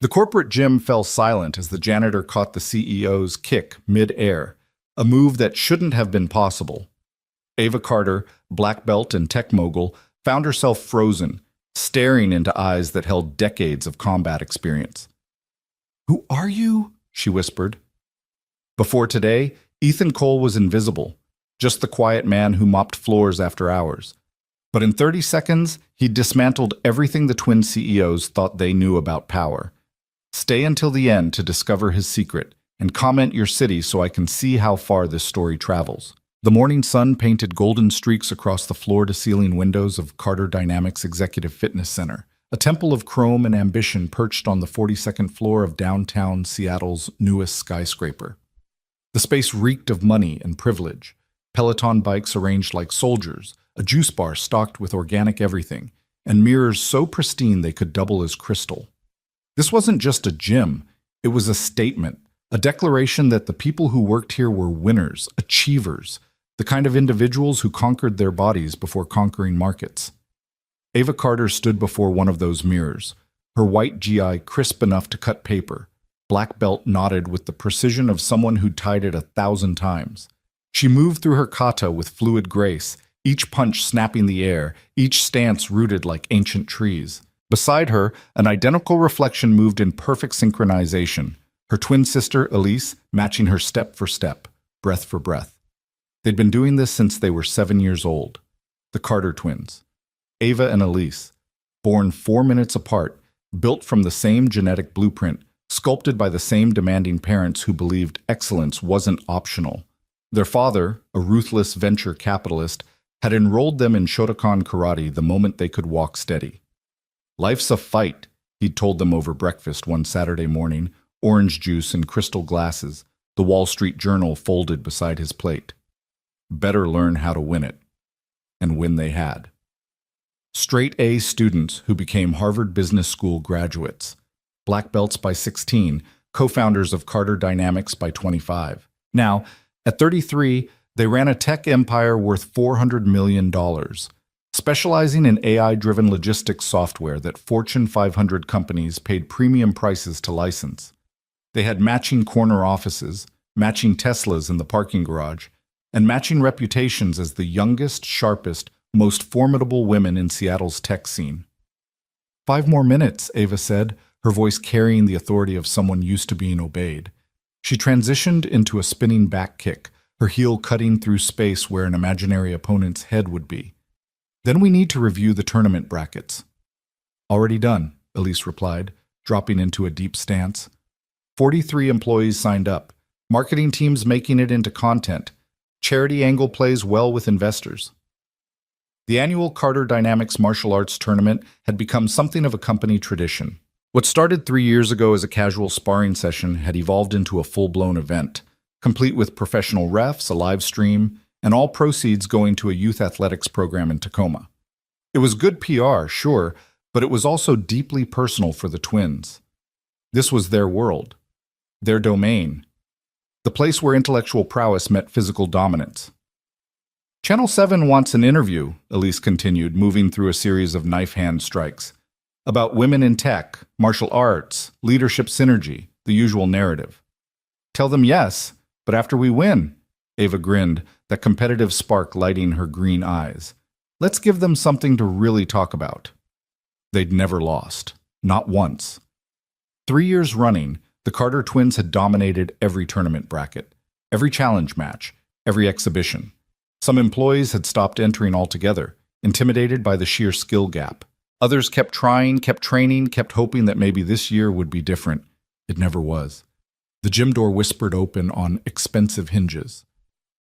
The corporate gym fell silent as the janitor caught the CEO's kick mid-air, a move that shouldn't have been possible. Ava Carter, black belt and tech mogul, found herself frozen, staring into eyes that held decades of combat experience. "Who are you?" she whispered. Before today, Ethan Cole was invisible, just the quiet man who mopped floors after hours. But in 30 seconds, he dismantled everything the twin CEOs thought they knew about power. Stay until the end to discover his secret, and comment your city so I can see how far this story travels. The morning sun painted golden streaks across the floor-to-ceiling windows of Carter Dynamics Executive Fitness Center, a temple of chrome and ambition perched on the 42nd floor of downtown Seattle's newest skyscraper. The space reeked of money and privilege, Peloton bikes arranged like soldiers, a juice bar stocked with organic everything, and mirrors so pristine they could double as crystal. This wasn't just a gym, it was a statement, a declaration that the people who worked here were winners, achievers, the kind of individuals who conquered their bodies before conquering markets. Ava Carter stood before one of those mirrors, her white GI crisp enough to cut paper, black belt knotted with the precision of someone who'd tied it 1,000 times. She moved through her kata with fluid grace, each punch snapping the air, each stance rooted like ancient trees. Beside her, an identical reflection moved in perfect synchronization, her twin sister, Elise, matching her step for step, breath for breath. They'd been doing this since they were 7 years old. The Carter twins. Ava and Elise, born 4 minutes apart, built from the same genetic blueprint, sculpted by the same demanding parents who believed excellence wasn't optional. Their father, a ruthless venture capitalist, had enrolled them in Shotokan karate the moment they could walk steady. "Life's a fight," he'd told them over breakfast one Saturday morning, orange juice in crystal glasses, the Wall Street Journal folded beside his plate. Better learn how to win it. And win they had. Straight A students who became Harvard Business School graduates. Black belts by 16, co-founders of Carter Dynamics by 25. Now, at 33, they ran a tech empire worth $400 million, specializing in AI-driven logistics software that Fortune 500 companies paid premium prices to license. They had matching corner offices, matching Teslas in the parking garage, and matching reputations as the youngest, sharpest, most formidable women in Seattle's tech scene. "5 more minutes," Ava said, her voice carrying the authority of someone used to being obeyed. She transitioned into a spinning back kick, her heel cutting through space where an imaginary opponent's head would be. "Then we need to review the tournament brackets." "Already done," Elise replied, dropping into a deep stance. 43 employees signed up, marketing teams making it into content. Charity angle plays well with investors. The annual Carter Dynamics martial arts tournament had become something of a company tradition. What started 3 years ago as a casual sparring session had evolved into a full-blown event, complete with professional refs, a live stream, and all proceeds going to a youth athletics program in Tacoma. It was good PR, sure, but it was also deeply personal for the twins. This was their world, their domain, the place where intellectual prowess met physical dominance. "Channel 7 wants an interview," Elise continued, moving through a series of knife hand strikes. "About women in tech, martial arts, leadership synergy, the usual narrative." "Tell them yes, but after we win," Ava grinned, that competitive spark lighting her green eyes. "Let's give them something to really talk about." They'd never lost. Not once. 3 years running, the Carter twins had dominated every tournament bracket, every challenge match, every exhibition. Some employees had stopped entering altogether, intimidated by the sheer skill gap. Others kept trying, kept training, kept hoping that maybe this year would be different. It never was. The gym door whispered open on expensive hinges.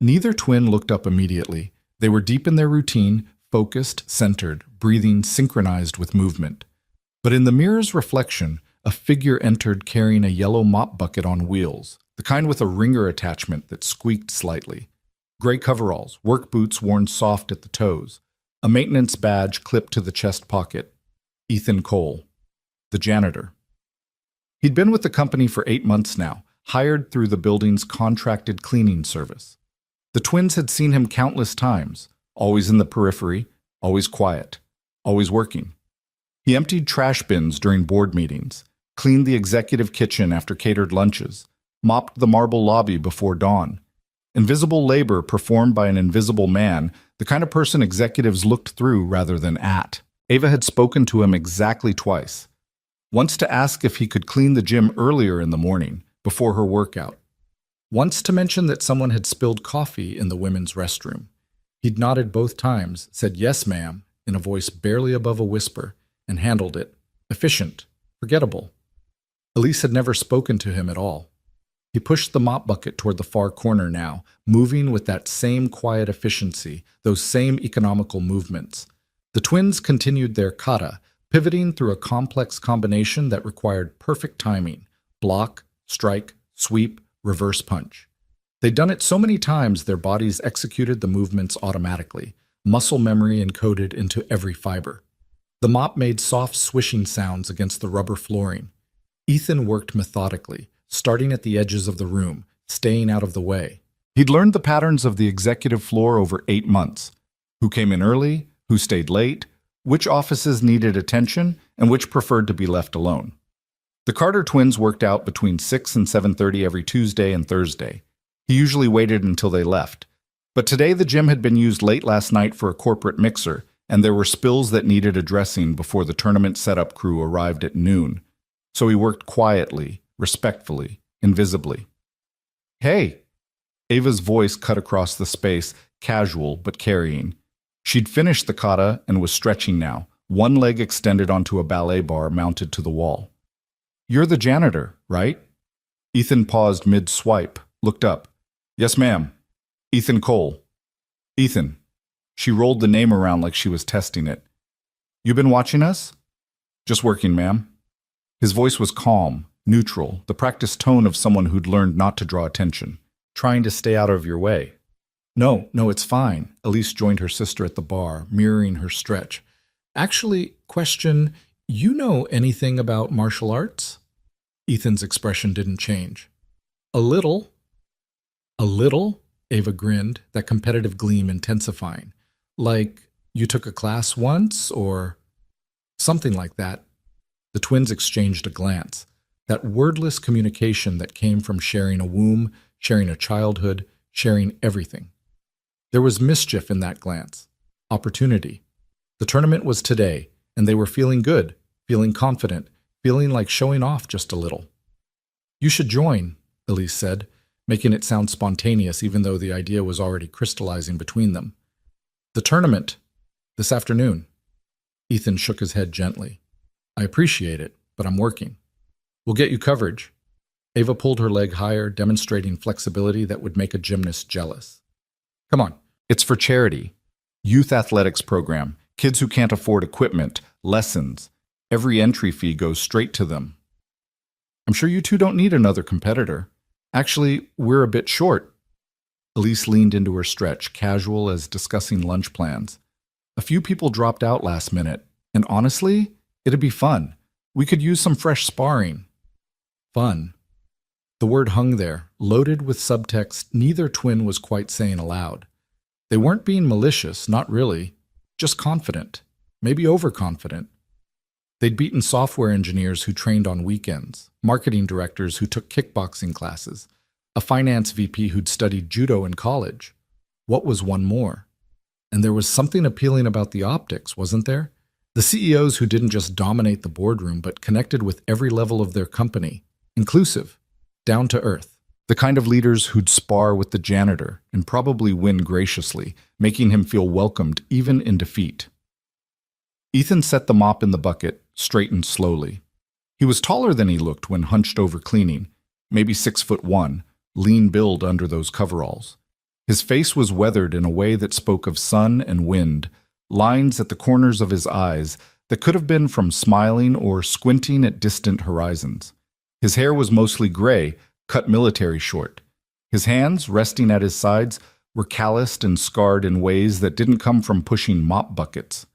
Neither twin looked up immediately. They were deep in their routine, focused, centered, breathing synchronized with movement. But in the mirror's reflection, a figure entered carrying a yellow mop bucket on wheels, the kind with a ringer attachment that squeaked slightly. Gray coveralls, work boots worn soft at the toes, a maintenance badge clipped to the chest pocket. Ethan Cole, the janitor. He'd been with the company for 8 months now, hired through the building's contracted cleaning service. The twins had seen him countless times, always in the periphery, always quiet, always working. He emptied trash bins during board meetings, cleaned the executive kitchen after catered lunches, mopped the marble lobby before dawn. Invisible labor performed by an invisible man, the kind of person executives looked through rather than at. Ava had spoken to him exactly twice. Once to ask if he could clean the gym earlier in the morning, before her workout. Once to mention that someone had spilled coffee in the women's restroom. He'd nodded both times, said yes, ma'am, in a voice barely above a whisper, and handled it. Efficient. Forgettable. Elise had never spoken to him at all. He pushed the mop bucket toward the far corner now, moving with that same quiet efficiency, those same economical movements. The twins continued their kata, pivoting through a complex combination that required perfect timing: block, strike, sweep, reverse punch. They'd done it so many times their bodies executed the movements automatically, muscle memory encoded into every fiber. The mop made soft swishing sounds against the rubber flooring. Ethan worked methodically, starting at the edges of the room, staying out of the way. He'd learned the patterns of the executive floor over 8 months. Who came in early, who stayed late, which offices needed attention, and which preferred to be left alone. The Carter twins worked out between 6 and 7:30 every Tuesday and Thursday. He usually waited until they left. But today the gym had been used late last night for a corporate mixer, and there were spills that needed addressing before the tournament setup crew arrived at noon. So he worked quietly, respectfully, invisibly. Hey! Ava's voice cut across the space, casual but carrying. She'd finished the kata and was stretching now, one leg extended onto a ballet bar mounted to the wall. You're the janitor, right? Ethan paused mid-swipe, looked up. Yes, ma'am. Ethan Cole. Ethan. She rolled the name around like she was testing it. You been watching us? Just working, ma'am. His voice was calm, neutral, the practiced tone of someone who'd learned not to draw attention, trying to stay out of your way. No, it's fine. Elise joined her sister at the bar, mirroring her stretch. Actually, question, you know anything about martial arts? Ethan's expression didn't change. A little. A little? Ava grinned, that competitive gleam intensifying. Like, you took a class once, or something like that. The twins exchanged a glance. That wordless communication that came from sharing a womb, sharing a childhood, sharing everything. There was mischief in that glance. Opportunity. The tournament was today, and they were feeling good, feeling confident, feeling like showing off just a little. You should join, Elise said, making it sound spontaneous even though the idea was already crystallizing between them. The tournament. This afternoon. Ethan shook his head gently. I appreciate it, but I'm working. We'll get you coverage. Ava pulled her leg higher, demonstrating flexibility that would make a gymnast jealous. Come on. It's for charity. Youth athletics program. Kids who can't afford equipment. Lessons. Every entry fee goes straight to them. I'm sure you two don't need another competitor. Actually, we're a bit short. Elise leaned into her stretch, casual as discussing lunch plans. A few people dropped out last minute, and honestly, it'd be fun. We could use some fresh sparring. Fun. The word hung there, loaded with subtext neither twin was quite saying aloud. They weren't being malicious, not really, just confident, maybe overconfident. They'd beaten software engineers who trained on weekends, marketing directors who took kickboxing classes, a finance VP who'd studied judo in college. What was one more? And there was something appealing about the optics, wasn't there? The CEOs who didn't just dominate the boardroom but connected with every level of their company, inclusive, down to earth. The kind of leaders who'd spar with the janitor and probably win graciously, making him feel welcomed even in defeat. Ethan set the mop in the bucket, straightened slowly. He was taller than he looked when hunched over cleaning, maybe 6'1", lean build under those coveralls. His face was weathered in a way that spoke of sun and wind, lines at the corners of his eyes that could have been from smiling or squinting at distant horizons. His hair was mostly gray, cut military short. His hands, resting at his sides, were calloused and scarred in ways that didn't come from pushing mop buckets.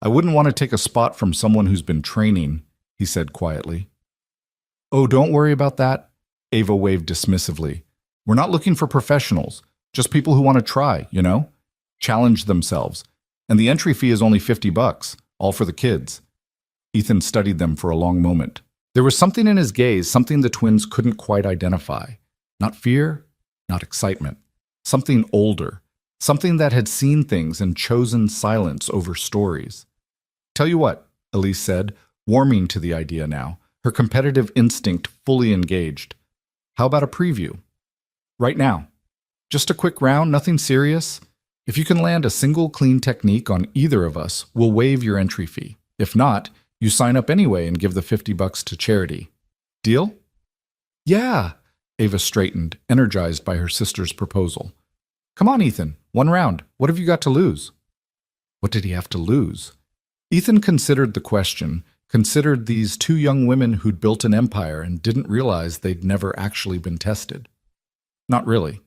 I wouldn't want to take a spot from someone who's been training, he said quietly. Oh, don't worry about that, Ava waved dismissively. We're not looking for professionals, just people who want to try, challenge themselves. And the entry fee is only $50, all for the kids. Ethan studied them for a long moment. There was something in his gaze, something the twins couldn't quite identify. Not fear, not excitement. Something older. Something that had seen things and chosen silence over stories. Tell you what, Elise said, warming to the idea now, her competitive instinct fully engaged. How about a preview? Right now. Just a quick round, nothing serious. If you can land a single clean technique on either of us, we'll waive your entry fee. If not, you sign up anyway and give the $50 to charity. Deal? Yeah, Ava straightened, energized by her sister's proposal. Come on, Ethan, one round. What have you got to lose? What did he have to lose? Ethan considered the question, considered these two young women who'd built an empire and didn't realize they'd never actually been tested. Not really.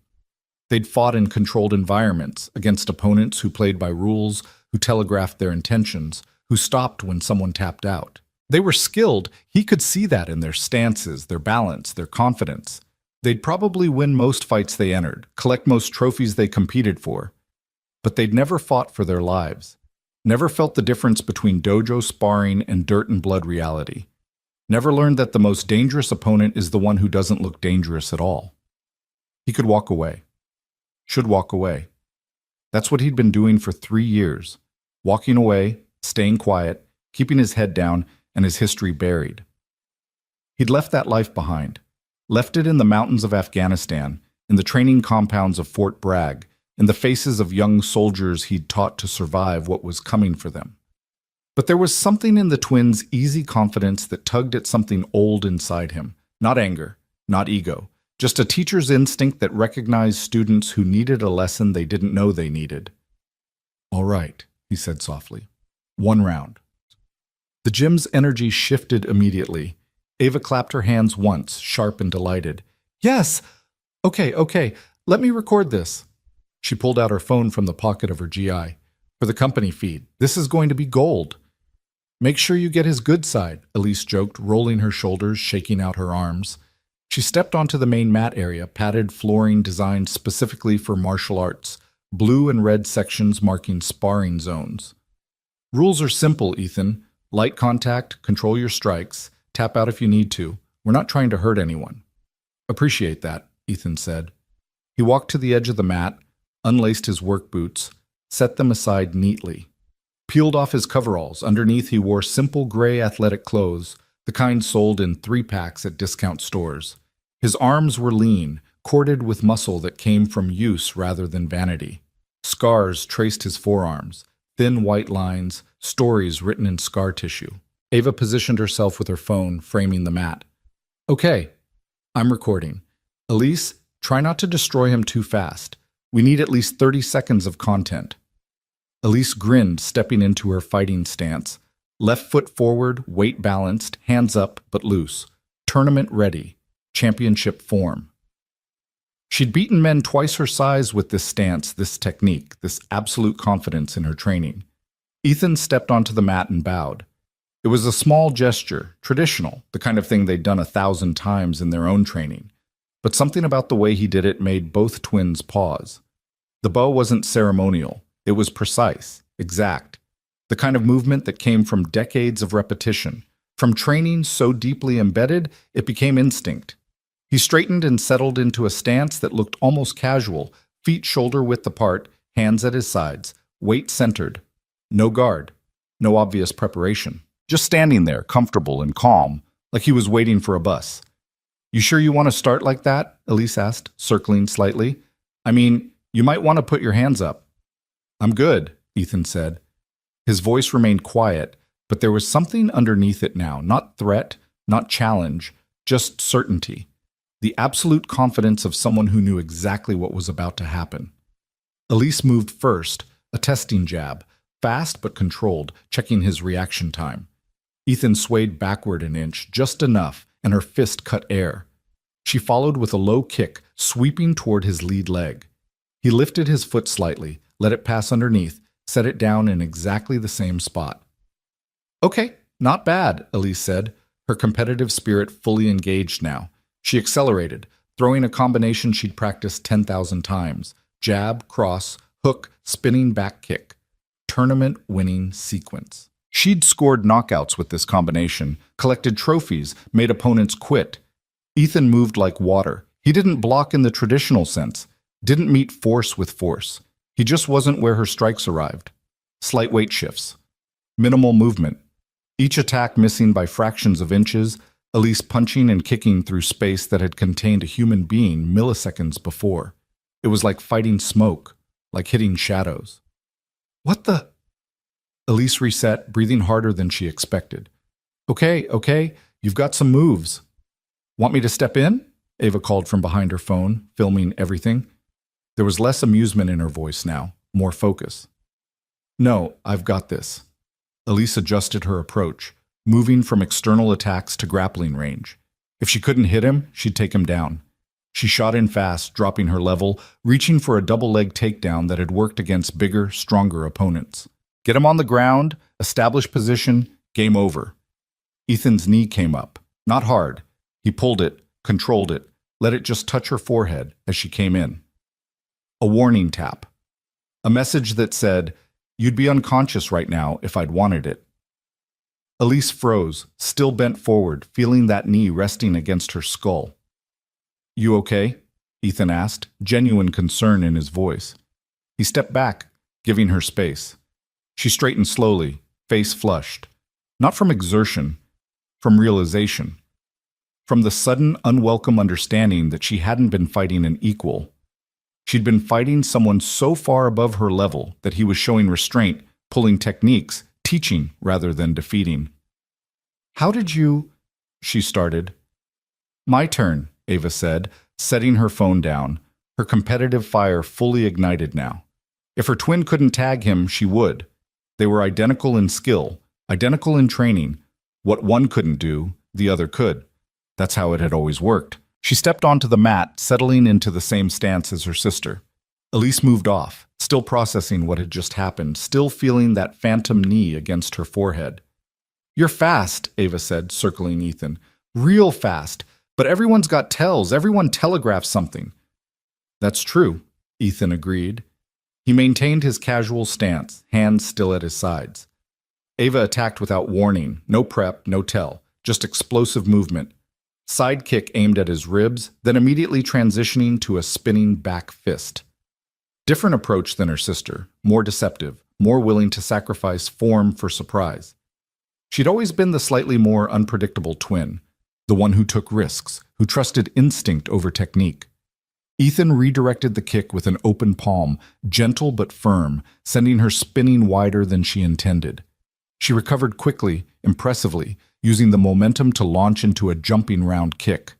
They'd fought in controlled environments, against opponents who played by rules, who telegraphed their intentions, who stopped when someone tapped out. They were skilled. He could see that in their stances, their balance, their confidence. They'd probably win most fights they entered, collect most trophies they competed for. But they'd never fought for their lives. Never felt the difference between dojo sparring and dirt and blood reality. Never learned that the most dangerous opponent is the one who doesn't look dangerous at all. He could walk away. Should walk away. That's what he'd been doing for 3 years. Walking away, staying quiet, keeping his head down, and his history buried. He'd left that life behind. Left it in the mountains of Afghanistan, in the training compounds of Fort Bragg, in the faces of young soldiers he'd taught to survive what was coming for them. But there was something in the twins' easy confidence that tugged at something old inside him. Not anger, not ego. Just a teacher's instinct that recognized students who needed a lesson they didn't know they needed. All right, he said softly. One round. The gym's energy shifted immediately. Ava clapped her hands once, sharp and delighted. Yes! Okay, let me record this. She pulled out her phone from the pocket of her GI. For the company feed. This is going to be gold. Make sure you get his good side, Elise joked, rolling her shoulders, shaking out her arms. She stepped onto the main mat area, padded flooring designed specifically for martial arts, blue and red sections marking sparring zones. Rules are simple, Ethan. Light contact, control your strikes, tap out if you need to. We're not trying to hurt anyone. Appreciate that, Ethan said. He walked to the edge of the mat, unlaced his work boots, set them aside neatly. Peeled off his coveralls. Underneath he wore simple gray athletic clothes, the kind sold in 3-packs at discount stores. His arms were lean, corded with muscle that came from use rather than vanity. Scars traced his forearms, thin white lines, stories written in scar tissue. Ava positioned herself with her phone, framing the mat. Okay, I'm recording. Elise, try not to destroy him too fast. We need at least 30 seconds of content. Elise grinned, stepping into her fighting stance. Left foot forward, weight balanced, hands up but loose. Tournament ready. Championship form. She'd beaten men twice her size with this stance, this technique, this absolute confidence in her training. Ethan stepped onto the mat and bowed. It was a small gesture, traditional, the kind of thing they'd done 1,000 times in their own training. But something about the way he did it made both twins pause. The bow wasn't ceremonial. It was precise, exact. The kind of movement that came from decades of repetition, from training so deeply embedded it became instinct. He straightened and settled into a stance that looked almost casual, feet shoulder-width apart, hands at his sides, weight centered. No guard, no obvious preparation. Just standing there, comfortable and calm, like he was waiting for a bus. You sure you want to start like that? Elise asked, circling slightly. I mean, you might want to put your hands up. I'm good, Ethan said. His voice remained quiet, but there was something underneath it now, not threat, not challenge, just certainty. The absolute confidence of someone who knew exactly what was about to happen. Elise moved first, a testing jab, fast but controlled, checking his reaction time. Ethan swayed backward an inch, just enough, and her fist cut air. She followed with a low kick, sweeping toward his lead leg. He lifted his foot slightly, let it pass underneath, set it down in exactly the same spot. Okay, not bad, Elise said, her competitive spirit fully engaged now. She accelerated, throwing a combination she'd practiced 10,000 times. Jab, cross, hook, spinning back kick. Tournament-winning sequence. She'd scored knockouts with this combination, collected trophies, made opponents quit. Ethan moved like water. He didn't block in the traditional sense, didn't meet force with force. He just wasn't where her strikes arrived. Slight weight shifts. Minimal movement. Each attack missing by fractions of inches, Elise punching and kicking through space that had contained a human being milliseconds before. It was like fighting smoke, like hitting shadows. What the? Elise reset, breathing harder than she expected. Okay, you've got some moves. Want me to step in? Ava called from behind her phone, filming everything. There was less amusement in her voice now, more focus. No, I've got this. Elise adjusted her approach, moving from external attacks to grappling range. If she couldn't hit him, she'd take him down. She shot in fast, dropping her level, reaching for a double-leg takedown that had worked against bigger, stronger opponents. Get him on the ground, establish position, game over. Ethan's knee came up. Not hard. He pulled it, controlled it, let it just touch her forehead as she came in. A warning tap. A message that said, "You'd be unconscious right now if I'd wanted it." Elise froze, still bent forward, feeling that knee resting against her skull. You okay? Ethan asked, genuine concern in his voice. He stepped back, giving her space. She straightened slowly, face flushed. Not from exertion, from realization. From the sudden, unwelcome understanding that she hadn't been fighting an equal. She'd been fighting someone so far above her level that he was showing restraint, pulling techniques, teaching rather than defeating. How did you... she started. My turn, Ava said, setting her phone down, her competitive fire fully ignited now. If her twin couldn't tag him, she would. They were identical in skill, identical in training. What one couldn't do, the other could. That's how it had always worked. She stepped onto the mat, settling into the same stance as her sister. Elise moved off, still processing what had just happened, still feeling that phantom knee against her forehead. You're fast, Ava said, circling Ethan. Real fast. But everyone's got tells. Everyone telegraphs something. That's true, Ethan agreed. He maintained his casual stance, hands still at his sides. Ava attacked without warning, no prep, no tell, just explosive movement. Side kick aimed at his ribs, then immediately transitioning to a spinning back fist. Different approach than her sister, more deceptive, more willing to sacrifice form for surprise. She'd always been the slightly more unpredictable twin, the one who took risks, who trusted instinct over technique. Ethan redirected the kick with an open palm, gentle but firm, sending her spinning wider than she intended. She recovered quickly, impressively, using the momentum to launch into a jumping round kick.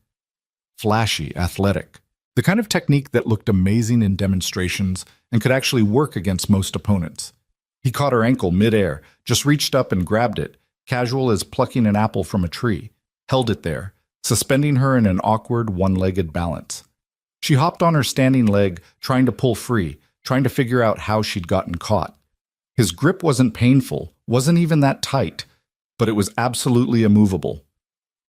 Flashy, athletic. The kind of technique that looked amazing in demonstrations and could actually work against most opponents. He caught her ankle mid-air, just reached up and grabbed it, casual as plucking an apple from a tree, held it there, suspending her in an awkward one-legged balance. She hopped on her standing leg, trying to pull free, trying to figure out how she'd gotten caught. His grip wasn't painful, wasn't even that tight, but it was absolutely immovable.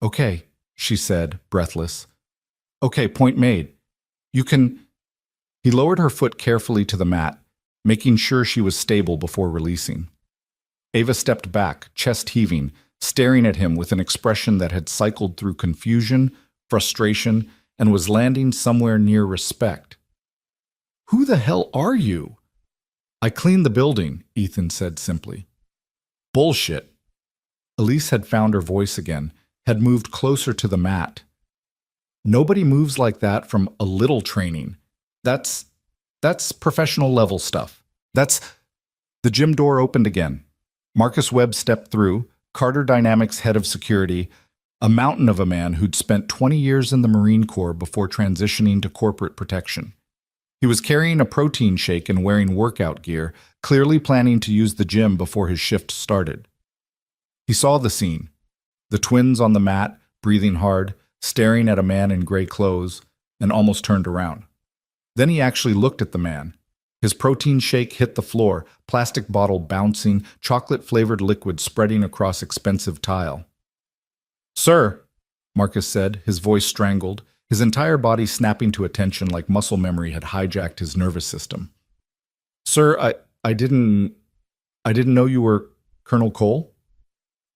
Okay, she said, breathless. Okay, point made. You can... He lowered her foot carefully to the mat, making sure she was stable before releasing. Ava stepped back, chest heaving, staring at him with an expression that had cycled through confusion, frustration, and was landing somewhere near respect. Who the hell are you? I cleaned the building, Ethan said simply. Bullshit. Elise had found her voice again, had moved closer to the mat. Nobody moves like that from a little training. That's professional level stuff. The gym door opened again. Marcus Webb stepped through, Carter Dynamics head of security, a mountain of a man who'd spent 20 years in the Marine Corps before transitioning to corporate protection. He was carrying a protein shake and wearing workout gear, clearly planning to use the gym before his shift started. He saw the scene. The twins on the mat, breathing hard, staring at a man in gray clothes, and almost turned around. Then he actually looked at the man. His protein shake hit the floor, plastic bottle bouncing, chocolate-flavored liquid spreading across expensive tile. Sir, Marcus said, his voice strangled, his entire body snapping to attention like muscle memory had hijacked his nervous system. Sir, I didn't know you were Colonel Cole?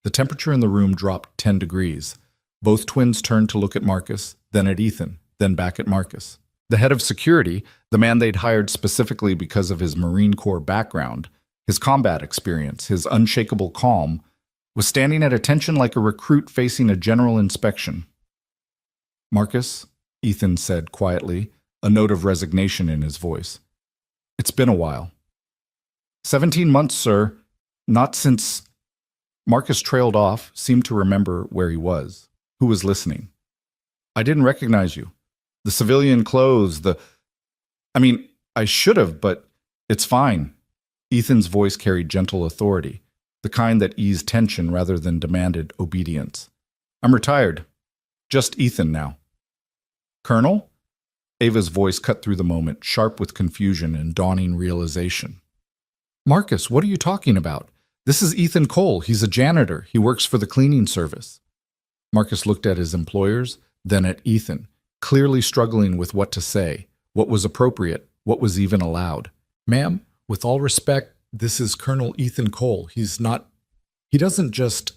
The temperature in the room dropped 10 degrees. Both twins turned to look at Marcus, then at Ethan, then back at Marcus. The head of security, the man they'd hired specifically because of his Marine Corps background, his combat experience, his unshakable calm, was standing at attention like a recruit facing a general inspection. "Marcus," Ethan said quietly, a note of resignation in his voice. "It's been a while." 17 months, sir. Not since... Marcus trailed off, seemed to remember where he was. Who was listening? "I didn't recognize you. The civilian clothes, I should have, but it's fine." Ethan's voice carried gentle authority, the kind that eased tension rather than demanded obedience. "I'm retired. Just Ethan now." "Colonel?" Ava's voice cut through the moment, sharp with confusion and dawning realization. "Marcus, what are you talking about? This is Ethan Cole. He's a janitor. He works for the cleaning service." Marcus looked at his employers, then at Ethan, clearly struggling with what to say, what was appropriate, what was even allowed. "Ma'am, with all respect, this is Colonel Ethan Cole. He doesn't just..."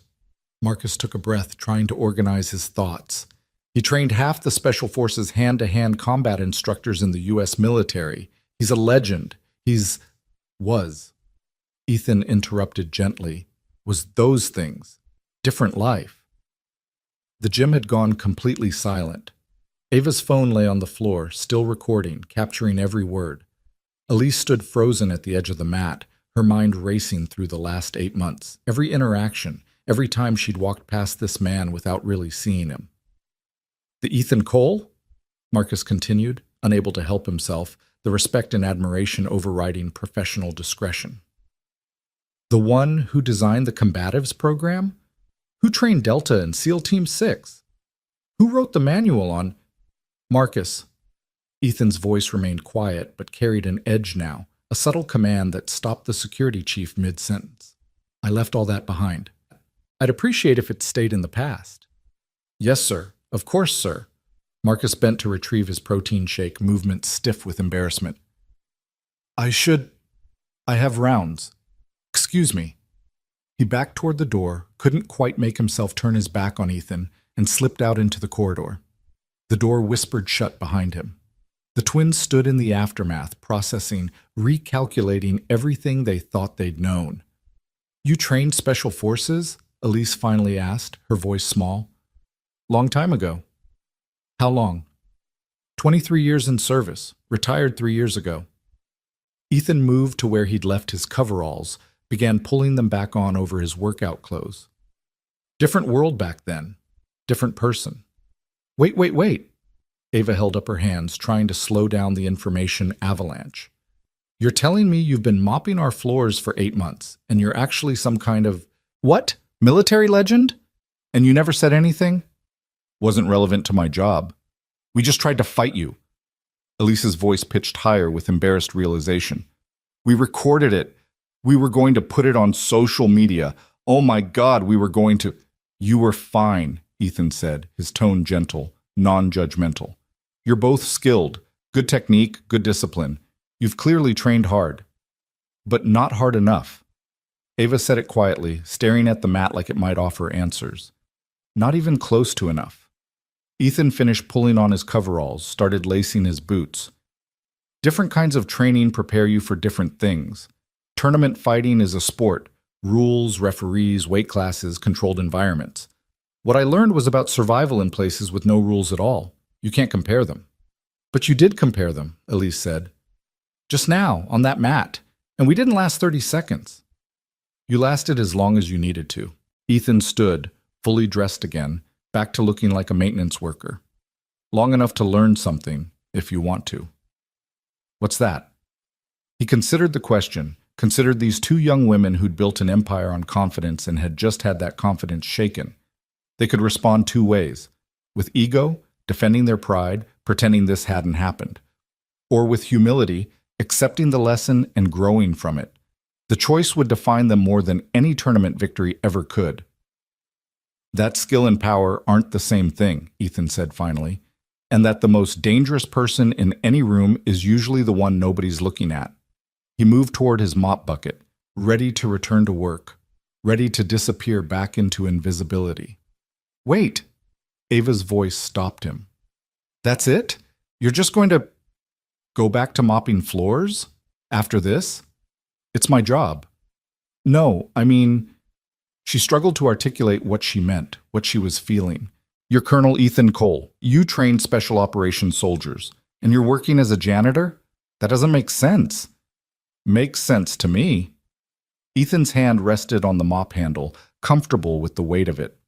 Marcus took a breath, trying to organize his thoughts. "He trained half the Special Forces hand-to-hand combat instructors in the U.S. military. He's a legend. Was. Ethan interrupted gently. Was those things. Different life. The gym had gone completely silent. Ava's phone lay on the floor, still recording, capturing every word. Elise stood frozen at the edge of the mat, her mind racing through the last 8 months, every interaction, every time she'd walked past this man without really seeing him. "The Ethan Cole?" Marcus continued, unable to help himself, the respect and admiration overriding professional discretion. "The one who designed the combatives program? Who trained Delta and SEAL Team 6? Who wrote the manual on..." "Marcus." Ethan's voice remained quiet, but carried an edge now, a subtle command that stopped the security chief mid-sentence. "I left all that behind. I'd appreciate if it stayed in the past." "Yes, sir. Of course, sir." Marcus bent to retrieve his protein shake, movement stiff with embarrassment. I have rounds. Excuse me." He backed toward the door, couldn't quite make himself turn his back on Ethan, and slipped out into the corridor. The door whispered shut behind him. The twins stood in the aftermath, processing, recalculating everything they thought they'd known. "You trained Special Forces?" Elise finally asked, her voice small. "Long time ago." "How long?" 23 years in service, retired 3 years ago." Ethan moved to where he'd left his coveralls, began pulling them back on over his workout clothes. "Different world back then. Different person." Wait. Ava held up her hands, trying to slow down the information avalanche. "You're telling me you've been mopping our floors for 8 months, and you're actually some kind of... What? Military legend? And you never said anything?" "Wasn't relevant to my job. We just tried to fight you." Elise's voice pitched higher with embarrassed realization. "We recorded it. We were going to put it on social media. Oh my God, we were going to..." "You were fine," Ethan said, his tone gentle, non-judgmental. "You're both skilled. Good technique, good discipline. You've clearly trained hard. But not hard enough." Ava said it quietly, staring at the mat like it might offer answers. "Not even close to enough." Ethan finished pulling on his coveralls, started lacing his boots. "Different kinds of training prepare you for different things. Tournament fighting is a sport. Rules, referees, weight classes, controlled environments. What I learned was about survival in places with no rules at all. You can't compare them." "But you did compare them," Elise said. "Just now, on that mat. And we didn't last 30 seconds. "You lasted as long as you needed to." Ethan stood, fully dressed again, back to looking like a maintenance worker. "Long enough to learn something, if you want to." "What's that?" He considered the question, considered these 2 young women who'd built an empire on confidence and had just had that confidence shaken. They could respond 2 ways: with ego, defending their pride, pretending this hadn't happened, or with humility, accepting the lesson and growing from it. The choice would define them more than any tournament victory ever could. "That skill and power aren't the same thing," Ethan said finally, "and that the most dangerous person in any room is usually the one nobody's looking at." He moved toward his mop bucket, ready to return to work. ready to disappear back into invisibility. Wait! Ava's voice stopped him. That's it? You're just going to go back to mopping floors? After this? It's my job. No, I mean... She struggled to articulate what she meant, what she was feeling. You're Colonel Ethan Cole. You train special operations soldiers. And you're working as a janitor? That doesn't make sense. Makes sense to me. Ethan's hand rested on the mop handle, comfortable with the weight of it.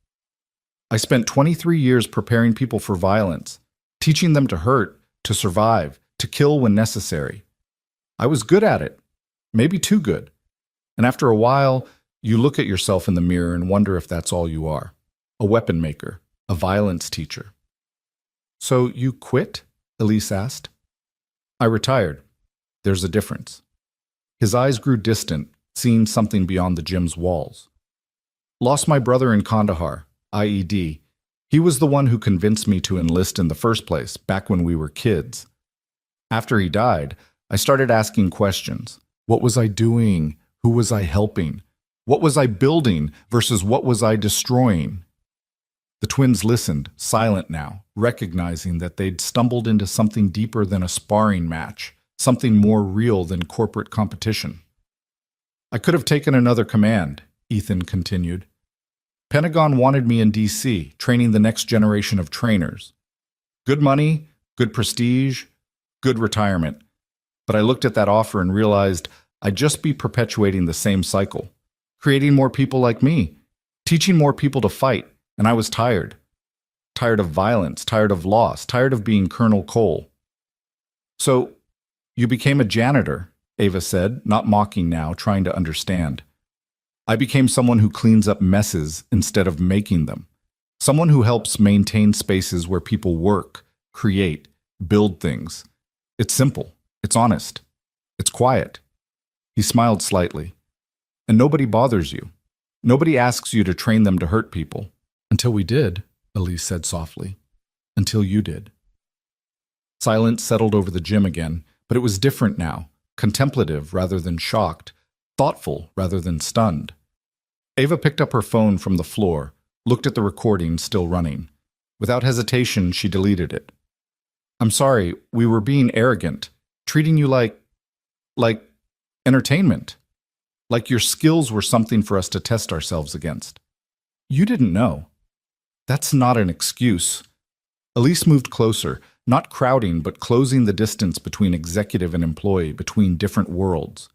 I spent 23 years preparing people for violence, teaching them to hurt, to survive, to kill when necessary. I was good at it, maybe too good. And after a while, you look at yourself in the mirror and wonder if that's all you are. A weapon maker, a violence teacher. So you quit? Elise asked. I retired. There's a difference. His eyes grew distant, seeing something beyond the gym's walls. Lost my brother in Kandahar, IED. He was the one who convinced me to enlist in the first place, back when we were kids. After he died, I started asking questions. What was I doing? Who was I helping? What was I building versus what was I destroying? The twins listened, silent now, recognizing that they'd stumbled into something deeper than a sparring match, something more real than corporate competition. I could have taken another command, Ethan continued. Pentagon wanted me in D.C., training the next generation of trainers. Good money, good prestige, good retirement. But I looked at that offer and realized I'd just be perpetuating the same cycle, creating more people like me, teaching more people to fight, and I was tired. Tired of violence, tired of loss, tired of being Colonel Cole. So, you became a janitor, Ava said, not mocking now, trying to understand. I became someone who cleans up messes instead of making them. Someone who helps maintain spaces where people work, create, build things. It's simple. It's honest. It's quiet. He smiled slightly. And nobody bothers you. Nobody asks you to train them to hurt people. Until we did, Elise said softly. Until you did. Silence settled over the gym again, but it was different now. Contemplative rather than shocked. Thoughtful rather than stunned. Ava picked up her phone from the floor, looked at the recording still running. Without hesitation, she deleted it. I'm sorry, we were being arrogant, treating you like entertainment. Like your skills were something for us to test ourselves against. You didn't know. That's not an excuse. Elise moved closer, not crowding, but closing the distance between executive and employee, between different worlds.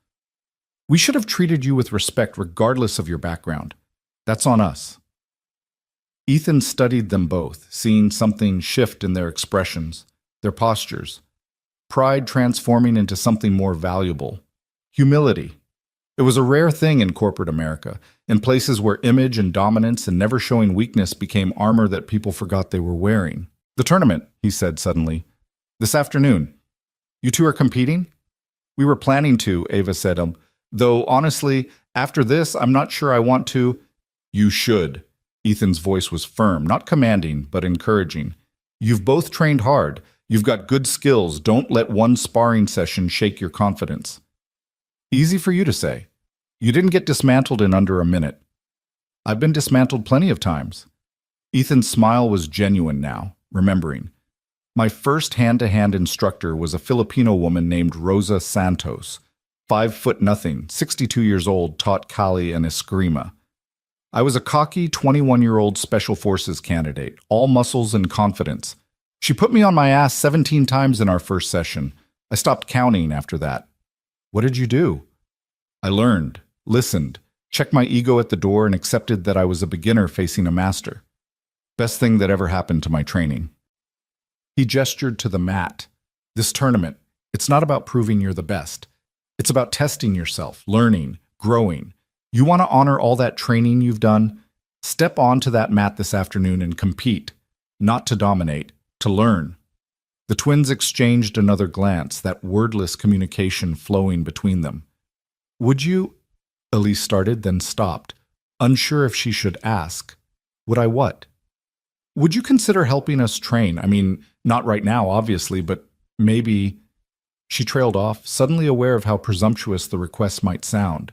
We should have treated you with respect regardless of your background. That's on us. Ethan studied them both, seeing something shift in their expressions, their postures. Pride transforming into something more valuable. Humility. It was a rare thing in corporate America, in places where image and dominance and never showing weakness became armor that people forgot they were wearing. The tournament, he said suddenly. This afternoon. You two are competing? We were planning to, Ava said. Though, honestly, after this, I'm not sure I want to. You should. Ethan's voice was firm, not commanding, but encouraging. You've both trained hard. You've got good skills. Don't let one sparring session shake your confidence. Easy for you to say. You didn't get dismantled in under a minute. I've been dismantled plenty of times. Ethan's smile was genuine now, remembering. My first hand-to-hand instructor was a Filipino woman named Rosa Santos. 5'0", 62 years old, taught Kali and Eskrima. I was a cocky 21-year-old Special Forces candidate, all muscles and confidence. She put me on my ass 17 times in our first session. I stopped counting after that. What did you do? I learned, listened, checked my ego at the door, and accepted that I was a beginner facing a master. Best thing that ever happened to my training. He gestured to the mat. This tournament, it's not about proving you're the best. It's about testing yourself, learning, growing. You want to honor all that training you've done? Step onto that mat this afternoon and compete. Not to dominate, to learn. The twins exchanged another glance, that wordless communication flowing between them. Would you? Elise started, then stopped, unsure if she should ask. Would I what? Would you consider helping us train? I mean, not right now, obviously, but maybe... She trailed off, suddenly aware of how presumptuous the request might sound.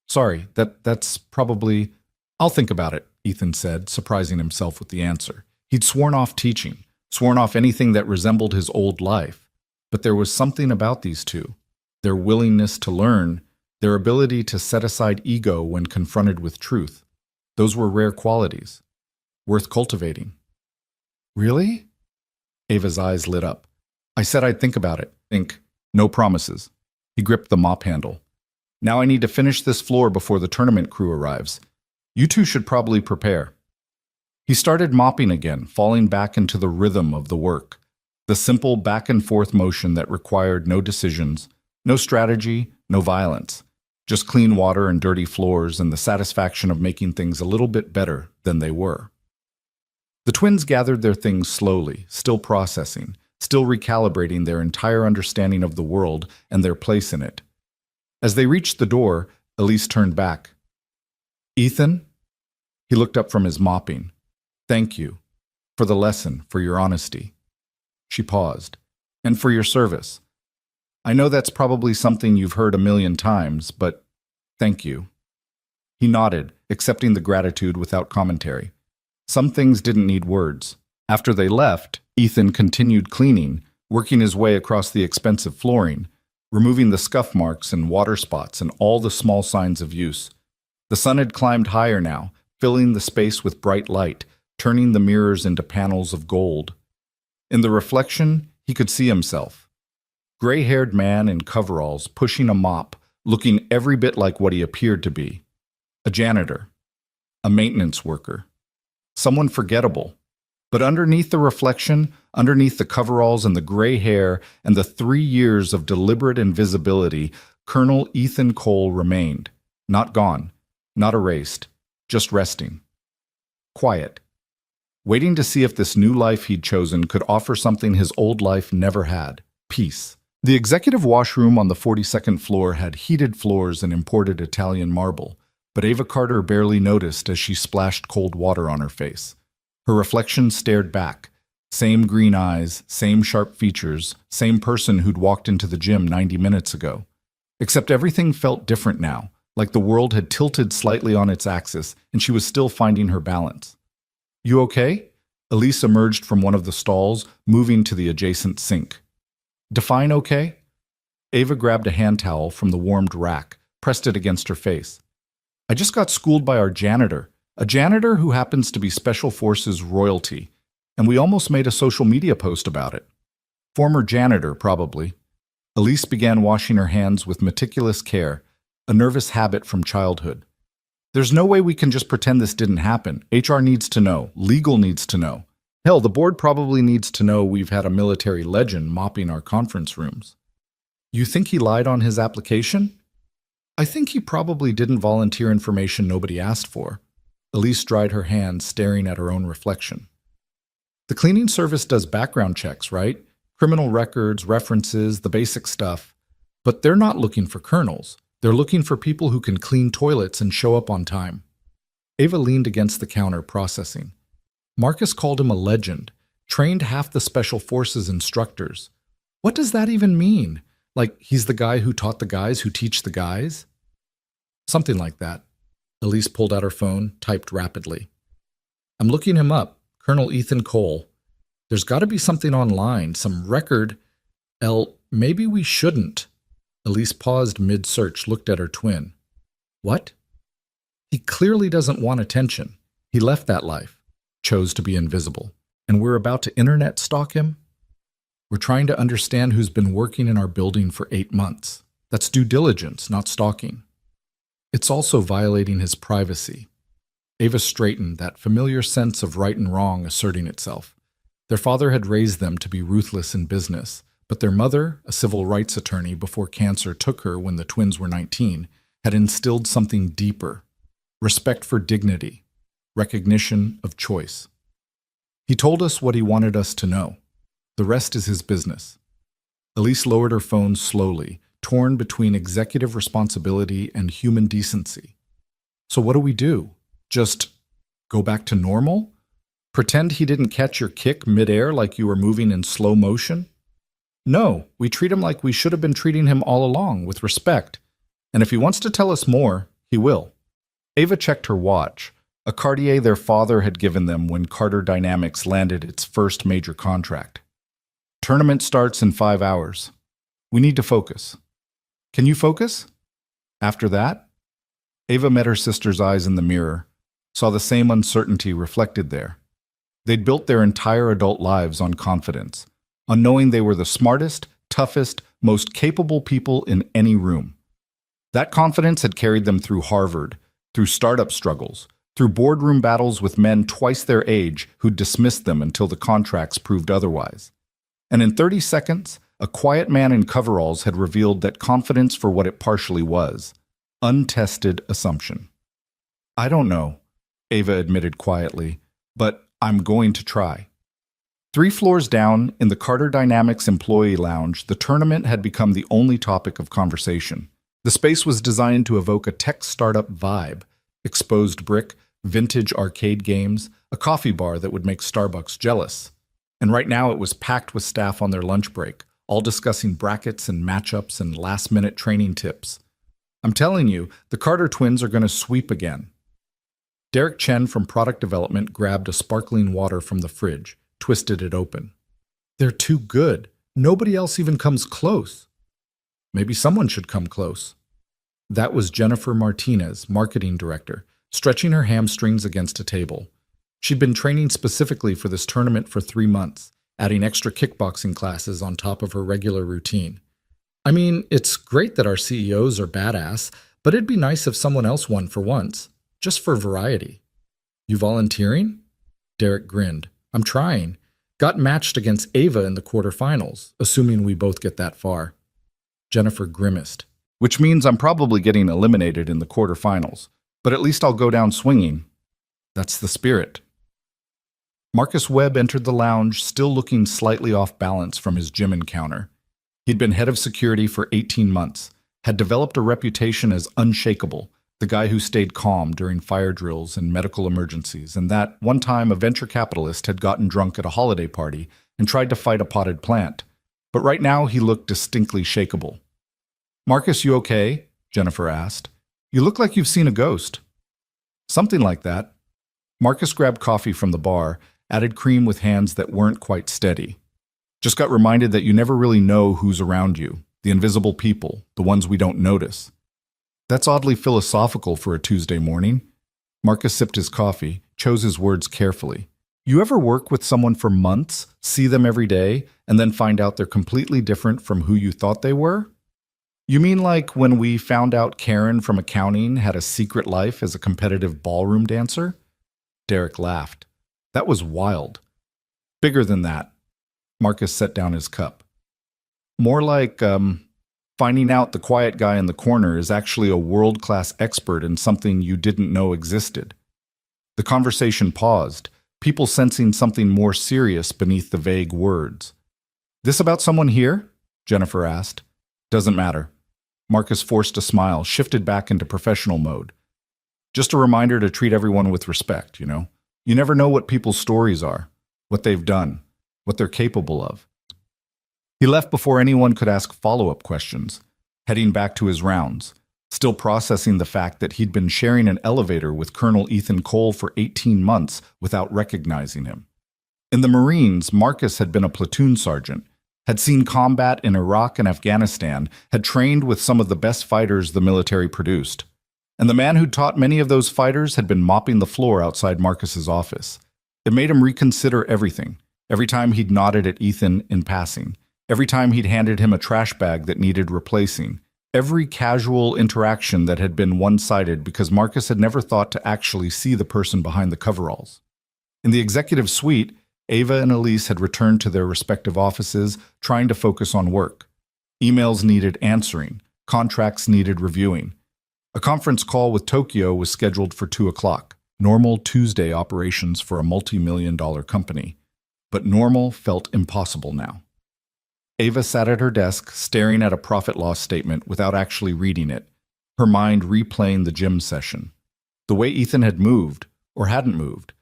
Sorry, that's probably... I'll think about it, Ethan said, surprising himself with the answer. He'd sworn off teaching, sworn off anything that resembled his old life. But there was something about these two. Their willingness to learn, their ability to set aside ego when confronted with truth. Those were rare qualities, worth cultivating. Really? Ava's eyes lit up. I said I'd think about it. Think. No promises. He gripped the mop handle. Now I need to finish this floor before the tournament crew arrives. You two should probably prepare. He started mopping again, falling back into the rhythm of the work. The simple back-and-forth motion that required no decisions, no strategy, no violence. Just clean water and dirty floors and the satisfaction of making things a little bit better than they were. The twins gathered their things slowly, still processing, still recalibrating their entire understanding of the world and their place in it. As they reached the door, Elise turned back. Ethan? He looked up from his mopping. Thank you. For the lesson, for your honesty. She paused. And for your service. I know that's probably something you've heard a million times, but thank you. He nodded, accepting the gratitude without commentary. Some things didn't need words. After they left, Ethan continued cleaning, working his way across the expensive flooring, removing the scuff marks and water spots and all the small signs of use. The sun had climbed higher now, filling the space with bright light, turning the mirrors into panels of gold. In the reflection, he could see himself. Gray-haired man in coveralls, pushing a mop, looking every bit like what he appeared to be. A janitor. A maintenance worker. Someone forgettable. But underneath the reflection, underneath the coveralls and the gray hair and the 3 years of deliberate invisibility, Colonel Ethan Cole remained. Not gone. Not erased. Just resting. Quiet. Waiting to see if this new life he'd chosen could offer something his old life never had. Peace. The executive washroom on the 42nd floor had heated floors and imported Italian marble, but Ava Carter barely noticed as she splashed cold water on her face. Her reflection stared back. Same green eyes, same sharp features, same person who'd walked into the gym 90 minutes ago. Except everything felt different now, like the world had tilted slightly on its axis and she was still finding her balance. You okay? Elise emerged from one of the stalls, moving to the adjacent sink. Define okay? Ava grabbed a hand towel from the warmed rack, pressed it against her face. I just got schooled by our janitor, a janitor who happens to be Special Forces royalty, and we almost made a social media post about it. Former janitor, probably. Elise began washing her hands with meticulous care, a nervous habit from childhood. There's no way we can just pretend this didn't happen. HR needs to know. Legal needs to know. Hell, the board probably needs to know we've had a military legend mopping our conference rooms. You think he lied on his application? I think he probably didn't volunteer information nobody asked for. Elise dried her hands, staring at her own reflection. The cleaning service does background checks, right? Criminal records, references, the basic stuff. But they're not looking for colonels. They're looking for people who can clean toilets and show up on time. Ava leaned against the counter, processing. Marcus called him a legend, trained half the Special Forces instructors. What does that even mean? Like he's the guy who taught the guys who teach the guys? Something like that. Elise pulled out her phone, typed rapidly. I'm looking him up, Colonel Ethan Cole. There's got to be something online, some record. Maybe we shouldn't. Elise paused mid-search, looked at her twin. What? He clearly doesn't want attention. He left that life, chose to be invisible. And we're about to internet stalk him? We're trying to understand who's been working in our building for 8 months. That's due diligence, not stalking. It's also violating his privacy. Ava straightened, that familiar sense of right and wrong asserting itself. Their father had raised them to be ruthless in business, but their mother, a civil rights attorney before cancer took her when the twins were 19, had instilled something deeper. Respect for dignity. Recognition of choice. He told us what he wanted us to know. The rest is his business. Elise lowered her phone slowly, torn between executive responsibility and human decency. So what do? Just go back to normal? Pretend he didn't catch your kick midair like you were moving in slow motion? No, we treat him like we should have been treating him all along, with respect. And if he wants to tell us more, He will. Ava checked her watch, a Cartier their father had given them when Carter Dynamics landed its first major contract. Tournament starts in 5 hours. We need to focus. Can you focus? After that? Ava met her sister's eyes in the mirror, saw the same uncertainty reflected there. They'd built their entire adult lives on confidence, on knowing they were the smartest, toughest, most capable people in any room. That confidence had carried them through Harvard, through startup struggles, through boardroom battles with men twice their age who'd dismissed them until the contracts proved otherwise. And in 30 seconds, a quiet man in coveralls had revealed that confidence for what it partially was, untested assumption. I don't know, Ava admitted quietly, but I'm going to try. 3 floors down, in the Carter Dynamics employee lounge, the tournament had become the only topic of conversation. The space was designed to evoke a tech startup vibe: exposed brick, vintage arcade games, a coffee bar that would make Starbucks jealous. And right now it was packed with staff on their lunch break, all discussing brackets and matchups and last-minute training tips. I'm telling you, the Carter twins are going to sweep again. Derek Chen from product development grabbed a sparkling water from the fridge, twisted it open. They're too good. Nobody else even comes close. Maybe someone should come close. That was Jennifer Martinez, marketing director, stretching her hamstrings against a table. She'd been training specifically for this tournament for 3 months, adding extra kickboxing classes on top of her regular routine. I mean, it's great that our CEOs are badass, but it'd be nice if someone else won for once, just for variety. You volunteering? Derek grinned. I'm trying. Got matched against Ava in the quarterfinals, assuming we both get that far. Jennifer grimaced. Which means I'm probably getting eliminated in the quarterfinals, but at least I'll go down swinging. That's the spirit. Marcus Webb entered the lounge, still looking slightly off balance from his gym encounter. He'd been head of security for 18 months, had developed a reputation as unshakable, the guy who stayed calm during fire drills and medical emergencies, and that, one time, a venture capitalist had gotten drunk at a holiday party and tried to fight a potted plant. But right now he looked distinctly shakeable. Marcus, you okay? Jennifer asked. You look like you've seen a ghost. Something like that. Marcus grabbed coffee from the bar, added cream with hands that weren't quite steady. Just got reminded that you never really know who's around you, the invisible people, the ones we don't notice. That's oddly philosophical for a Tuesday morning. Marcus sipped his coffee, chose his words carefully. You ever work with someone for months, see them every day, and then find out they're completely different from who you thought they were? You mean like when we found out Karen from accounting had a secret life as a competitive ballroom dancer? Derek laughed. That was wild. Bigger than that. Marcus set down his cup. More like, finding out the quiet guy in the corner is actually a world-class expert in something you didn't know existed. The conversation paused, people sensing something more serious beneath the vague words. This about someone here? Jennifer asked. Doesn't matter. Marcus forced a smile, shifted back into professional mode. Just a reminder to treat everyone with respect, you know? You never know what people's stories are, what they've done, what they're capable of. He left before anyone could ask follow-up questions, heading back to his rounds, still processing the fact that he'd been sharing an elevator with Colonel Ethan Cole for 18 months without recognizing him. In the Marines, Marcus had been a platoon sergeant, had seen combat in Iraq and Afghanistan, had trained with some of the best fighters the military produced. And the man who'd taught many of those fighters had been mopping the floor outside Marcus's office. It made him reconsider everything, every time he'd nodded at Ethan in passing, every time he'd handed him a trash bag that needed replacing, every casual interaction that had been one-sided because Marcus had never thought to actually see the person behind the coveralls. In the executive suite, Ava and Elise had returned to their respective offices, trying to focus on work. Emails needed answering, contracts needed reviewing. A conference call with Tokyo was scheduled for 2 o'clock, normal Tuesday operations for a multi-million-dollar company. But normal felt impossible now. Ava sat at her desk, staring at a profit-loss statement without actually reading it, her mind replaying the gym session. The way Ethan had moved, or hadn't moved.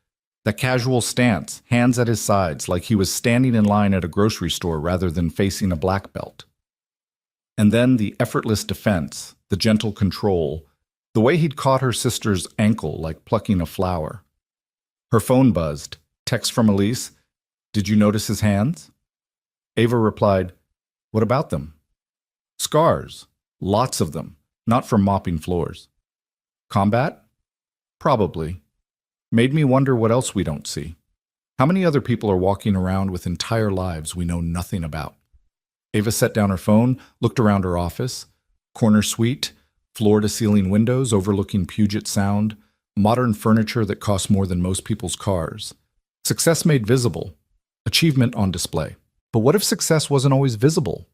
That casual stance, hands at his sides, like he was standing in line at a grocery store rather than facing a black belt. And then the effortless defense, the gentle control, The way he'd caught her sister's ankle like plucking a flower. Her phone buzzed. Text from Elise. Did you notice his hands? Ava replied, What about them? Scars. Lots of them. Not from mopping floors. Combat? Probably. Made me wonder what else we don't see. How many other people are walking around with entire lives we know nothing about? Ava set down her phone, looked around her office. Corner suite, floor-to-ceiling windows overlooking Puget Sound, modern furniture that costs more than most people's cars. Success made visible, achievement on display. But what if success wasn't always visible?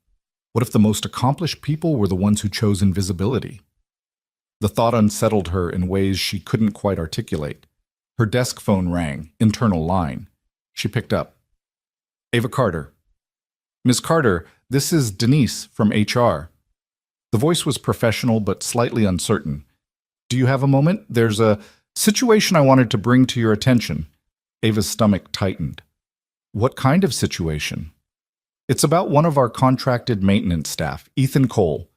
What if the most accomplished people were the ones who chose invisibility? The thought unsettled her in ways she couldn't quite articulate. Her desk phone rang, internal line. She picked up. Ava Carter. Ms. Carter, this is Denise from HR. The voice was professional but slightly uncertain. Do you have a moment? There's a situation I wanted to bring to your attention. Ava's stomach tightened. What kind of situation? It's about one of our contracted maintenance staff, Ethan Cole.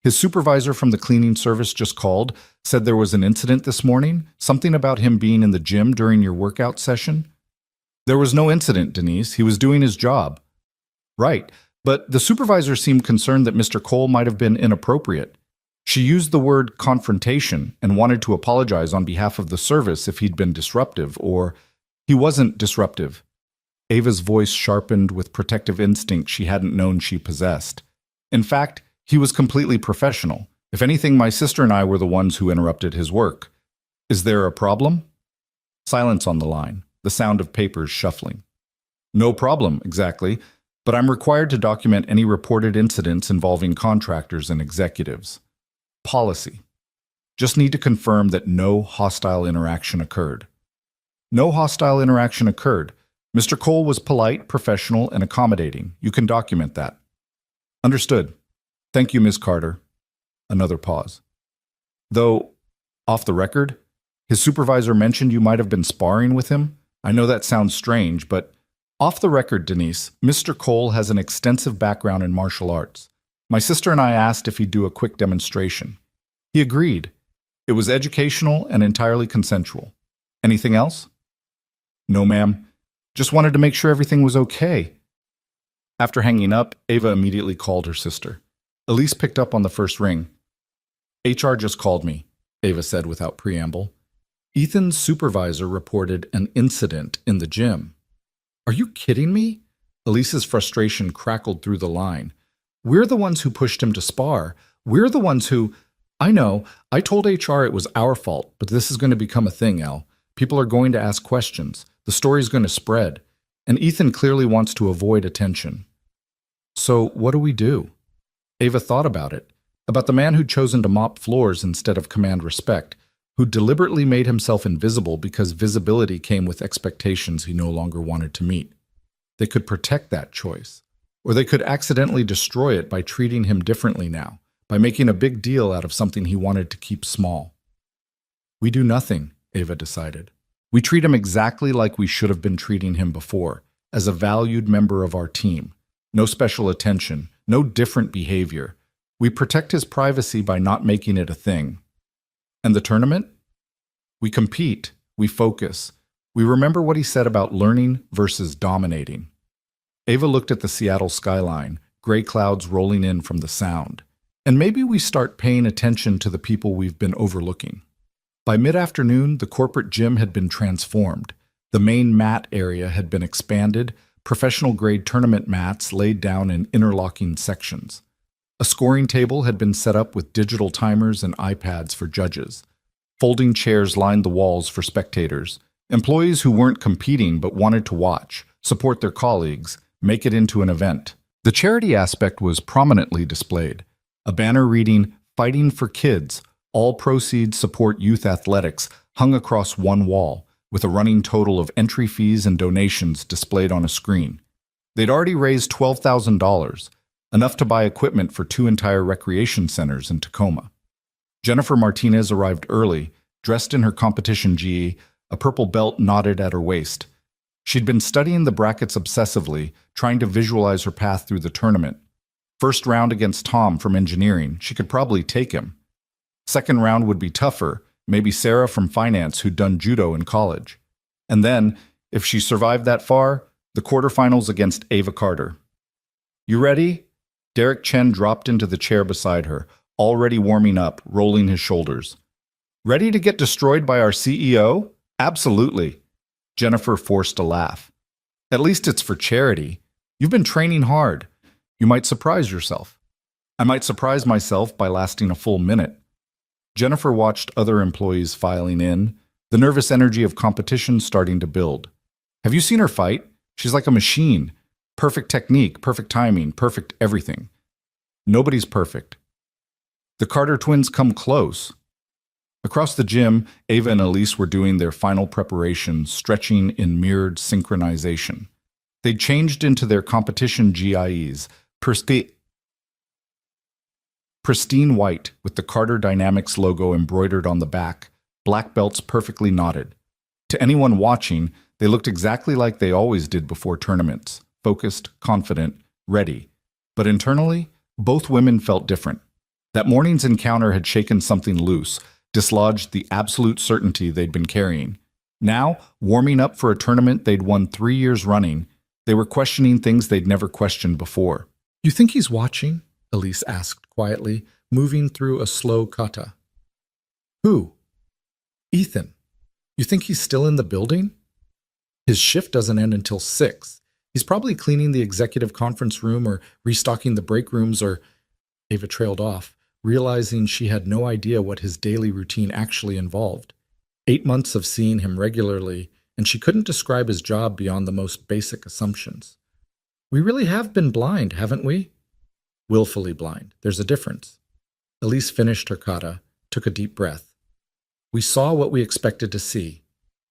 His supervisor from the cleaning service just called, said there was an incident this morning, something about him being in the gym during your workout session. There was no incident, Denise. He was doing his job. Right, but the supervisor seemed concerned that Mr. Cole might have been inappropriate. She used the word confrontation and wanted to apologize on behalf of the service if he'd been disruptive, or he wasn't disruptive. Ava's voice sharpened with protective instinct she hadn't known she possessed. In fact, he was completely professional. If anything, my sister and I were the ones who interrupted his work. Is there a problem? Silence on the line, the sound of papers shuffling. No problem, exactly, but I'm required to document any reported incidents involving contractors and executives. Policy. Just need to confirm that no hostile interaction occurred. No hostile interaction occurred. Mr. Cole was polite, professional, and accommodating. You can document that. Understood. Thank you, Ms. Carter. Another pause. Though, off the record, his supervisor mentioned you might have been sparring with him. I know that sounds strange, but off the record, Denise, Mr. Cole has an extensive background in martial arts. My sister and I asked if he'd do a quick demonstration. He agreed. It was educational and entirely consensual. Anything else? No, ma'am. Just wanted to make sure everything was okay. After hanging up, Ava immediately called her sister. Elise picked up on the first ring. HR just called me, Ava said without preamble. Ethan's supervisor reported an incident in the gym. Are you kidding me? Elise's frustration crackled through the line. We're the ones who pushed him to spar. We're the ones who... I know, I told HR it was our fault, but this is going to become a thing, Elle. People are going to ask questions. The story's going to spread. And Ethan clearly wants to avoid attention. So what do we do? Ava thought about it. About the man who'd chosen to mop floors instead of command respect, who deliberately made himself invisible because visibility came with expectations he no longer wanted to meet. They could protect that choice, or they could accidentally destroy it by treating him differently now, by making a big deal out of something he wanted to keep small. We do nothing, Ava decided. We treat him exactly like we should have been treating him before, as a valued member of our team. No special attention, no different behavior. We protect his privacy by not making it a thing. And the tournament? We compete, we focus. We remember what he said about learning versus dominating. Ava looked at the Seattle skyline, gray clouds rolling in from the sound. And maybe we start paying attention to the people we've been overlooking. By mid-afternoon, the corporate gym had been transformed. The main mat area had been expanded, professional-grade tournament mats laid down in interlocking sections. A scoring table had been set up with digital timers and iPads for judges. Folding chairs lined the walls for spectators. Employees who weren't competing but wanted to watch, support their colleagues, make it into an event. The charity aspect was prominently displayed. A banner reading, "Fighting for Kids, all proceeds support youth athletics," hung across one wall, with a running total of entry fees and donations displayed on a screen. They'd already raised $12,000, enough to buy equipment for 2 entire recreation centers in Tacoma. Jennifer Martinez arrived early, dressed in her competition gi, a purple belt knotted at her waist. She'd been studying the brackets obsessively, trying to visualize her path through the tournament. First round against Tom from engineering, she could probably take him. Second round would be tougher, maybe Sarah from finance who'd done judo in college. And then, if she survived that far, the quarterfinals against Ava Carter. You ready? Derek Chen dropped into the chair beside her, already warming up, rolling his shoulders. Ready to get destroyed by our CEO? Absolutely. Jennifer forced a laugh. At least it's for charity. You've been training hard. You might surprise yourself. I might surprise myself by lasting a full minute. Jennifer watched other employees filing in, the nervous energy of competition starting to build. Have you seen her fight? She's like a machine. Perfect technique, perfect timing, perfect everything. Nobody's perfect. The Carter twins come close. Across the gym, Ava and Elise were doing their final preparation, stretching in mirrored synchronization. They'd changed into their competition GIEs, pristine white with the Carter Dynamics logo embroidered on the back, black belts perfectly knotted. To anyone watching, they looked exactly like they always did before tournaments, focused, confident, ready. But internally, both women felt different. That morning's encounter had shaken something loose, dislodged the absolute certainty they'd been carrying. Now, warming up for a tournament they'd won 3 years running, they were questioning things they'd never questioned before. You think he's watching? Elise asked quietly, moving through a slow kata. Who? Ethan. You think he's still in the building? His shift doesn't end until 6. He's probably cleaning the executive conference room or restocking the break rooms or... Ava trailed off, realizing she had no idea what his daily routine actually involved. 8 months of seeing him regularly, and she couldn't describe his job beyond the most basic assumptions. We really have been blind, haven't we? Willfully blind. There's a difference. Elise finished her kata, took a deep breath. We saw what we expected to see.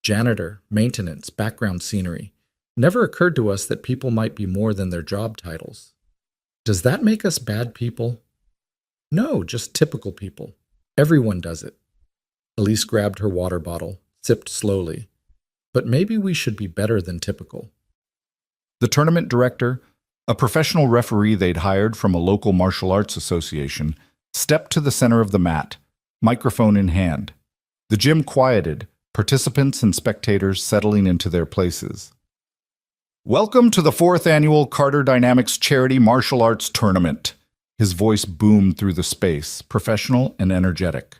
Janitor, maintenance, background scenery. Never occurred to us that people might be more than their job titles. Does that make us bad people? No, just typical people. Everyone does it. Elise grabbed her water bottle, sipped slowly. But maybe we should be better than typical. The tournament director, a professional referee they'd hired from a local martial arts association, stepped to the center of the mat, microphone in hand. The gym quieted, participants and spectators settling into their places. Welcome to the 4th annual Carter Dynamics Charity Martial Arts Tournament. His voice boomed through the space, professional and energetic.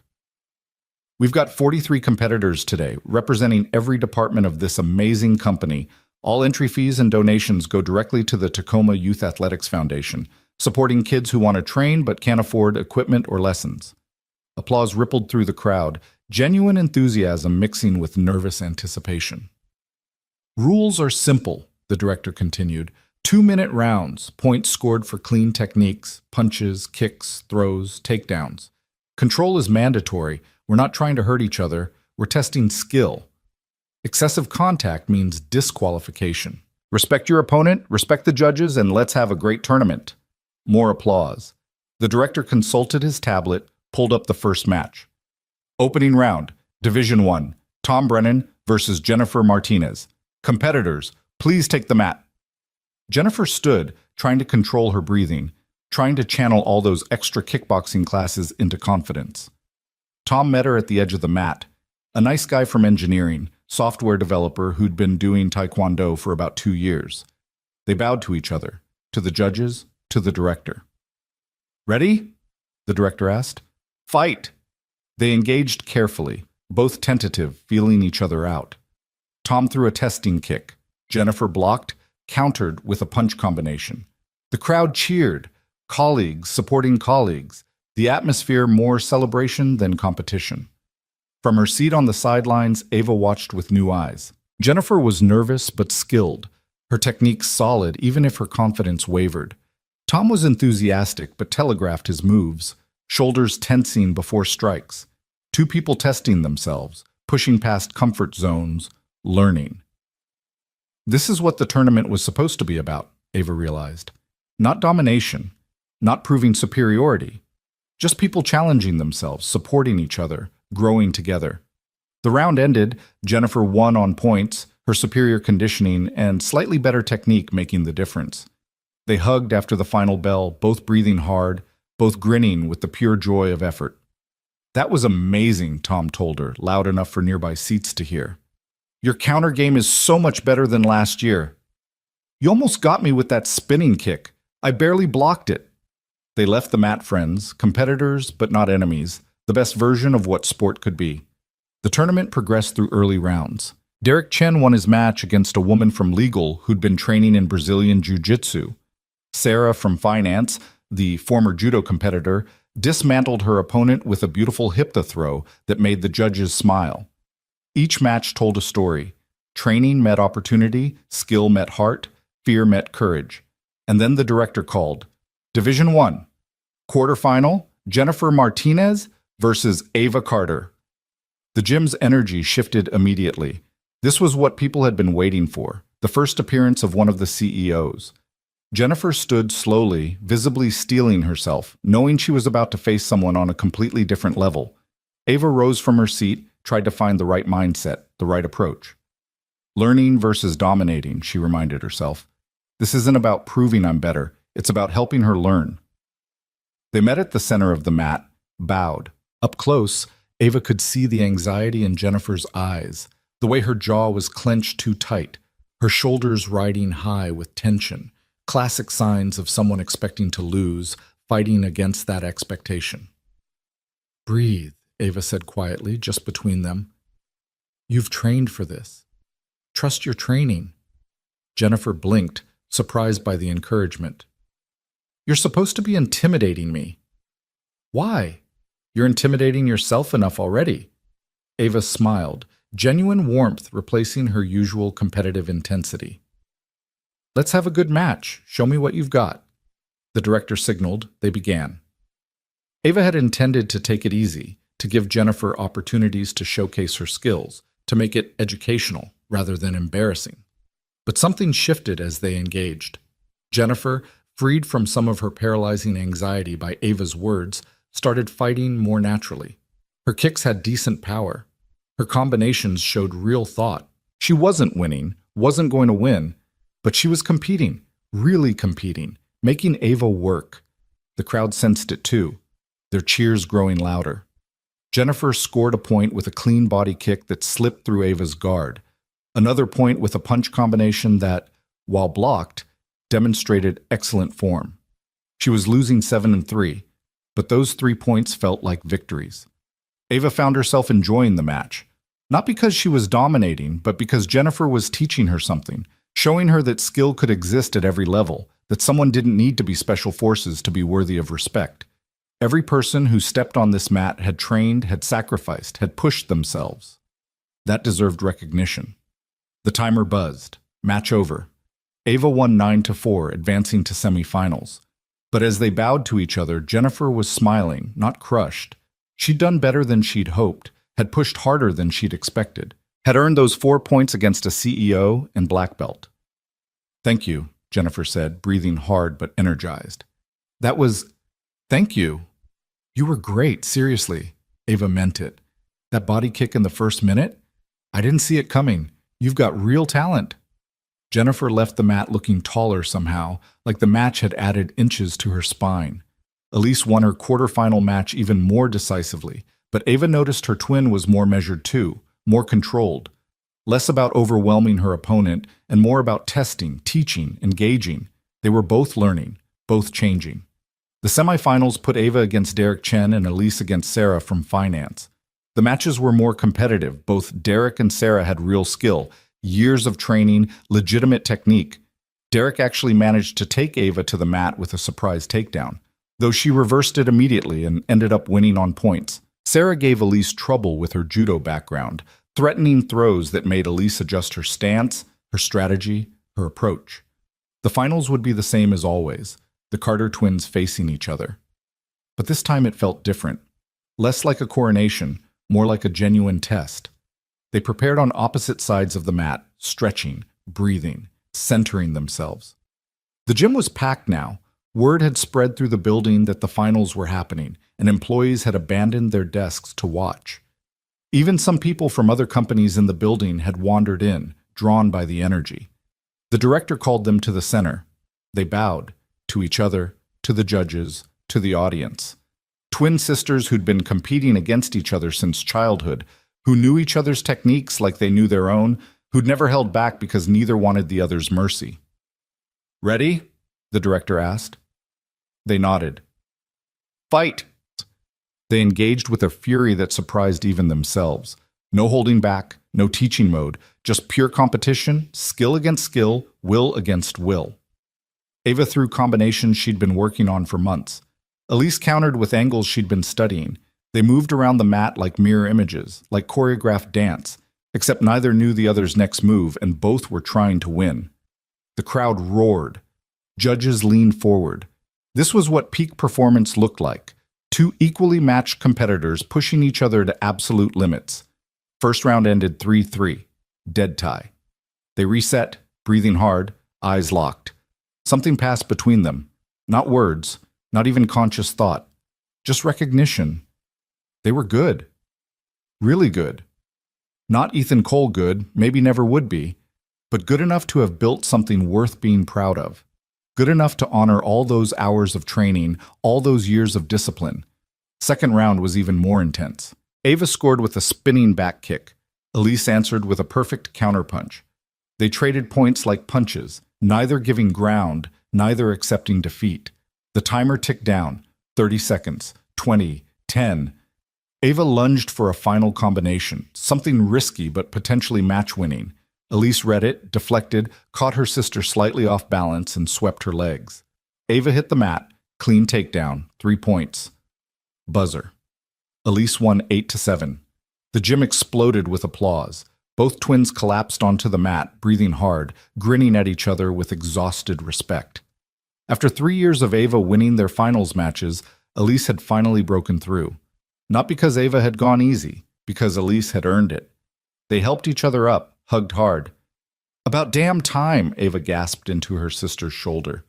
We've got 43 competitors today, representing every department of this amazing company. All entry fees and donations go directly to the Tacoma Youth Athletics Foundation, supporting kids who want to train but can't afford equipment or lessons. Applause rippled through the crowd, genuine enthusiasm mixing with nervous anticipation. Rules are simple, the director continued. 2-minute rounds, points scored for clean techniques, punches, kicks, throws, takedowns. Control is mandatory. We're not trying to hurt each other. We're testing skill. Excessive contact means disqualification. Respect your opponent, respect the judges, and let's have a great tournament. More applause. The director consulted his tablet, pulled up the first match. Opening round, Division 1, Tom Brennan versus Jennifer Martinez. Competitors, please take the mat. Jennifer stood, trying to control her breathing, trying to channel all those extra kickboxing classes into confidence. Tom met her at the edge of the mat, a nice guy from engineering, software developer who'd been doing taekwondo for about 2 years. They bowed to each other, to the judges, to the director. Ready? The director asked. Fight! They engaged carefully, both tentative, feeling each other out. Tom threw a testing kick. Jennifer blocked, countered with a punch combination. The crowd cheered, colleagues supporting colleagues, the atmosphere more celebration than competition. From her seat on the sidelines, Ava watched with new eyes. Jennifer was nervous but skilled, her technique solid even if her confidence wavered. Tom was enthusiastic but telegraphed his moves, shoulders tensing before strikes. 2 people testing themselves, pushing past comfort zones, learning. This is what the tournament was supposed to be about, Ava realized. Not domination, not proving superiority, just people challenging themselves, supporting each other, growing together. The round ended, Jennifer won on points, her superior conditioning and slightly better technique making the difference. They hugged after the final bell, both breathing hard, both grinning with the pure joy of effort. That was amazing, Tom told her, loud enough for nearby seats to hear. Your counter game is so much better than last year. You almost got me with that spinning kick. I barely blocked it. They left the mat friends, competitors but not enemies, the best version of what sport could be. The tournament progressed through early rounds. Derek Chen won his match against a woman from legal who'd been training in Brazilian Jiu-Jitsu. Sarah from finance, the former judo competitor, dismantled her opponent with a beautiful hip throw that made the judges smile. Each match told a story. Training met opportunity, skill met heart, fear met courage. And then the director called. Division 1. Quarterfinal, Jennifer Martinez versus Ava Carter. The gym's energy shifted immediately. This was what people had been waiting for, the first appearance of one of the CEOs. Jennifer stood slowly, visibly steeling herself, knowing she was about to face someone on a completely different level. Ava rose from her seat, tried to find the right mindset, the right approach. Learning versus dominating, she reminded herself. This isn't about proving I'm better, it's about helping her learn. They met at the center of the mat, bowed. Up close, Ava could see the anxiety in Jennifer's eyes, the way her jaw was clenched too tight, her shoulders riding high with tension, classic signs of someone expecting to lose, fighting against that expectation. Breathe, Ava said quietly, just between them. You've trained for this. Trust your training. Jennifer blinked, surprised by the encouragement. You're supposed to be intimidating me. Why? You're intimidating yourself enough already. Ava smiled, genuine warmth replacing her usual competitive intensity. Let's have a good match. Show me what you've got. The director signaled. They began. Ava had intended to take it easy, to give Jennifer opportunities to showcase her skills, to make it educational rather than embarrassing. But something shifted as they engaged. Jennifer, freed from some of her paralyzing anxiety by Ava's words, started fighting more naturally. Her kicks had decent power. Her combinations showed real thought. She wasn't winning, wasn't going to win, but she was competing, really competing, making Ava work. The crowd sensed it too, their cheers growing louder. Jennifer scored a point with a clean body kick that slipped through Ava's guard. Another point with a punch combination that, while blocked, demonstrated excellent form. She was losing 7-3, but those 3 points felt like victories. Ava found herself enjoying the match, not because she was dominating, but because Jennifer was teaching her something, showing her that skill could exist at every level, that someone didn't need to be special forces to be worthy of respect. Every person who stepped on this mat had trained, had sacrificed, had pushed themselves. That deserved recognition. The timer buzzed. Match over. Ava won 9-4, advancing to semifinals. But as they bowed to each other, Jennifer was smiling, not crushed. She'd done better than she'd hoped, had pushed harder than she'd expected, had earned those 4 points against a CEO and black belt. Thank you, Jennifer said, breathing hard but energized. Thank you. You were great, seriously. Ava meant it. That body kick in the first minute? I didn't see it coming. You've got real talent. Jennifer left the mat looking taller somehow, like the match had added inches to her spine. Elise won her quarterfinal match even more decisively, but Ava noticed her twin was more measured too, more controlled. Less about overwhelming her opponent and more about testing, teaching, engaging. They were both learning, both changing. The semifinals put Ava against Derek Chen and Elise against Sarah from finance. The matches were more competitive. Both Derek and Sarah had real skill, years of training, legitimate technique. Derek actually managed to take Ava to the mat with a surprise takedown, though she reversed it immediately and ended up winning on points. Sarah gave Elise trouble with her judo background, threatening throws that made Elise adjust her stance, her strategy, her approach. The finals would be the same as always, the Carter twins facing each other. But this time it felt different. Less like a coronation, more like a genuine test. They prepared on opposite sides of the mat, stretching, breathing, centering themselves. The gym was packed now. Word had spread through the building that the finals were happening, and employees had abandoned their desks to watch. Even some people from other companies in the building had wandered in, drawn by the energy. The director called them to the center. They bowed, to each other, to the judges, to the audience. Twin sisters who'd been competing against each other since childhood, who knew each other's techniques like they knew their own, who'd never held back because neither wanted the other's mercy. "Ready?" the director asked. They nodded. "Fight!" They engaged with a fury that surprised even themselves. No holding back, no teaching mode, just pure competition, skill against skill, will against will. Ava threw combinations she'd been working on for months. Elise countered with angles she'd been studying. They moved around the mat like mirror images, like choreographed dance, except neither knew the other's next move and both were trying to win. The crowd roared. Judges leaned forward. This was what peak performance looked like. Two equally matched competitors pushing each other to absolute limits. First round ended 3-3, dead tie. They reset, breathing hard, eyes locked. Something passed between them. Not words, not even conscious thought. Just recognition. They were good. Really good. Not Ethan Cole good, maybe never would be, but good enough to have built something worth being proud of. Good enough to honor all those hours of training, all those years of discipline. Second round was even more intense. Ava scored with a spinning back kick. Elise answered with a perfect counterpunch. They traded points like punches, neither giving ground, neither accepting defeat. The timer ticked down. 30 seconds, 20, 10. Ava lunged for a final combination, something risky but potentially match-winning. Elise read it, deflected, caught her sister slightly off balance, and swept her legs. Ava hit the mat, clean takedown, 3 points. Buzzer. Elise won 8-7. The gym exploded with applause. Both twins collapsed onto the mat, breathing hard, grinning at each other with exhausted respect. After 3 years of Ava winning their finals matches, Elise had finally broken through. Not because Ava had gone easy, because Elise had earned it. They helped each other up, hugged hard. "About damn time," Ava gasped into her sister's shoulder.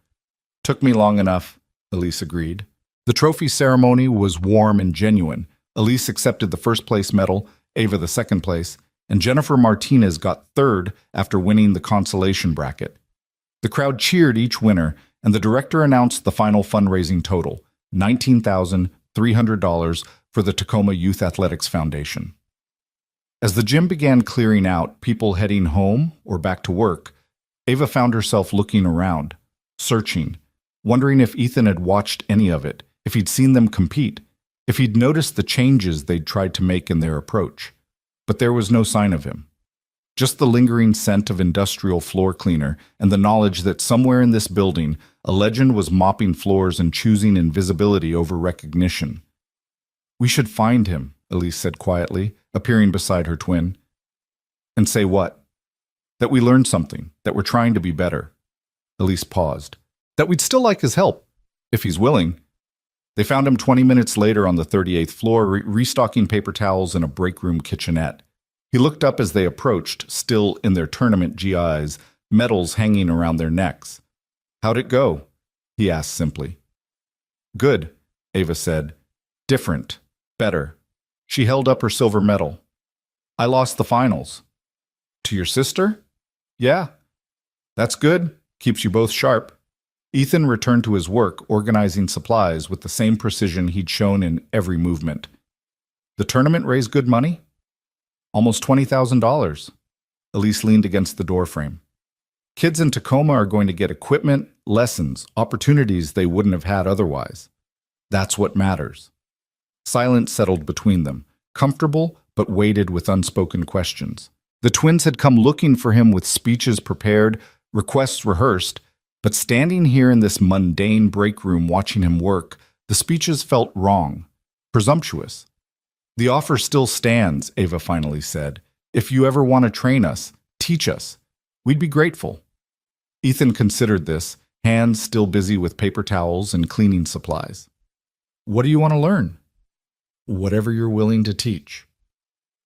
"Took me long enough," Elise agreed. The trophy ceremony was warm and genuine. Elise accepted the first-place medal, Ava the second place, and Jennifer Martinez got third after winning the consolation bracket. The crowd cheered each winner, and the director announced the final fundraising total, $19,300 for the Tacoma Youth Athletics Foundation. As the gym began clearing out, people heading home or back to work, Ava found herself looking around, searching, wondering if Ethan had watched any of it, if he'd seen them compete, if he'd noticed the changes they'd tried to make in their approach. But there was no sign of him. Just the lingering scent of industrial floor cleaner and the knowledge that somewhere in this building, a legend was mopping floors and choosing invisibility over recognition. "We should find him," Elise said quietly, appearing beside her twin. "And say what?" "That we learned something, that we're trying to be better." Elise paused. "That we'd still like his help, if he's willing." They found him 20 minutes later on the 38th floor, restocking paper towels in a break room kitchenette. He looked up as they approached, still in their tournament GIs, medals hanging around their necks. "How'd it go?" he asked simply. "Good," Ava said. "Different. Better." She held up her silver medal. "I lost the finals." "To your sister?" "Yeah." "That's good. Keeps you both sharp." Ethan returned to his work, organizing supplies with the same precision he'd shown in every movement. "The tournament raised good money?" "Almost $20,000. Elise leaned against the doorframe. "Kids in Tacoma are going to get equipment, lessons, opportunities they wouldn't have had otherwise. That's what matters." Silence settled between them, comfortable but weighted with unspoken questions. The twins had come looking for him with speeches prepared, requests rehearsed, but standing here in this mundane break room watching him work, the speeches felt wrong, presumptuous. "The offer still stands," Ava finally said. "If you ever want to train us, teach us. We'd be grateful." Ethan considered this, hands still busy with paper towels and cleaning supplies. "What do you want to learn?" "Whatever you're willing to teach."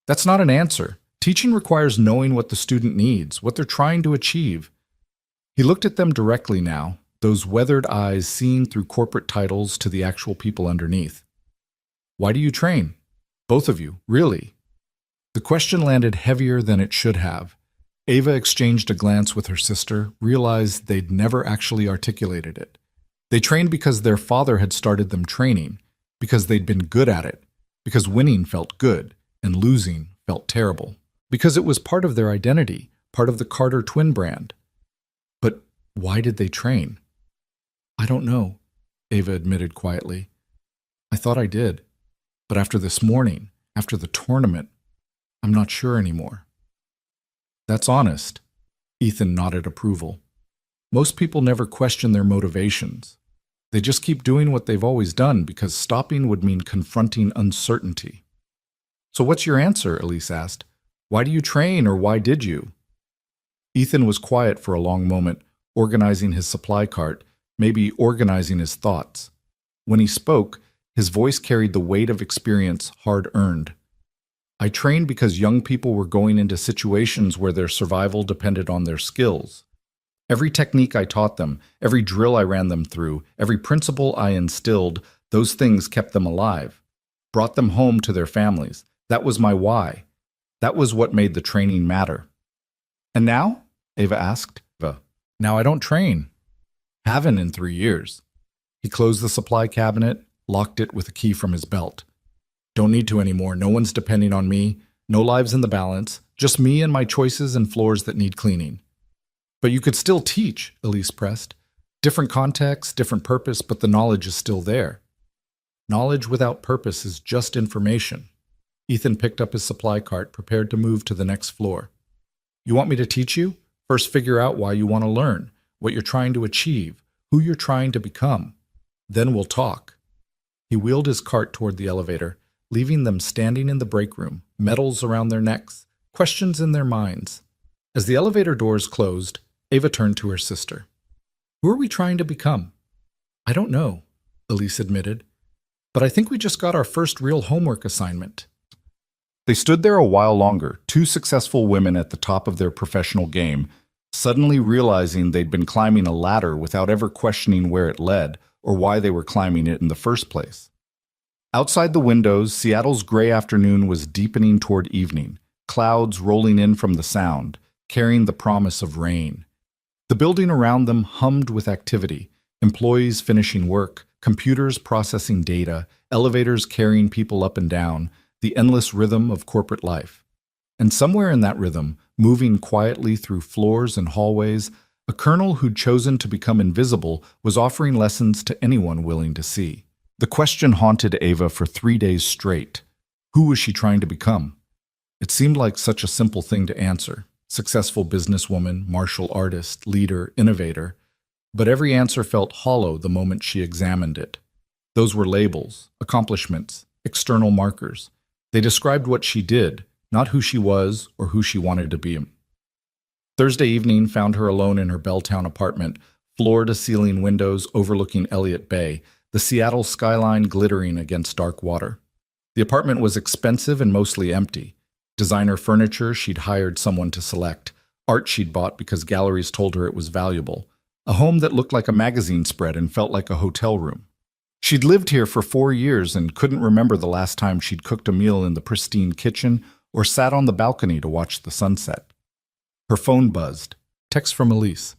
That's not an answer. Teaching requires knowing what the student needs, what they're trying to achieve. He looked at them directly now, those weathered eyes seeing through corporate titles to the actual people underneath. "Why do you train? Both of you, really?" The question landed heavier than it should have. Ava exchanged a glance with her sister, realized they'd never actually articulated it. They trained because their father had started them training, because they'd been good at it, because winning felt good and losing felt terrible, because it was part of their identity, part of the Carter twin brand. But why did they train? I don't know, Ava admitted quietly. I thought I did, but after this morning, after the tournament, I'm not sure anymore. That's honest. Ethan nodded approval. Most people never question their motivations. They just keep doing what they've always done because stopping would mean confronting uncertainty. So what's your answer? Elise asked. Why do you train, or why did you? Ethan was quiet for a long moment, organizing his supply cart, maybe organizing his thoughts. When he spoke, his voice carried the weight of experience hard-earned. I trained because young people were going into situations where their survival depended on their skills. Every technique I taught them, every drill I ran them through, every principle I instilled, those things kept them alive, brought them home to their families. That was my why. That was what made the training matter. And now? Ava asked. Now I don't train. Haven't in 3 years. He closed the supply cabinet, locked it with a key from his belt. Don't need to anymore. No one's depending on me. No lives in the balance. Just me and my choices and floors that need cleaning. But you could still teach, Elise pressed. Different context, different purpose, but the knowledge is still there. Knowledge without purpose is just information. Ethan picked up his supply cart, prepared to move to the next floor. You want me to teach you? First figure out why you want to learn, what you're trying to achieve, who you're trying to become. Then we'll talk. He wheeled his cart toward the elevator, leaving them standing in the break room, medals around their necks, questions in their minds. As the elevator doors closed, Ava turned to her sister. Who are we trying to become? I don't know, Elise admitted, but I think we just got our first real homework assignment. They stood there a while longer, two successful women at the top of their professional game, suddenly realizing they'd been climbing a ladder without ever questioning where it led or why they were climbing it in the first place. Outside the windows, Seattle's gray afternoon was deepening toward evening, clouds rolling in from the sound, carrying the promise of rain. The building around them hummed with activity, employees finishing work, computers processing data, elevators carrying people up and down, the endless rhythm of corporate life. And somewhere in that rhythm, moving quietly through floors and hallways, a colonel who'd chosen to become invisible was offering lessons to anyone willing to see. The question haunted Ava for 3 days straight. Who was she trying to become? It seemed like such a simple thing to answer. Successful businesswoman, martial artist, leader, innovator. But every answer felt hollow the moment she examined it. Those were labels, accomplishments, external markers. They described what she did, not who she was or who she wanted to be. Thursday evening found her alone in her Belltown apartment, floor-to-ceiling windows overlooking Elliott Bay, the Seattle skyline glittering against dark water. The apartment was expensive and mostly empty. Designer furniture she'd hired someone to select, art she'd bought because galleries told her it was valuable, a home that looked like a magazine spread and felt like a hotel room. She'd lived here for 4 years and couldn't remember the last time she'd cooked a meal in the pristine kitchen or sat on the balcony to watch the sunset. Her phone buzzed. Text from Elise.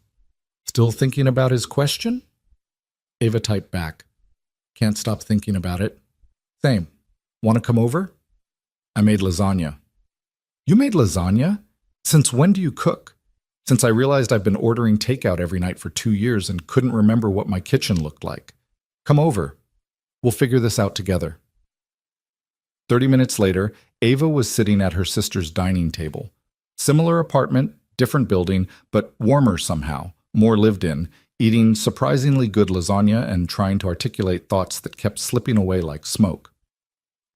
Still thinking about his question? Ava typed back. Can't stop thinking about it. Same. Want to come over? I made lasagna. You made lasagna? Since when do you cook? Since I realized I've been ordering takeout every night for 2 years and couldn't remember what my kitchen looked like. Come over. We'll figure this out together. 30 minutes later, Ava was sitting at her sister's dining table. Similar apartment, different building, but warmer somehow, more lived in, eating surprisingly good lasagna and trying to articulate thoughts that kept slipping away like smoke.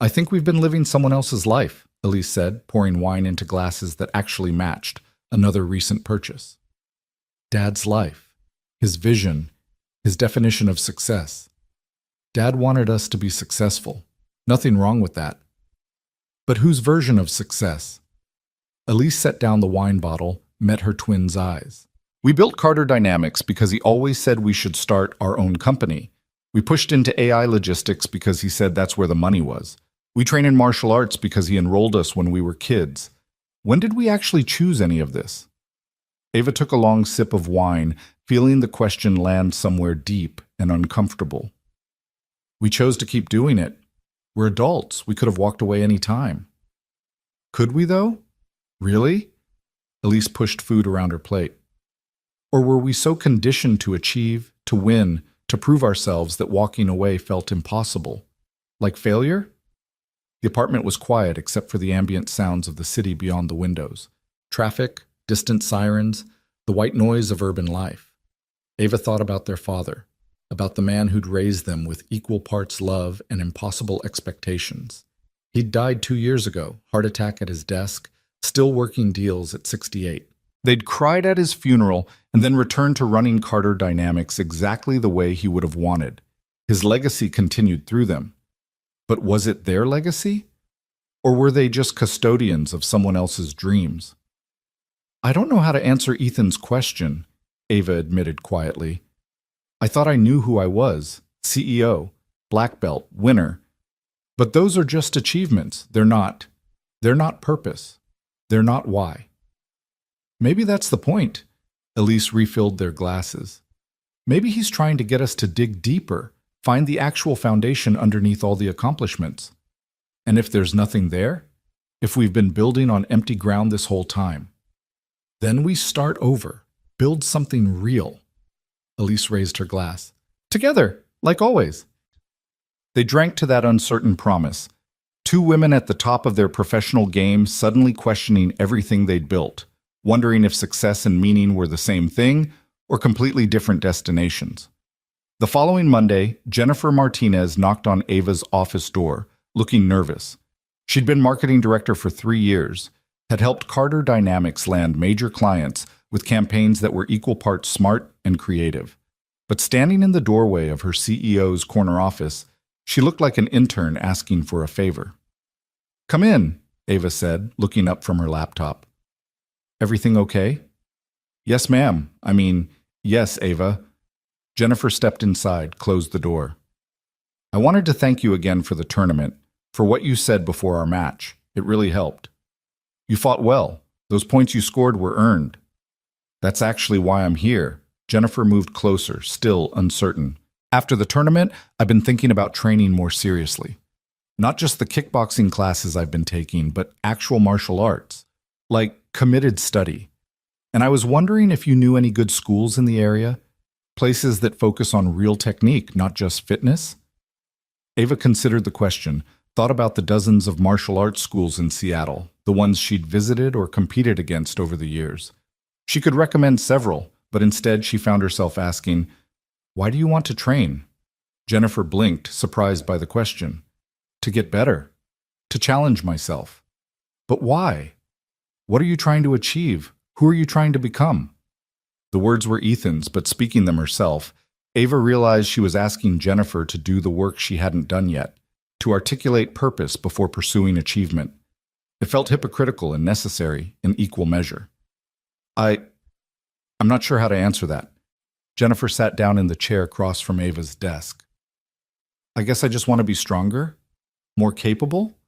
I think we've been living someone else's life, Elise said, pouring wine into glasses that actually matched, another recent purchase. Dad's life, his vision, his definition of success. Dad wanted us to be successful. Nothing wrong with that. But whose version of success? Elise set down the wine bottle, met her twin's eyes. We built Carter Dynamics because he always said we should start our own company. We pushed into AI logistics because he said that's where the money was. We train in martial arts because he enrolled us when we were kids. When did we actually choose any of this? Ava took a long sip of wine, feeling the question land somewhere deep and uncomfortable. We chose to keep doing it. We're adults. We could have walked away any time. Could we, though? Really? Elise pushed food around her plate. Or were we so conditioned to achieve, to win, to prove ourselves that walking away felt impossible? Like failure? The apartment was quiet except for the ambient sounds of the city beyond the windows. Traffic, distant sirens, the white noise of urban life. Ava thought about their father, about the man who'd raised them with equal parts love and impossible expectations. He'd died 2 years ago, heart attack at his desk, still working deals at 68. They'd cried at his funeral and then returned to running Carter Dynamics exactly the way he would have wanted. His legacy continued through them. But was it their legacy? Or were they just custodians of someone else's dreams? I don't know how to answer Ethan's question, Ava admitted quietly. I thought I knew who I was, CEO, black belt, winner. But those are just achievements. They're not. They're not purpose. They're not why. Maybe that's the point. Elise refilled their glasses. Maybe he's trying to get us to dig deeper, find the actual foundation underneath all the accomplishments. And if there's nothing there, if we've been building on empty ground this whole time, then we start over, build something real. Elise raised her glass. Together, like always. They drank to that uncertain promise. Two women at the top of their professional game suddenly questioning everything they'd built, wondering if success and meaning were the same thing or completely different destinations. The following Monday, Jennifer Martinez knocked on Ava's office door, looking nervous. She'd been marketing director for 3 years, had helped Carter Dynamics land major clients with campaigns that were equal parts smart and creative. But standing in the doorway of her CEO's corner office, she looked like an intern asking for a favor. "Come in," Ava said, looking up from her laptop. "Everything okay?" "Yes, ma'am. Yes, Ava." Jennifer stepped inside, closed the door. "I wanted to thank you again for the tournament, for what you said before our match. It really helped. You fought well. Those points you scored were earned." "That's actually why I'm here." Jennifer moved closer, still uncertain. "After the tournament, I've been thinking about training more seriously. Not just the kickboxing classes I've been taking, but actual martial arts. Like committed study. And I was wondering if you knew any good schools in the area? Places that focus on real technique, not just fitness?" Ava considered the question, thought about the dozens of martial arts schools in Seattle, the ones she'd visited or competed against over the years. She could recommend several, but instead she found herself asking, "Why do you want to train?" Jennifer blinked, surprised by the question. "To get better. To challenge myself." "But why? What are you trying to achieve? Who are you trying to become?" The words were Ethan's, but speaking them herself, Ava realized she was asking Jennifer to do the work she hadn't done yet, to articulate purpose before pursuing achievement. It felt hypocritical and necessary in equal measure. I'm not sure how to answer that." Jennifer sat down in the chair across from Ava's desk. "I guess I just want to be stronger? More capable?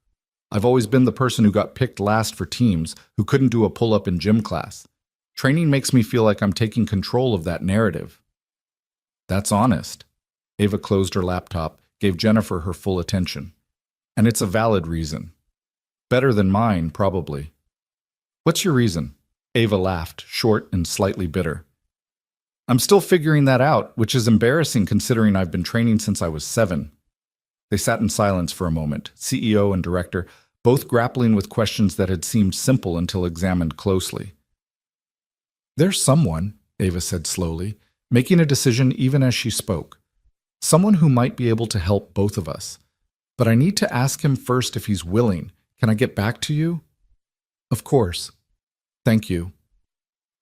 I've always been the person who got picked last for teams, who couldn't do a pull-up in gym class. Training makes me feel like I'm taking control of that narrative." "That's honest." Ava closed her laptop, gave Jennifer her full attention. "And it's a valid reason. Better than mine, probably." "What's your reason?" Ava laughed, short and slightly bitter. "I'm still figuring that out, which is embarrassing considering I've been training since I was 7. They sat in silence for a moment, CEO and director, both grappling with questions that had seemed simple until examined closely. "There's someone," Ava said slowly, making a decision even as she spoke. "Someone who might be able to help both of us. But I need to ask him first if he's willing. Can I get back to you?" "Of course. Thank you."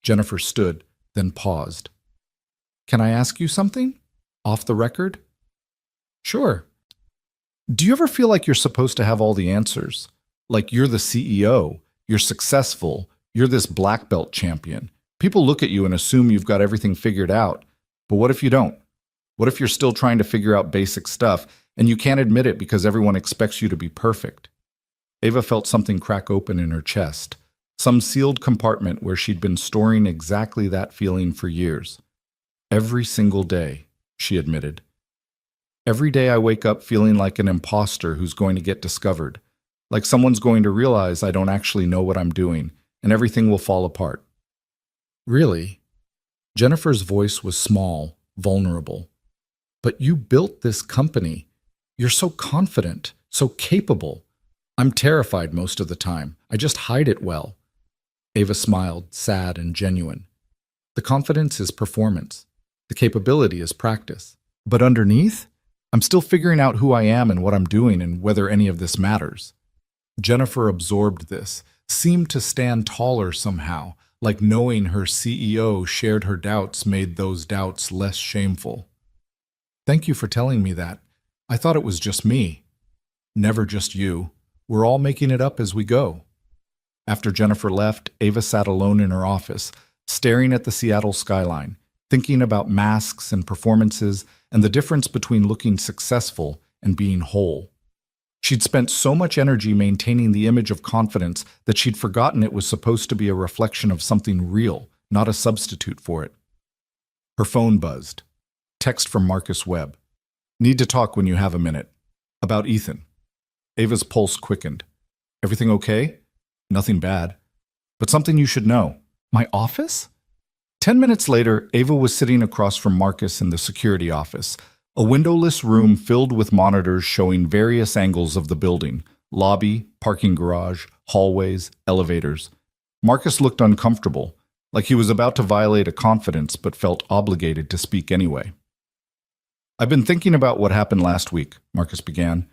Jennifer stood, then paused. "Can I ask you something? Off the record?" "Sure." "Do you ever feel like you're supposed to have all the answers? Like you're the CEO, you're successful, you're this black belt champion. People look at you and assume you've got everything figured out. But what if you don't? What if you're still trying to figure out basic stuff and you can't admit it because everyone expects you to be perfect?" Ava felt something crack open in her chest, some sealed compartment where she'd been storing exactly that feeling for years. "Every single day," she admitted. Every day I wake up feeling like an imposter who's going to get discovered, like someone's going to realize I don't actually know what I'm doing, and everything will fall apart. Really? Jennifer's voice was small, vulnerable. But you built this company. You're so confident, so capable. I'm terrified most of the time. I just hide it well. Ava smiled, sad and genuine. The confidence is performance. The capability is practice. But underneath, I'm still figuring out who I am and what I'm doing and whether any of this matters. Jennifer absorbed this, seemed to stand taller somehow, like knowing her CEO shared her doubts made those doubts less shameful. Thank you for telling me that. I thought it was just me. Never just you. We're all making it up as we go. After Jennifer left, Ava sat alone in her office, staring at the Seattle skyline, thinking about masks and performances and the difference between looking successful and being whole. She'd spent so much energy maintaining the image of confidence that she'd forgotten it was supposed to be a reflection of something real, not a substitute for it. Her phone buzzed. Text from Marcus Webb. Need to talk when you have a minute. About Ethan. Ava's pulse quickened. Everything okay? Nothing bad. But something you should know. My office? 10 minutes later, Ava was sitting across from Marcus in the security office, a windowless room filled with monitors showing various angles of the building: lobby, parking garage, hallways, elevators. Marcus looked uncomfortable, like he was about to violate a confidence but felt obligated to speak anyway. I've been thinking about what happened last week, Marcus began.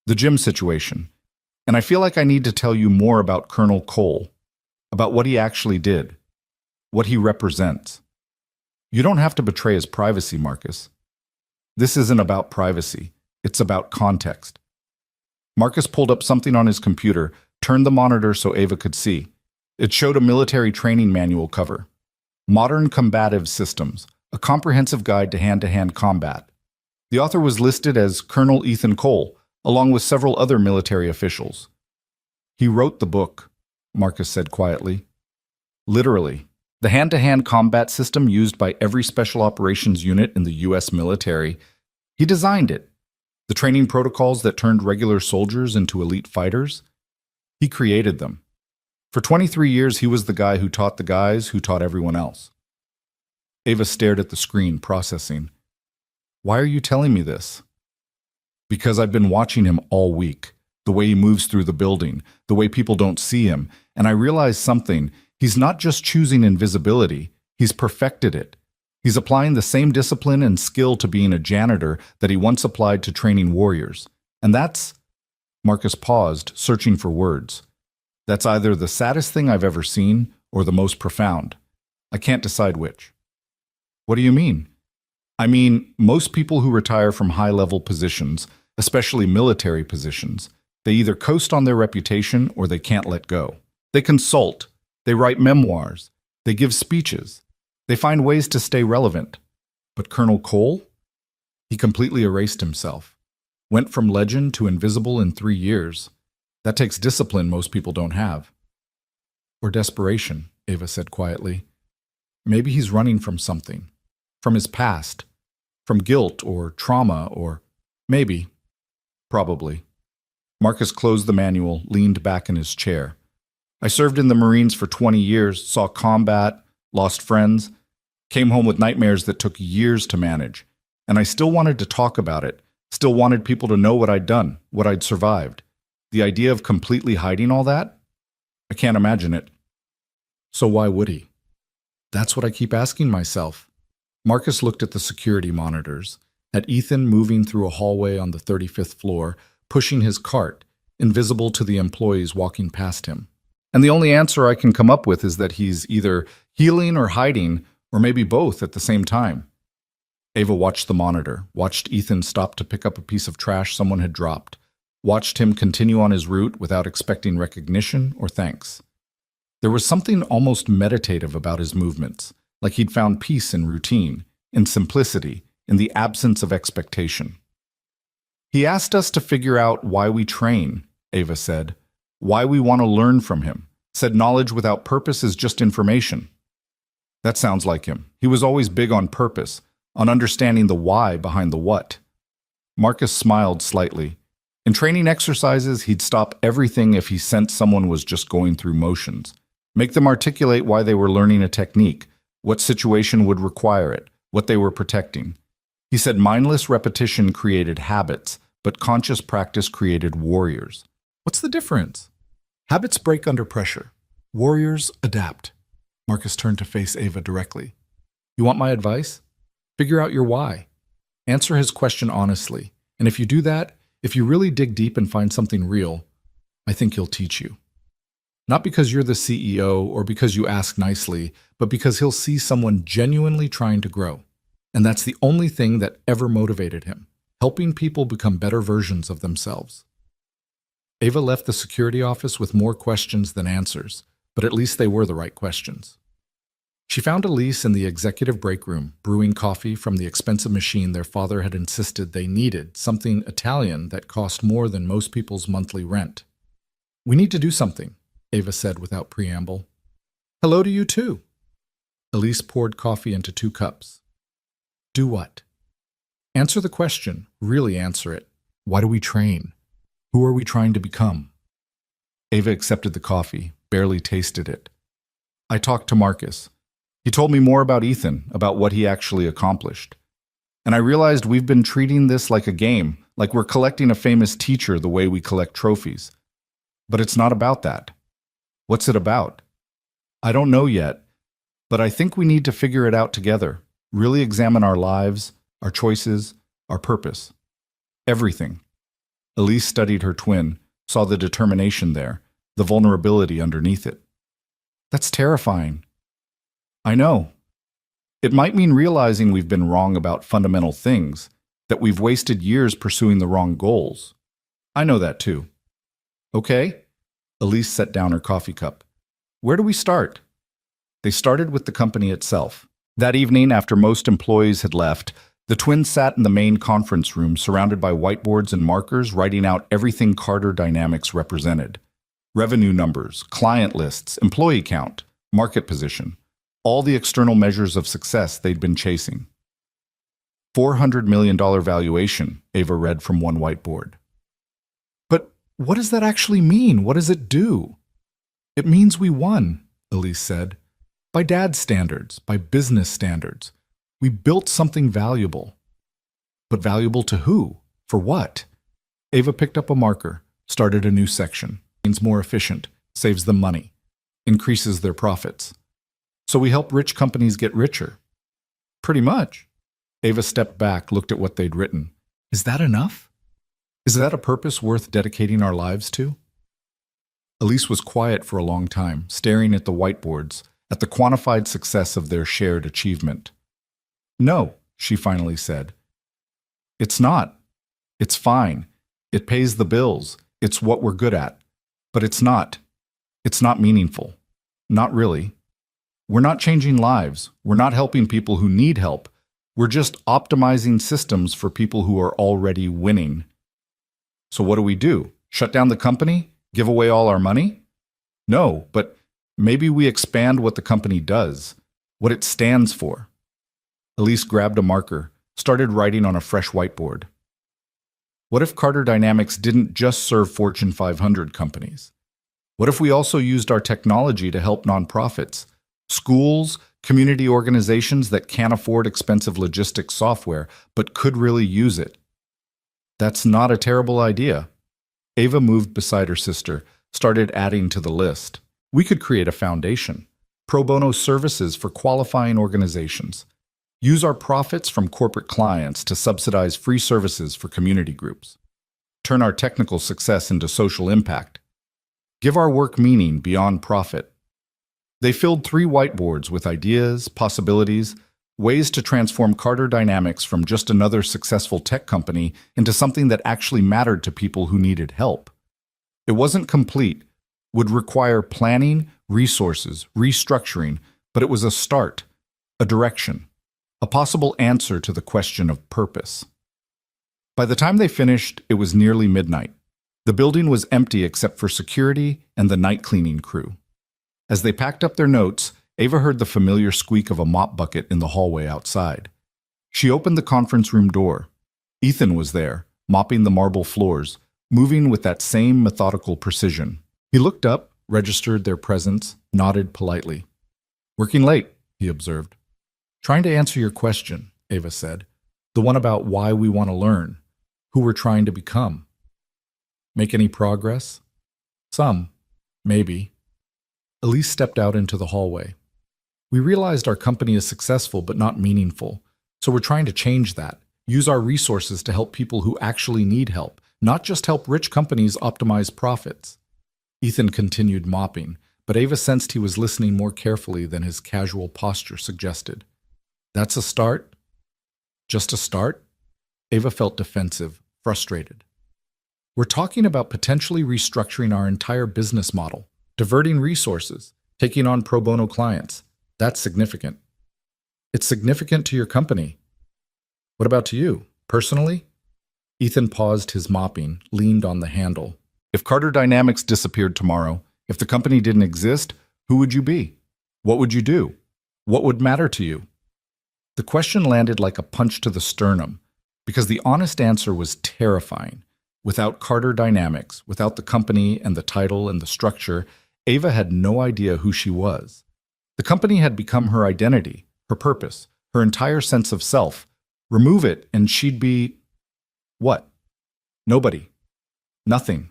The gym situation. And I feel like I need to tell you more about Colonel Cole, about what he actually did, what he represents. You don't have to betray his privacy, Marcus. This isn't about privacy. It's about context. Marcus pulled up something on his computer, turned the monitor so Ava could see. It showed a military training manual cover. Modern Combative Systems, a comprehensive guide to hand-to-hand combat. The author was listed as Colonel Ethan Cole, along with several other military officials. He wrote the book, Marcus said quietly. Literally. The hand-to-hand combat system used by every special operations unit in the U.S. military. He designed it. The training protocols that turned regular soldiers into elite fighters. He created them. For 23 years, he was the guy who taught the guys who taught everyone else. Ava stared at the screen, processing. Why are you telling me this? Because I've been watching him all week. The way he moves through the building, the way people don't see him, and I realized something. He's not just choosing invisibility, he's perfected it. He's applying the same discipline and skill to being a janitor that he once applied to training warriors. And that's... Marcus paused, searching for words. That's either the saddest thing I've ever seen or the most profound. I can't decide which. What do you mean? I mean, most people who retire from high-level positions, especially military positions, they either coast on their reputation or they can't let go. They consult. They write memoirs. They give speeches. They find ways to stay relevant. But Colonel Cole? He completely erased himself. Went from legend to invisible in 3 years. That takes discipline most people don't have. Or desperation, Ava said quietly. Maybe he's running from something. From his past. From guilt or trauma or... Maybe. Probably. Marcus closed the manual, leaned back in his chair. I served in the Marines for 20 years, saw combat, lost friends, came home with nightmares that took years to manage. And I still wanted to talk about it, still wanted people to know what I'd done, what I'd survived. The idea of completely hiding all that? I can't imagine it. So why would he? That's what I keep asking myself. Marcus looked at the security monitors, at Ethan moving through a hallway on the 35th floor, pushing his cart, invisible to the employees walking past him. And the only answer I can come up with is that he's either healing or hiding, or maybe both at the same time. Ava watched the monitor, watched Ethan stop to pick up a piece of trash someone had dropped, watched him continue on his route without expecting recognition or thanks. There was something almost meditative about his movements, like he'd found peace in routine, in simplicity, in the absence of expectation. He asked us to figure out why we train, Ava said. Why we want to learn from him. Said knowledge without purpose is just information. That sounds like him. He was always big on purpose, on understanding the why behind the what. Marcus smiled slightly. In training exercises, he'd stop everything if he sensed someone was just going through motions. Make them articulate why they were learning a technique, what situation would require it, what they were protecting. He said mindless repetition created habits, but conscious practice created warriors. What's the difference? Habits break under pressure. Warriors adapt. Marcus turned to face Ava directly. You want my advice? Figure out your why. Answer his question honestly. And if you do that, if you really dig deep and find something real, I think he'll teach you. Not because you're the CEO or because you ask nicely, but because he'll see someone genuinely trying to grow. And that's the only thing that ever motivated him, helping people become better versions of themselves. Ava left the security office with more questions than answers, but at least they were the right questions. She found Elise in the executive break room, brewing coffee from the expensive machine their father had insisted they needed, something Italian that cost more than most people's monthly rent. We need to do something, Ava said without preamble. Hello to you too. Elise poured coffee into 2 cups. Do what? Answer the question, really answer it. Why do we train? Who are we trying to become? Ava accepted the coffee, barely tasted it. I talked to Marcus. He told me more about Ethan, about what he actually accomplished. And I realized we've been treating this like a game, like we're collecting a famous teacher the way we collect trophies. But it's not about that. What's it about? I don't know yet, but I think we need to figure it out together, really examine our lives, our choices, our purpose. Everything. Elise studied her twin, saw the determination there, the vulnerability underneath it. That's terrifying. I know. It might mean realizing we've been wrong about fundamental things, that we've wasted years pursuing the wrong goals. I know that too. Okay? Elise set down her coffee cup. Where do we start? They started with the company itself. That evening, after most employees had left, the twins sat in the main conference room surrounded by whiteboards and markers writing out everything Carter Dynamics represented. Revenue numbers, client lists, employee count, market position. All the external measures of success they'd been chasing. $400 million valuation, Ava read from one whiteboard. But what does that actually mean? What does it do? It means we won, Elise said. By Dad's standards, by business standards. We built something valuable. But valuable to who? For what? Ava picked up a marker, started a new section. Means more efficient, saves them money, increases their profits. So we help rich companies get richer. Pretty much. Ava stepped back, looked at what they'd written. Is that enough? Is that a purpose worth dedicating our lives to? Elise was quiet for a long time, staring at the whiteboards, at the quantified success of their shared achievement. No, she finally said. It's not. It's fine. It pays the bills. It's what we're good at. But it's not. It's not meaningful. Not really. We're not changing lives. We're not helping people who need help. We're just optimizing systems for people who are already winning. So what do? Shut down the company? Give away all our money? No, but maybe we expand what the company does, what it stands for. Elise grabbed a marker, started writing on a fresh whiteboard. What if Carter Dynamics didn't just serve Fortune 500 companies? What if we also used our technology to help nonprofits? Schools, community organizations that can't afford expensive logistics software but could really use it. That's not a terrible idea. Ava moved beside her sister, started adding to the list. We could create a foundation, pro bono services for qualifying organizations. Use our profits from corporate clients to subsidize free services for community groups. Turn our technical success into social impact. Give our work meaning beyond profit. They filled 3 whiteboards with ideas, possibilities, ways to transform Carter Dynamics from just another successful tech company into something that actually mattered to people who needed help. It wasn't complete, would require planning, resources, restructuring, but it was a start, a direction, a possible answer to the question of purpose. By the time they finished, it was nearly midnight. The building was empty except for security and the night cleaning crew. As they packed up their notes, Ava heard the familiar squeak of a mop bucket in the hallway outside. She opened the conference room door. Ethan was there, mopping the marble floors, moving with that same methodical precision. He looked up, registered their presence, nodded politely. "Working late," he observed. "Trying to answer your question," Ava said. "The one about why we want to learn, who we're trying to become." "Make any progress?" "Some. Maybe." Elise stepped out into the hallway. "We realized our company is successful but not meaningful, so we're trying to change that. Use our resources to help people who actually need help, not just help rich companies optimize profits." Ethan continued mopping, but Ava sensed he was listening more carefully than his casual posture suggested. "That's a start?" "Just a start?" Ava felt defensive, frustrated. "We're talking about potentially restructuring our entire business model, diverting resources, taking on pro bono clients. That's significant." "It's significant to your company. What about to you, personally?" Ethan paused his mopping, leaned on the handle. "If Carter Dynamics disappeared tomorrow, if the company didn't exist, who would you be? What would you do? What would matter to you?" The question landed like a punch to the sternum, because the honest answer was terrifying. Without Carter Dynamics, without the company and the title and the structure, Ava had no idea who she was. The company had become her identity, her purpose, her entire sense of self. Remove it and she'd be… what? Nobody. Nothing.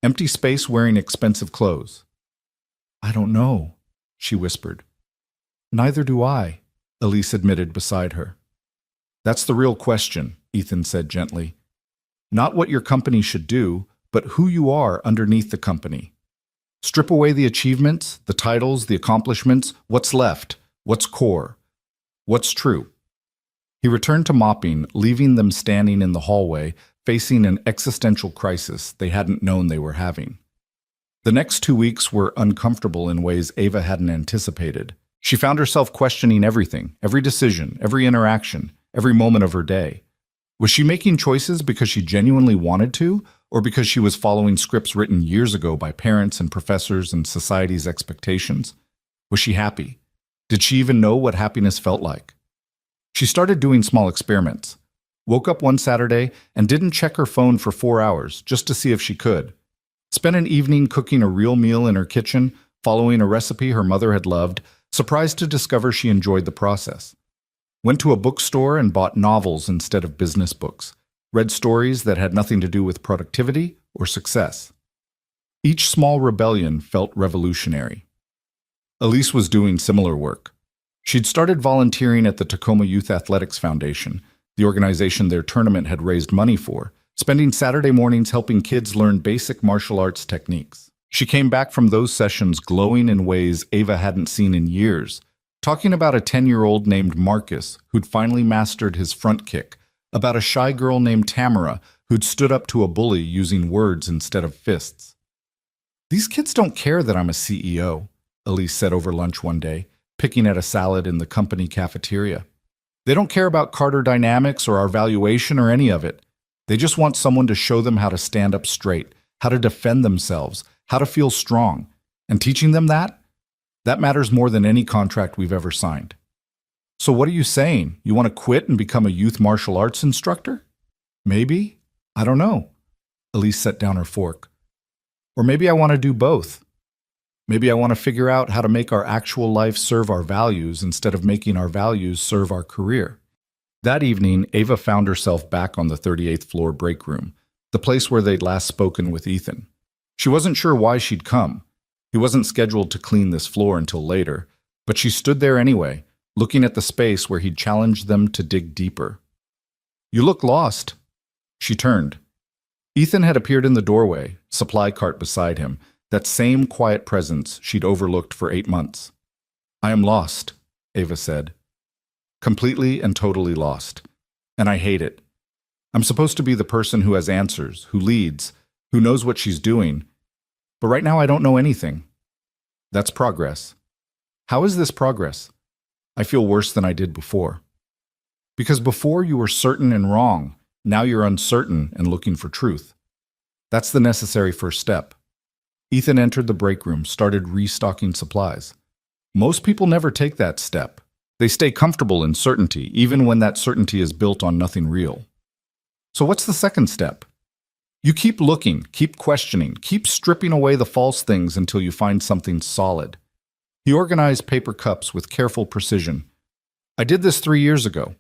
Empty space wearing expensive clothes. "I don't know," she whispered. "Neither do I," Elise admitted beside her. "That's the real question," Ethan said gently. "Not what your company should do, but who you are underneath the company. Strip away the achievements, the titles, the accomplishments. What's left? What's core? What's true?" He returned to mopping, leaving them standing in the hallway, facing an existential crisis they hadn't known they were having. The next 2 weeks were uncomfortable in ways Ava hadn't anticipated. She found herself questioning everything, every decision, every interaction, every moment of her day. Was she making choices because she genuinely wanted to, or because she was following scripts written years ago by parents and professors and society's expectations? Was she happy? Did she even know what happiness felt like? She started doing small experiments. Woke up one Saturday and didn't check her phone for 4 hours just to see if she could. Spent an evening cooking a real meal in her kitchen, following a recipe her mother had loved, surprised to discover she enjoyed the process. Went to a bookstore and bought novels instead of business books. Read stories that had nothing to do with productivity or success. Each small rebellion felt revolutionary. Elise was doing similar work. She'd started volunteering at the Tacoma Youth Athletics Foundation, the organization their tournament had raised money for, spending Saturday mornings helping kids learn basic martial arts techniques. She came back from those sessions glowing in ways Ava hadn't seen in years, talking about a 10-year-old named Marcus who'd finally mastered his front kick, about a shy girl named Tamara who'd stood up to a bully using words instead of fists. "These kids don't care that I'm a CEO," Elise said over lunch one day, picking at a salad in the company cafeteria. "They don't care about Carter Dynamics or our valuation or any of it. They just want someone to show them how to stand up straight, how to defend themselves, how to feel strong. And teaching them that matters more than any contract we've ever signed." "So what are you saying? You want to quit and become a youth martial arts instructor?" "Maybe. I don't know." Elise set down her fork. "Or maybe I want to do both. Maybe I want to figure out how to make our actual life serve our values instead of making our values serve our career." That evening, Ava found herself back on the 38th floor break room, the place where they'd last spoken with Ethan. She wasn't sure why she'd come. He wasn't scheduled to clean this floor until later, but she stood there anyway, looking at the space where he'd challenged them to dig deeper. "You look lost." She turned. Ethan had appeared in the doorway, supply cart beside him, that same quiet presence she'd overlooked for 8 months. "I am lost," Ava said. "Completely and totally lost. And I hate it. I'm supposed to be the person who has answers, who leads, who knows what she's doing. But right now I don't know anything. That's progress. How is this progress? I feel worse than I did before. Because before you were certain and wrong, now you're uncertain and looking for truth. That's the necessary first step." Ethan entered the break room, started restocking supplies. Most people never take that step. They stay comfortable in certainty, even when that certainty is built on nothing real. So what's the second step? You keep looking, keep questioning, keep stripping away the false things until you find something solid. He organized paper cups with careful precision. I did this 3 years ago.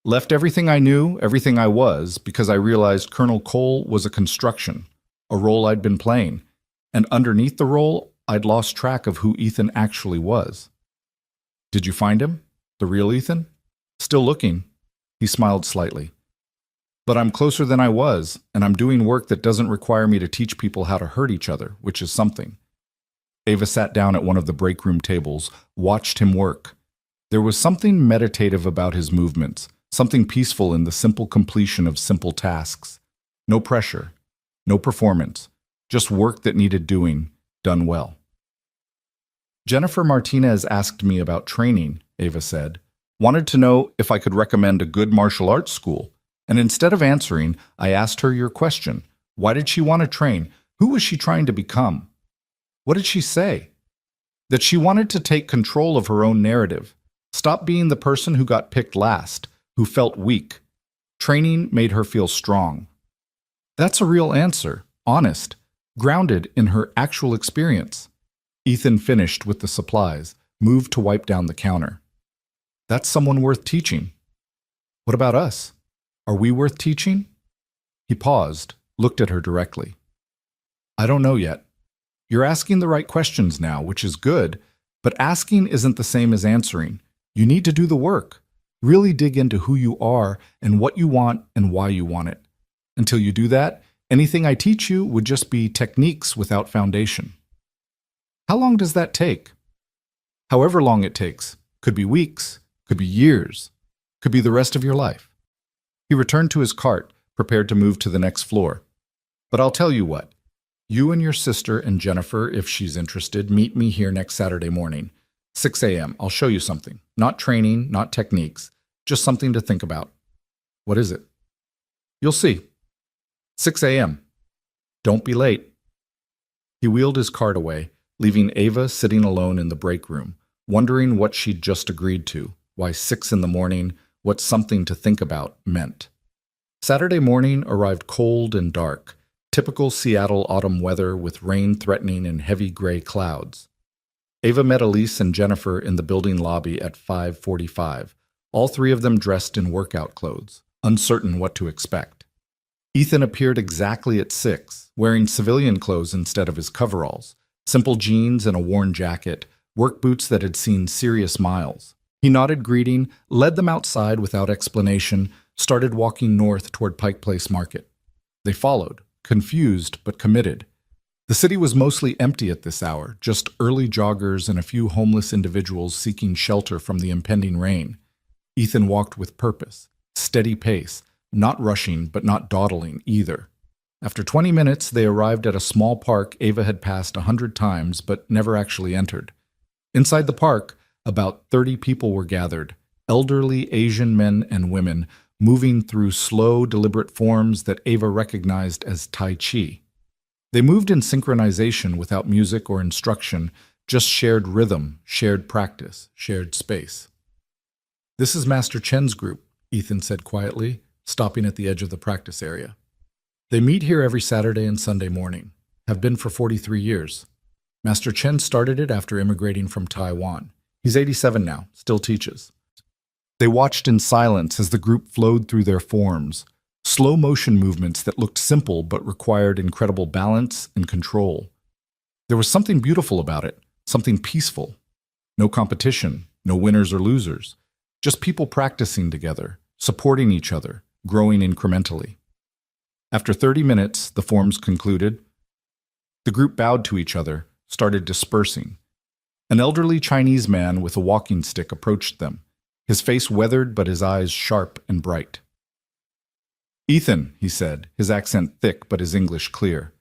Left everything I knew, everything I was, because I realized Colonel Cole was a construction, a role I'd been playing, and underneath the role, I'd lost track of who Ethan actually was. Did you find him? The real Ethan? Still looking. He smiled slightly. But I'm closer than I was, and I'm doing work that doesn't require me to teach people how to hurt each other, which is something. Ava sat down at one of the break room tables, watched him work. There was something meditative about his movements, something peaceful in the simple completion of simple tasks. No pressure, no performance, just work that needed doing, done well. Jennifer Martinez asked me about training, Ava said. Wanted to know if I could recommend a good martial arts school. And instead of answering, I asked her your question. Why did she want to train? Who was she trying to become? What did she say? That she wanted to take control of her own narrative. Stop being the person who got picked last, who felt weak. Training made her feel strong. That's a real answer, honest, grounded in her actual experience. Ethan finished with the supplies, moved to wipe down the counter. That's someone worth teaching. What about us? Are we worth teaching? He paused, looked at her directly. I don't know yet. You're asking the right questions now, which is good, but asking isn't the same as answering. You need to do the work. Really dig into who you are and what you want and why you want it. Until you do that, anything I teach you would just be techniques without foundation. How long does that take? However long it takes. Could be weeks, could be years, could be the rest of your life. He returned to his cart, prepared to move to the next floor. But I'll tell you what. You and your sister and Jennifer, if she's interested, meet me here next Saturday morning. 6 a.m. I'll show you something. Not training, not techniques. Just something to think about. What is it? You'll see. 6 a.m. Don't be late. He wheeled his cart away, leaving Ava sitting alone in the break room, wondering what she'd just agreed to, why 6 in the morning, what something to think about meant. Saturday morning arrived cold and dark, typical Seattle autumn weather with rain threatening and heavy gray clouds. Ava met Elise and Jennifer in the building lobby at 5:45, all three of them dressed in workout clothes, uncertain what to expect. Ethan appeared exactly at 6, wearing civilian clothes instead of his coveralls, simple jeans and a worn jacket, work boots that had seen serious miles. He nodded greeting, led them outside without explanation, started walking north toward Pike Place Market. They followed, confused but committed. The city was mostly empty at this hour, just early joggers and a few homeless individuals seeking shelter from the impending rain. Ethan walked with purpose, steady pace, not rushing but not dawdling either. After 20 minutes, they arrived at a small park Ava had passed 100 times but never actually entered. Inside the park, about 30 people were gathered, elderly Asian men and women, moving through slow, deliberate forms that Ava recognized as Tai Chi. They moved in synchronization without music or instruction, just shared rhythm, shared practice, shared space. This is Master Chen's group, Ethan said quietly, stopping at the edge of the practice area. They meet here every Saturday and Sunday morning, have been for 43 years. Master Chen started it after immigrating from Taiwan. He's 87 now, still teaches. They watched in silence as the group flowed through their forms, slow motion movements that looked simple but required incredible balance and control. There was something beautiful about it, something peaceful. No competition, no winners or losers, just people practicing together, supporting each other, growing incrementally. After 30 minutes, the forms concluded. The group bowed to each other, started dispersing. An elderly Chinese man with a walking stick approached them, his face weathered but his eyes sharp and bright. Ethan, he said, his accent thick but his English clear.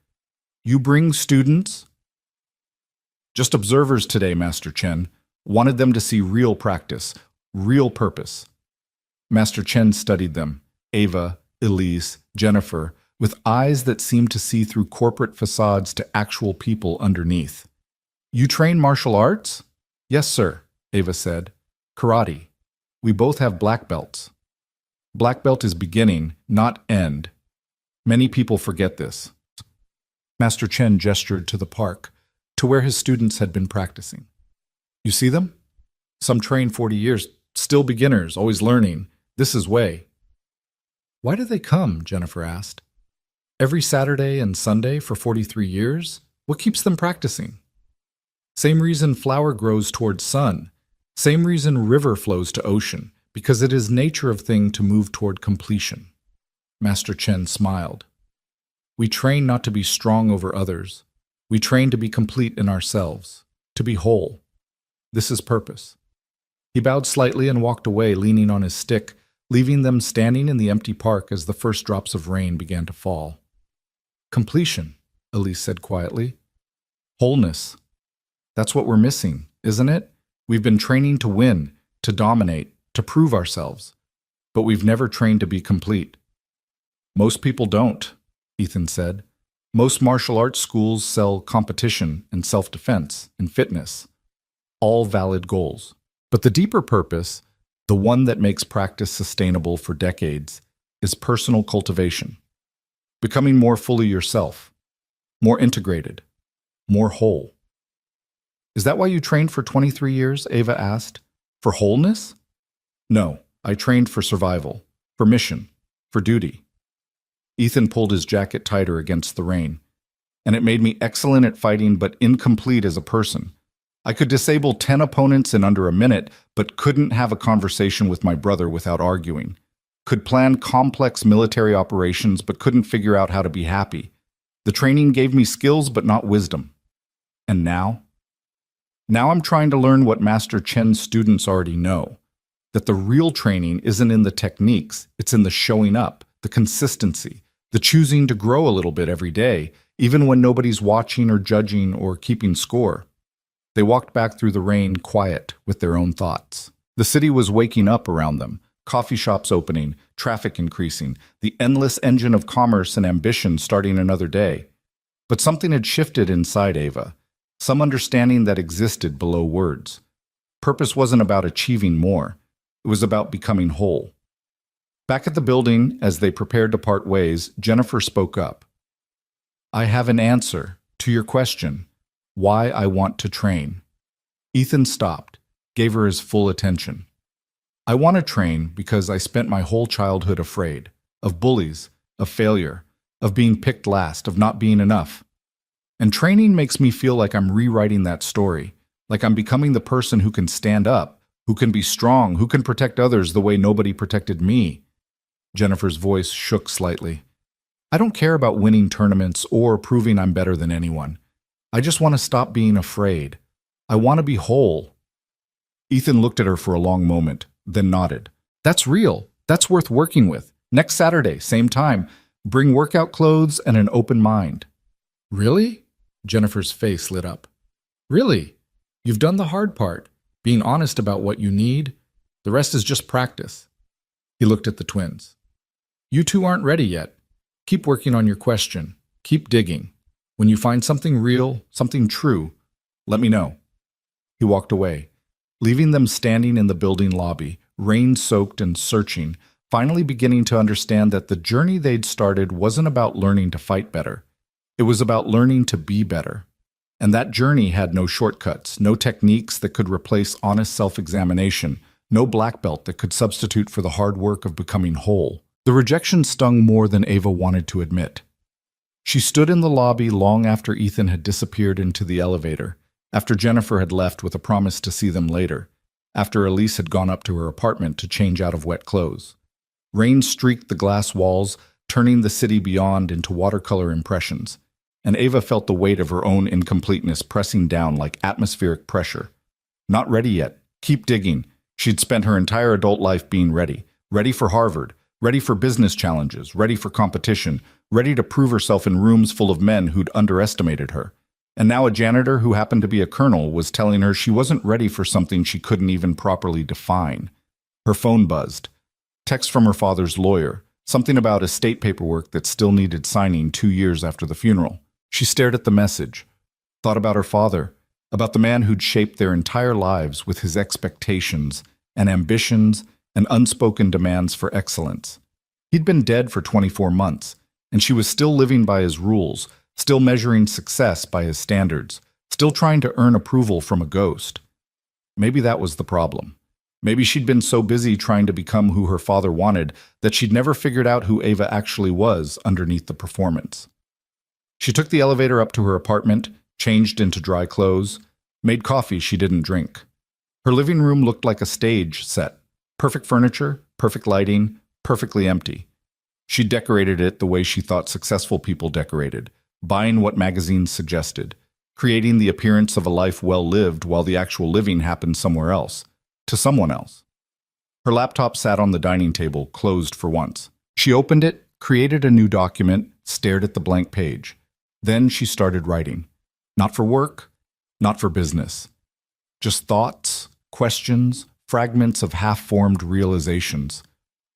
You bring students? Just observers today, Master Chen. Wanted them to see real practice, real purpose. Master Chen studied them, Ava, Elise, Jennifer, with eyes that seemed to see through corporate facades to actual people underneath. You train martial arts? Yes, sir, Ava said. Karate. We both have black belts. Black belt is beginning, not end, Many people forget this. Master Chen gestured to the park, to where his students had been practicing. You see them? Some train 40 years, still beginners, always learning. This is Wei. Why do they come? Jennifer asked. Every Saturday and Sunday for 43 years? What keeps them practicing? Same reason flower grows toward sun. Same reason river flows to ocean, because it is nature of thing to move toward completion. Master Chen smiled. We train not to be strong over others. We train to be complete in ourselves, to be whole. This is purpose. He bowed slightly and walked away, leaning on his stick, leaving them standing in the empty park as the first drops of rain began to fall. Completion, Elise said quietly. Wholeness. That's what we're missing, isn't it? We've been training to win, to dominate, to prove ourselves, but we've never trained to be complete. Most people don't, Ethan said. Most martial arts schools sell competition and self-defense and fitness, all valid goals. But the deeper purpose, the one that makes practice sustainable for decades, is personal cultivation. Becoming more fully yourself, more integrated, more whole. Is that why you trained for 23 years? Ava asked. For wholeness? No, I trained for survival, for mission, for duty. Ethan pulled his jacket tighter against the rain. And it made me excellent at fighting but incomplete as a person. I could disable 10 opponents in under a minute, but couldn't have a conversation with my brother without arguing. Could plan complex military operations, but couldn't figure out how to be happy. The training gave me skills, but not wisdom. And now? Now I'm trying to learn what Master Chen's students already know. That the real training isn't in the techniques, it's in the showing up, the consistency, the choosing to grow a little bit every day, even when nobody's watching or judging or keeping score. They walked back through the rain, quiet, with their own thoughts. The city was waking up around them, coffee shops opening, traffic increasing, the endless engine of commerce and ambition starting another day. But something had shifted inside Ava, some understanding that existed below words. Purpose wasn't about achieving more, it was about becoming whole. Back at the building, as they prepared to part ways, Jennifer spoke up. I have an answer to your question, why I want to train. Ethan stopped, gave her his full attention. I want to train because I spent my whole childhood afraid, of bullies, of failure, of being picked last, of not being enough. And training makes me feel like I'm rewriting that story, like I'm becoming the person who can stand up, who can be strong, who can protect others the way nobody protected me. Jennifer's voice shook slightly. I don't care about winning tournaments or proving I'm better than anyone. I just want to stop being afraid. I want to be whole. Ethan looked at her for a long moment, then nodded. That's real. That's worth working with. Next Saturday, same time. Bring workout clothes and an open mind. Really? Jennifer's face lit up. Really? You've done the hard part, being honest about what you need. The rest is just practice. He looked at the twins. You two aren't ready yet. Keep working on your question. Keep digging. When you find something real, something true, let me know. He walked away, leaving them standing in the building lobby, rain-soaked and searching, finally beginning to understand that the journey they'd started wasn't about learning to fight better. It was about learning to be better. And that journey had no shortcuts, no techniques that could replace honest self-examination, no black belt that could substitute for the hard work of becoming whole. The rejection stung more than Ava wanted to admit. She stood in the lobby long after Ethan had disappeared into the elevator, after Jennifer had left with a promise to see them later, after Elise had gone up to her apartment to change out of wet clothes. Rain streaked the glass walls, turning the city beyond into watercolor impressions, and Ava felt the weight of her own incompleteness pressing down like atmospheric pressure. Not ready yet. Keep digging. She'd spent her entire adult life being ready. Ready for Harvard. Ready for business challenges. Ready for competition. Ready to prove herself in rooms full of men who'd underestimated her. And now a janitor who happened to be a colonel was telling her she wasn't ready for something she couldn't even properly define. Her phone buzzed. Text from her father's lawyer. Something about estate paperwork that still needed signing 2 years after the funeral. She stared at the message. Thought about her father. About the man who'd shaped their entire lives with his expectations and ambitions and unspoken demands for excellence. He'd been dead for 24 months, and she was still living by his rules, still measuring success by his standards, still trying to earn approval from a ghost. Maybe that was the problem. Maybe she'd been so busy trying to become who her father wanted that she'd never figured out who Ava actually was underneath the performance. She took the elevator up to her apartment, changed into dry clothes, made coffee she didn't drink. Her living room looked like a stage set. Perfect furniture, perfect lighting, perfectly empty. She decorated it the way she thought successful people decorated, buying what magazines suggested, creating the appearance of a life well lived while the actual living happened somewhere else, to someone else. Her laptop sat on the dining table, closed for once. She opened it, created a new document, stared at the blank page. Then she started writing. Not for work, not for business. Just thoughts, questions, fragments of half-formed realizations.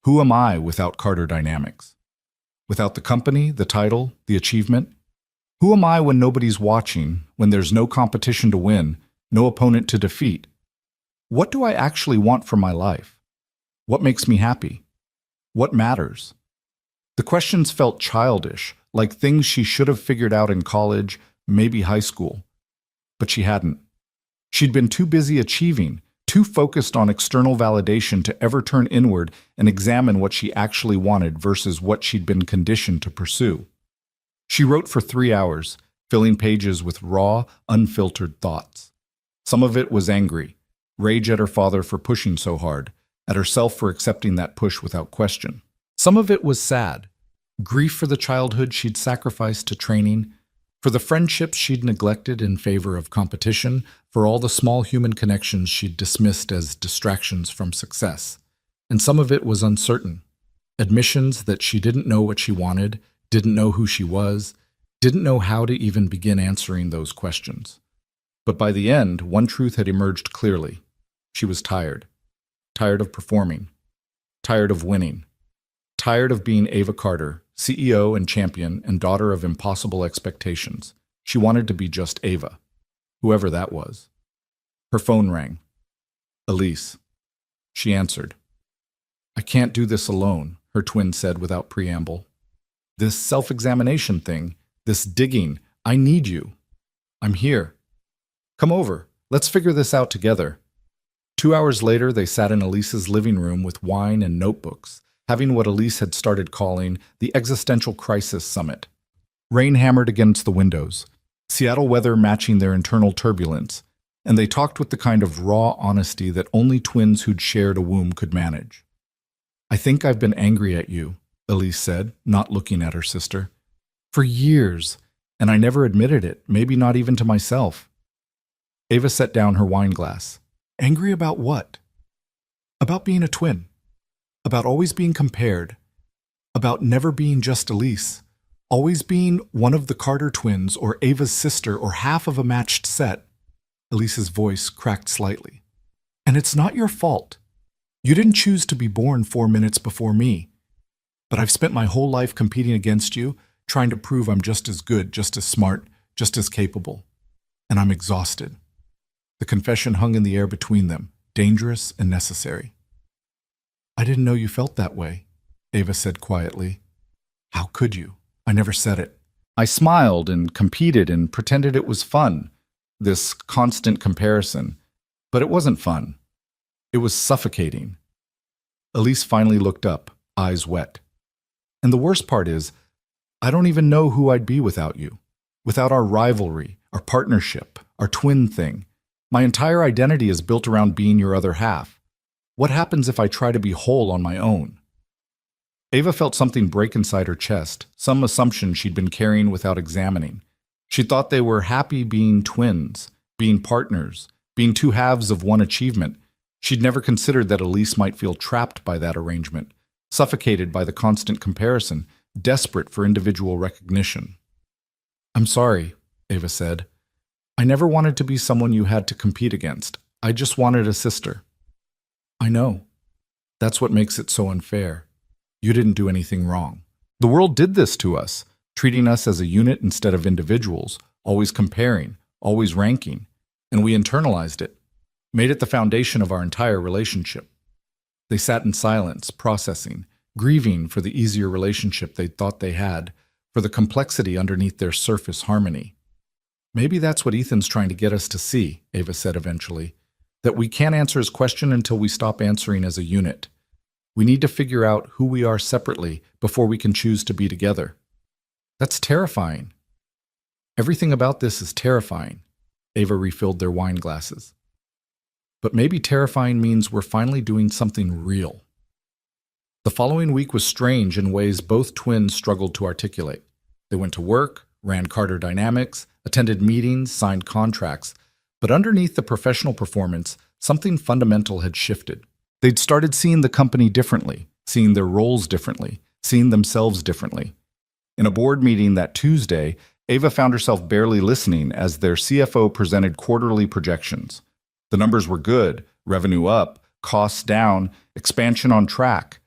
Who am I without Carter Dynamics? Without the company, the title, the achievement? Who am I when nobody's watching, when there's no competition to win, no opponent to defeat? What do I actually want from my life? What makes me happy? What matters? The questions felt childish, like things she should have figured out in college, maybe high school. But she hadn't. She'd been too busy achieving, too focused on external validation to ever turn inward and examine what she actually wanted versus what she'd been conditioned to pursue. She wrote for 3 hours, filling pages with raw, unfiltered thoughts. Some of it was angry, rage at her father for pushing so hard, at herself for accepting that push without question. Some of it was sad, grief for the childhood she'd sacrificed to training, for the friendships she'd neglected in favor of competition, for all the small human connections she'd dismissed as distractions from success. And some of it was uncertain, admissions that she didn't know what she wanted, didn't know who she was, didn't know how to even begin answering those questions. But by the end, one truth had emerged clearly. She was tired. Tired of performing. Tired of winning. Tired of being Ava Carter, CEO and champion and daughter of impossible expectations. She wanted to be just Ava, whoever that was. Her phone rang. Elise. She answered. I can't do this alone, her twin said without preamble. This self-examination thing, this digging, I need you. I'm here. Come over. Let's figure this out together. 2 hours later, they sat in Elise's living room with wine and notebooks, having what Elise had started calling the Existential Crisis Summit. Rain hammered against the windows, Seattle weather matching their internal turbulence, and they talked with the kind of raw honesty that only twins who'd shared a womb could manage. I think I've been angry at you, Elise said, not looking at her sister. For years, and I never admitted it, maybe not even to myself. Ava set down her wine glass. Angry about what? About being a twin. About always being compared. About never being just Elise. Always being one of the Carter twins or Ava's sister or half of a matched set. Elise's voice cracked slightly. And it's not your fault. You didn't choose to be born 4 minutes before me. But I've spent my whole life competing against you, trying to prove I'm just as good, just as smart, just as capable. And I'm exhausted. The confession hung in the air between them, dangerous and necessary. I didn't know you felt that way, Ava said quietly. How could you? I never said it. I smiled and competed and pretended it was fun, this constant comparison. But it wasn't fun. It was suffocating. Elise finally looked up, eyes wet. And the worst part is, I don't even know who I'd be without you, without our rivalry, our partnership, our twin thing. My entire identity is built around being your other half. What happens if I try to be whole on my own? Ava felt something break inside her chest, some assumption she'd been carrying without examining. She thought they were happy being twins, being partners, being two halves of one achievement. She'd never considered that Elise might feel trapped by that arrangement, suffocated by the constant comparison, desperate for individual recognition. I'm sorry, Ava said. I never wanted to be someone you had to compete against. I just wanted a sister. I know. That's what makes it so unfair. You didn't do anything wrong. The world did this to us, treating us as a unit instead of individuals, always comparing, always ranking, and we internalized it, made it the foundation of our entire relationship. They sat in silence, processing, grieving for the easier relationship they thought they had, for the complexity underneath their surface harmony. Maybe that's what Ethan's trying to get us to see, Ava said eventually, that we can't answer his question until we stop answering as a unit. We need to figure out who we are separately before we can choose to be together. That's terrifying. Everything about this is terrifying. Ava refilled their wine glasses. But maybe terrifying means we're finally doing something real. The following week was strange in ways both twins struggled to articulate. They went to work, ran Carter Dynamics, attended meetings, signed contracts, but underneath the professional performance, something fundamental had shifted. They'd started seeing the company differently, seeing their roles differently, seeing themselves differently. In a board meeting that Tuesday, Ava found herself barely listening as their CFO presented quarterly projections. The numbers were good, revenue up, costs down, expansion on track.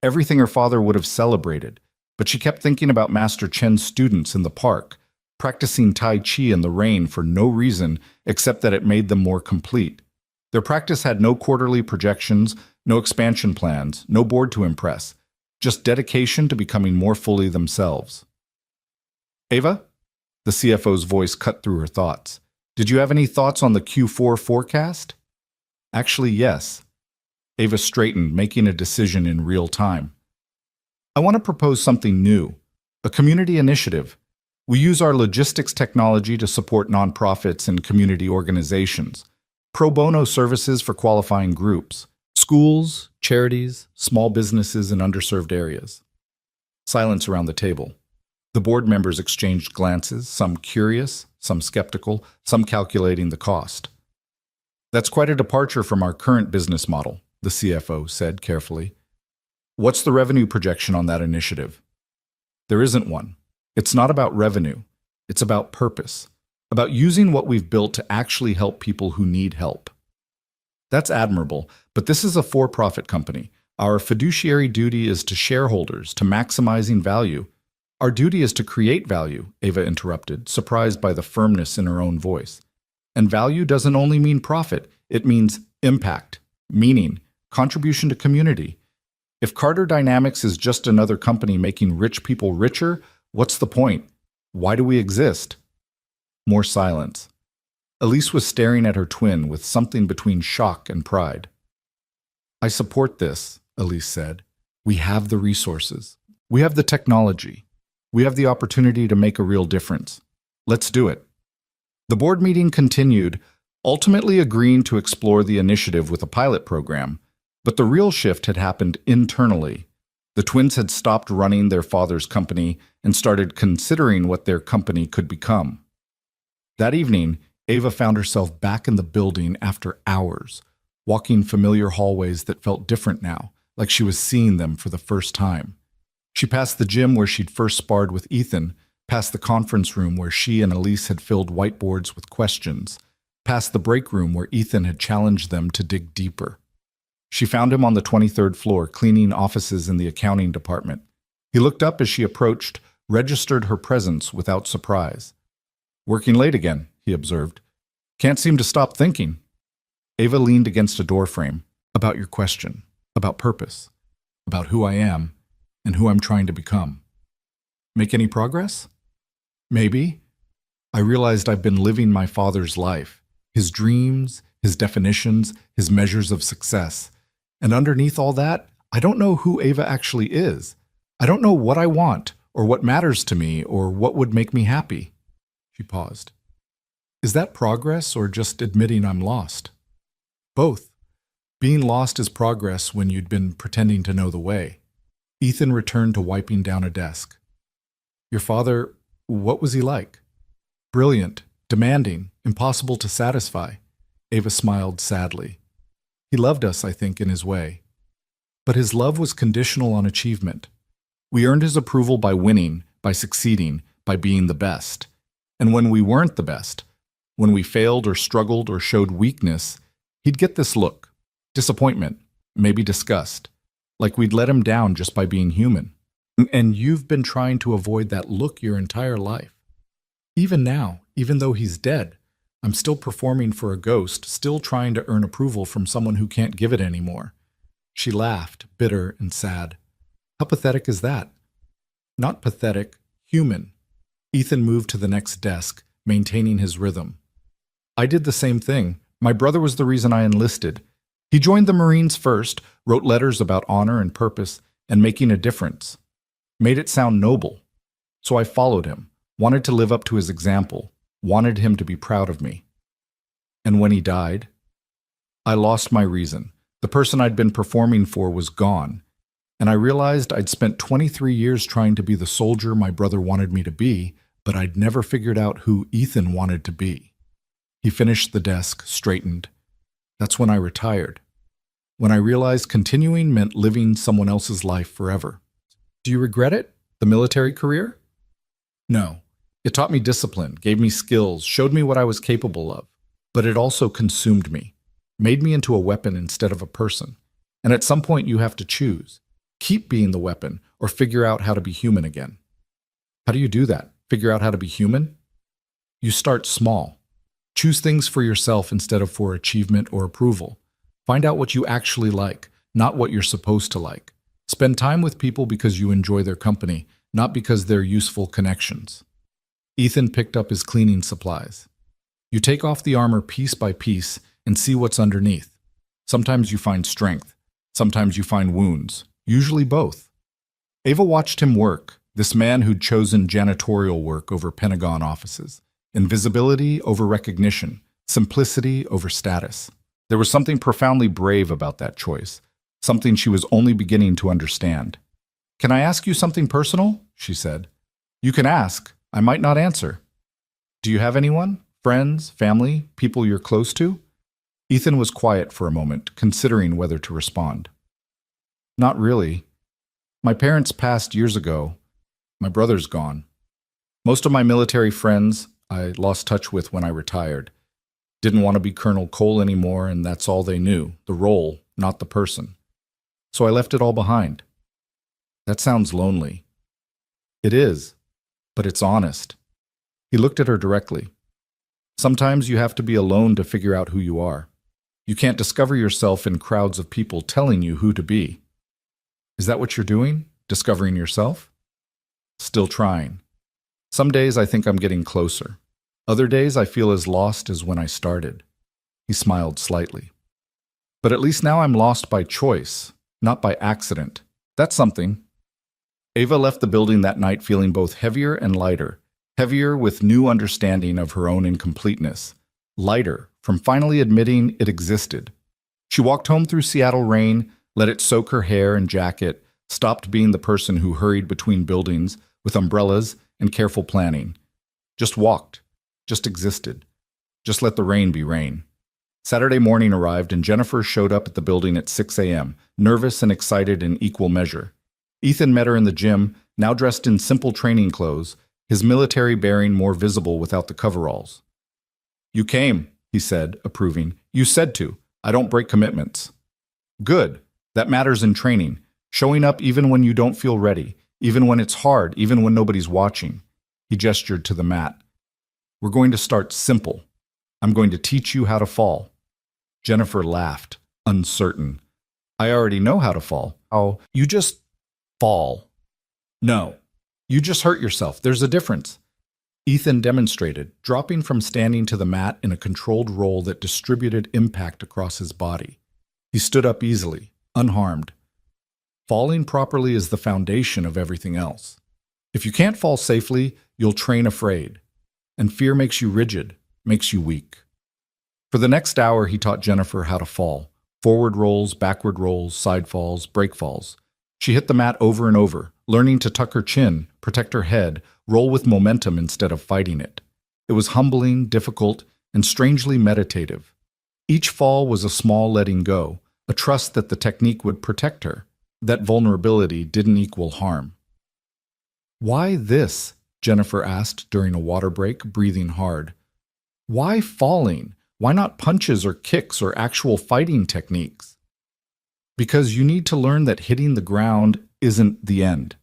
Everything her father would have celebrated, but she kept thinking about Master Chen's students in the park, practicing Tai Chi in the rain for no reason except that it made them more complete. Their practice had no quarterly projections, no expansion plans, no board to impress, just dedication to becoming more fully themselves. Ava? The CFO's voice cut through her thoughts. Did you have any thoughts on the Q4 forecast? Actually, yes. Ava straightened, making a decision in real time. I want to propose something new, a community initiative. We use our logistics technology to support nonprofits and community organizations, pro bono services for qualifying groups, schools, charities, small businesses in underserved areas. Silence around the table. The board members exchanged glances, some curious, some skeptical, some calculating the cost. That's quite a departure from our current business model, the CFO said carefully. What's the revenue projection on that initiative? There isn't one. It's not about revenue. It's about purpose, about using what we've built to actually help people who need help. That's admirable, but this is a for-profit company. Our fiduciary duty is to shareholders, to maximizing value. Our duty is to create value, Ava interrupted, surprised by the firmness in her own voice. And value doesn't only mean profit, it means impact, meaning, contribution to community. If Carter Dynamics is just another company making rich people richer, what's the point? Why do we exist? More silence. Elise was staring at her twin with something between shock and pride. I support this, Elise said. We have the resources. We have the technology. We have the opportunity to make a real difference. Let's do it. The board meeting continued, ultimately agreeing to explore the initiative with a pilot program, but the real shift had happened internally. The twins had stopped running their father's company and started considering what their company could become. That evening, Ava found herself back in the building after hours, walking familiar hallways that felt different now, like she was seeing them for the first time. She passed the gym where she'd first sparred with Ethan, past the conference room where she and Elise had filled whiteboards with questions, past the break room where Ethan had challenged them to dig deeper. She found him on the 23rd floor, cleaning offices in the accounting department. He looked up as she approached, registered her presence without surprise. Working late again, he observed. Can't seem to stop thinking. Ava leaned against a doorframe. About your question, about purpose, about who I am, and who I'm trying to become. Make any progress? Maybe. I realized I've been living my father's life, his dreams, his definitions, his measures of success. And underneath all that, I don't know who Ava actually is. I don't know what I want, or what matters to me, or what would make me happy. She paused. Is that progress, or just admitting I'm lost? Both. Being lost is progress when you'd been pretending to know the way. Ethan returned to wiping down a desk. Your father, what was he like? Brilliant, demanding, impossible to satisfy. Ava smiled sadly. He loved us, I think, in his way. But his love was conditional on achievement. We earned his approval by winning, by succeeding, by being the best. And when we weren't the best, when we failed or struggled or showed weakness, he'd get this look, disappointment, maybe disgust, like we'd let him down just by being human. And you've been trying to avoid that look your entire life. Even now, even though he's dead, I'm still performing for a ghost, still trying to earn approval from someone who can't give it anymore. She laughed, bitter and sad. How pathetic is that? Not pathetic, Human. Ethan moved to the next desk, maintaining his rhythm. I did the same thing. My brother was the reason I enlisted. He joined the Marines first, wrote letters about honor and purpose, and making a difference. Made it sound noble. So I followed him, wanted to live up to his example, wanted him to be proud of me. And when he died, I lost my reason. The person I'd been performing for was gone, and I realized I'd spent 23 years trying to be the soldier my brother wanted me to be, but I'd never figured out who Ethan wanted to be. He finished the desk, straightened. That's when I retired. When I realized continuing meant living someone else's life forever. Do you regret it? The military career? No. It taught me discipline, gave me skills, showed me what I was capable of. But it also consumed me, made me into a weapon instead of a person. And at some point you have to choose. Keep being the weapon or figure out how to be human again. How do you do that? Figure out how to be human? You start small. Choose things for yourself instead of for achievement or approval. Find out what you actually like, not what you're supposed to like. Spend time with people because you enjoy their company, not because they're useful connections. Ethan picked up his cleaning supplies. You take off the armor piece by piece and see what's underneath. Sometimes you find strength. Sometimes you find wounds. Usually both. Ava watched him work, this man who'd chosen janitorial work over Pentagon offices, invisibility over recognition, simplicity over status. There was something profoundly brave about that choice, something she was only beginning to understand. "Can I ask you something personal?" she said. "You can ask. I might not answer." "Do you have anyone? Friends, family, people you're close to?" Ethan was quiet for a moment, considering whether to respond. "Not really. My parents passed years ago. My brother's gone. Most of my military friends I lost touch with when I retired. Didn't want to be Colonel Cole anymore, and that's all they knew, the role, not the person. So I left it all behind." "That sounds lonely." "It is, but it's honest." He looked at her directly. "Sometimes you have to be alone to figure out who you are. You can't discover yourself in crowds of people telling you who to be." "Is that what you're doing? Discovering yourself?" "Still trying. Some days I think I'm getting closer. Other days I feel as lost as when I started." He smiled slightly. "But at least now I'm lost by choice, not by accident. That's something." Ava left the building that night feeling both heavier and lighter. Heavier with new understanding of her own incompleteness. Lighter from finally admitting it existed. She walked home through Seattle rain, let it soak her hair and jacket, stopped being the person who hurried between buildings with umbrellas and careful planning. Just walked, just existed, just let the rain be rain. Saturday morning arrived and Jennifer showed up at the building at 6 a.m., nervous and excited in equal measure. Ethan met her in the gym, now dressed in simple training clothes, his military bearing more visible without the coveralls. "You came," he said, approving. "You said to. I don't break commitments." "Good. That matters in training. Showing up even when you don't feel ready, even when it's hard, even when nobody's watching." He gestured to the mat. "We're going to start simple. I'm going to teach you how to fall." Jennifer laughed, uncertain. "I already know how to fall." "Oh, you just fall." "No. You just hurt yourself. There's a difference." Ethan demonstrated, dropping from standing to the mat in a controlled roll that distributed impact across his body. He stood up easily, unharmed. Falling properly is the foundation of everything else. If you can't fall safely, you'll train afraid. And fear makes you rigid, makes you weak. For the next hour, he taught Jennifer how to fall. Forward rolls, backward rolls, side falls, break falls. She hit the mat over and over, learning to tuck her chin, protect her head, roll with momentum instead of fighting it. It was humbling, difficult, and strangely meditative. Each fall was a small letting go, a trust that the technique would protect her, that vulnerability didn't equal harm. "Why this?" Jennifer asked during a water break, breathing hard. "Why falling? Why not punches or kicks or actual fighting techniques?" "Because you need to learn that hitting the ground isn't the end.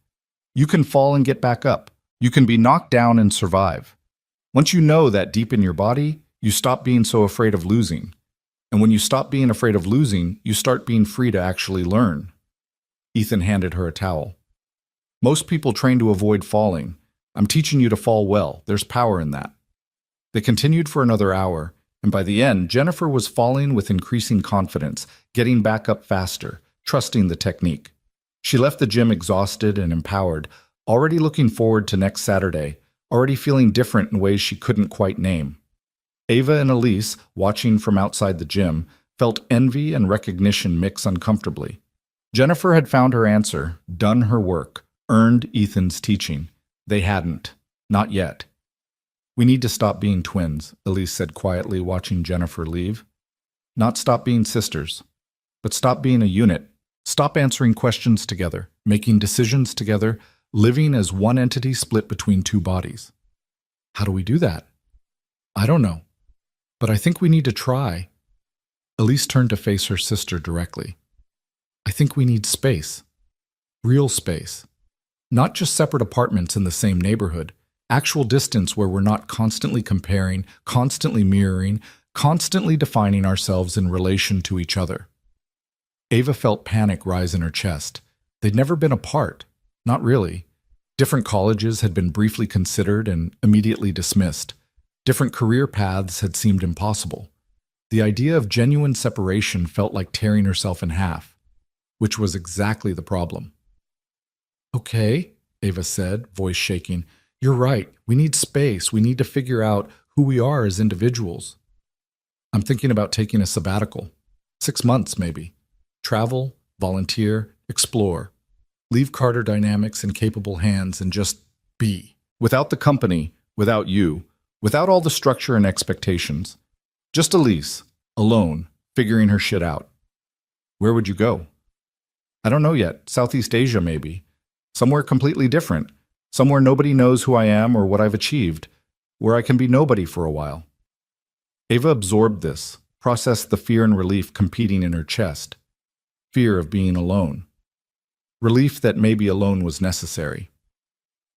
You can fall and get back up. You can be knocked down and survive. Once you know that deep in your body, you stop being so afraid of losing. And when you stop being afraid of losing, you start being free to actually learn." Ethan handed her a towel. "Most people train to avoid falling. I'm teaching you to fall well. There's power in that." They continued for another hour, and by the end, Jennifer was falling with increasing confidence, getting back up faster, trusting the technique. She left the gym exhausted and empowered, already looking forward to next Saturday, already feeling different in ways she couldn't quite name. Ava and Elise, watching from outside the gym, felt envy and recognition mix uncomfortably. Jennifer had found her answer, done her work, earned Ethan's teaching. They hadn't. Not yet. "We need to stop being twins," Elise said quietly, watching Jennifer leave. "Not stop being sisters, but stop being a unit. Stop answering questions together, making decisions together, living as one entity split between two bodies." "How do we do that?" "I don't know, but I think we need to try." Elise turned to face her sister directly. "I think we need space. Real space. Not just separate apartments in the same neighborhood. Actual distance where we're not constantly comparing, constantly mirroring, constantly defining ourselves in relation to each other." Ava felt panic rise in her chest. They'd never been apart. Not really. Different colleges had been briefly considered and immediately dismissed. Different career paths had seemed impossible. The idea of genuine separation felt like tearing herself in half, which was exactly the problem. "Okay," Ava said, voice shaking. "You're right. We need space. We need to figure out who we are as individuals. I'm thinking about taking a sabbatical. 6 months, maybe. Travel, volunteer, explore. Leave Carter Dynamics in capable hands and just be. Without the company, without you, without all the structure and expectations. Just Elise, alone, figuring her shit out." "Where would you go?" "I don't know yet. Southeast Asia, maybe. Somewhere completely different. Somewhere nobody knows who I am or what I've achieved. Where I can be nobody for a while." Ava absorbed this, processed the fear and relief competing in her chest. Fear of being alone. Relief that maybe alone was necessary.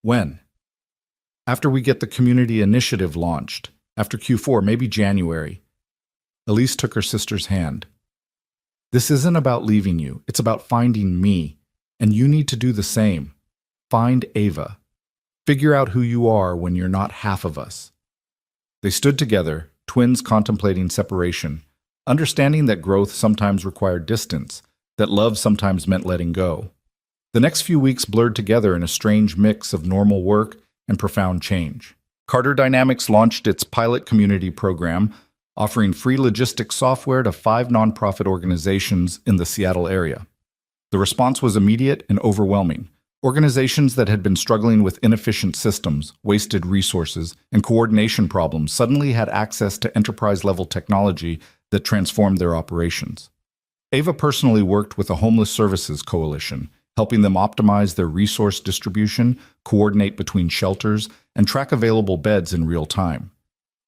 "When?" "After we get the community initiative launched. After Q4, maybe January." Elise took her sister's hand. "This isn't about leaving you. It's about finding me. And you need to do the same. Find Ava. Figure out who you are when you're not half of us." They stood together, twins contemplating separation, understanding that growth sometimes required distance, that love sometimes meant letting go. The next few weeks blurred together in a strange mix of normal work and profound change. Carter Dynamics launched its pilot community program, offering free logistics software to 5 nonprofit organizations in the Seattle area. The response was immediate and overwhelming. Organizations that had been struggling with inefficient systems, wasted resources, and coordination problems suddenly had access to enterprise-level technology that transformed their operations. Ava personally worked with a homeless services coalition, helping them optimize their resource distribution, coordinate between shelters, and track available beds in real time.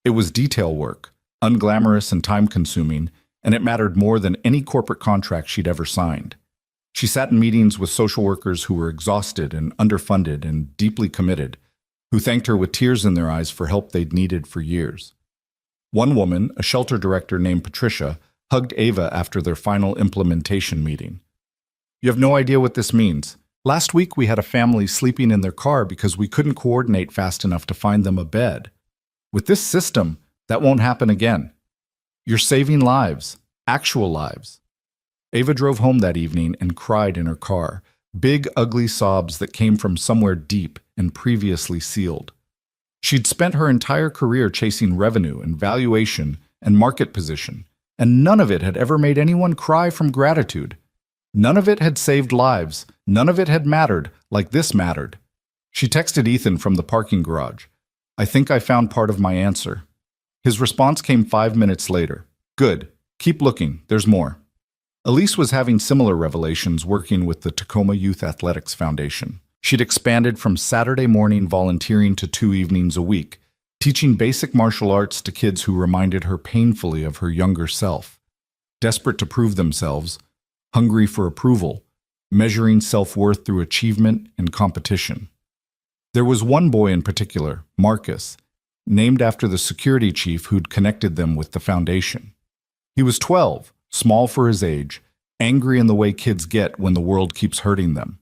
It was detail work, unglamorous and time-consuming, and it mattered more than any corporate contract she'd ever signed. She sat in meetings with social workers who were exhausted and underfunded and deeply committed, who thanked her with tears in their eyes for help they'd needed for years. One woman, a shelter director named Patricia, hugged Ava after their final implementation meeting. "You have no idea what this means. Last week we had a family sleeping in their car because we couldn't coordinate fast enough to find them a bed. With this system, that won't happen again. You're saving lives, actual lives." Ava drove home that evening and cried in her car, big, ugly sobs that came from somewhere deep and previously sealed. She'd spent her entire career chasing revenue and valuation and market position, and none of it had ever made anyone cry from gratitude. None of it had saved lives. None of it had mattered like this mattered. She texted Ethan from the parking garage. "I think I found part of my answer." His response came 5 minutes later. "Good. Keep looking. There's more." Elise was having similar revelations working with the Tacoma Youth Athletics Foundation. She'd expanded from Saturday morning volunteering to 2 evenings a week, teaching basic martial arts to kids who reminded her painfully of her younger self. Desperate to prove themselves, hungry for approval, measuring self-worth through achievement and competition. There was one boy in particular, Marcus, named after the security chief who'd connected them with the foundation. He was 12, small for his age, angry in the way kids get when the world keeps hurting them.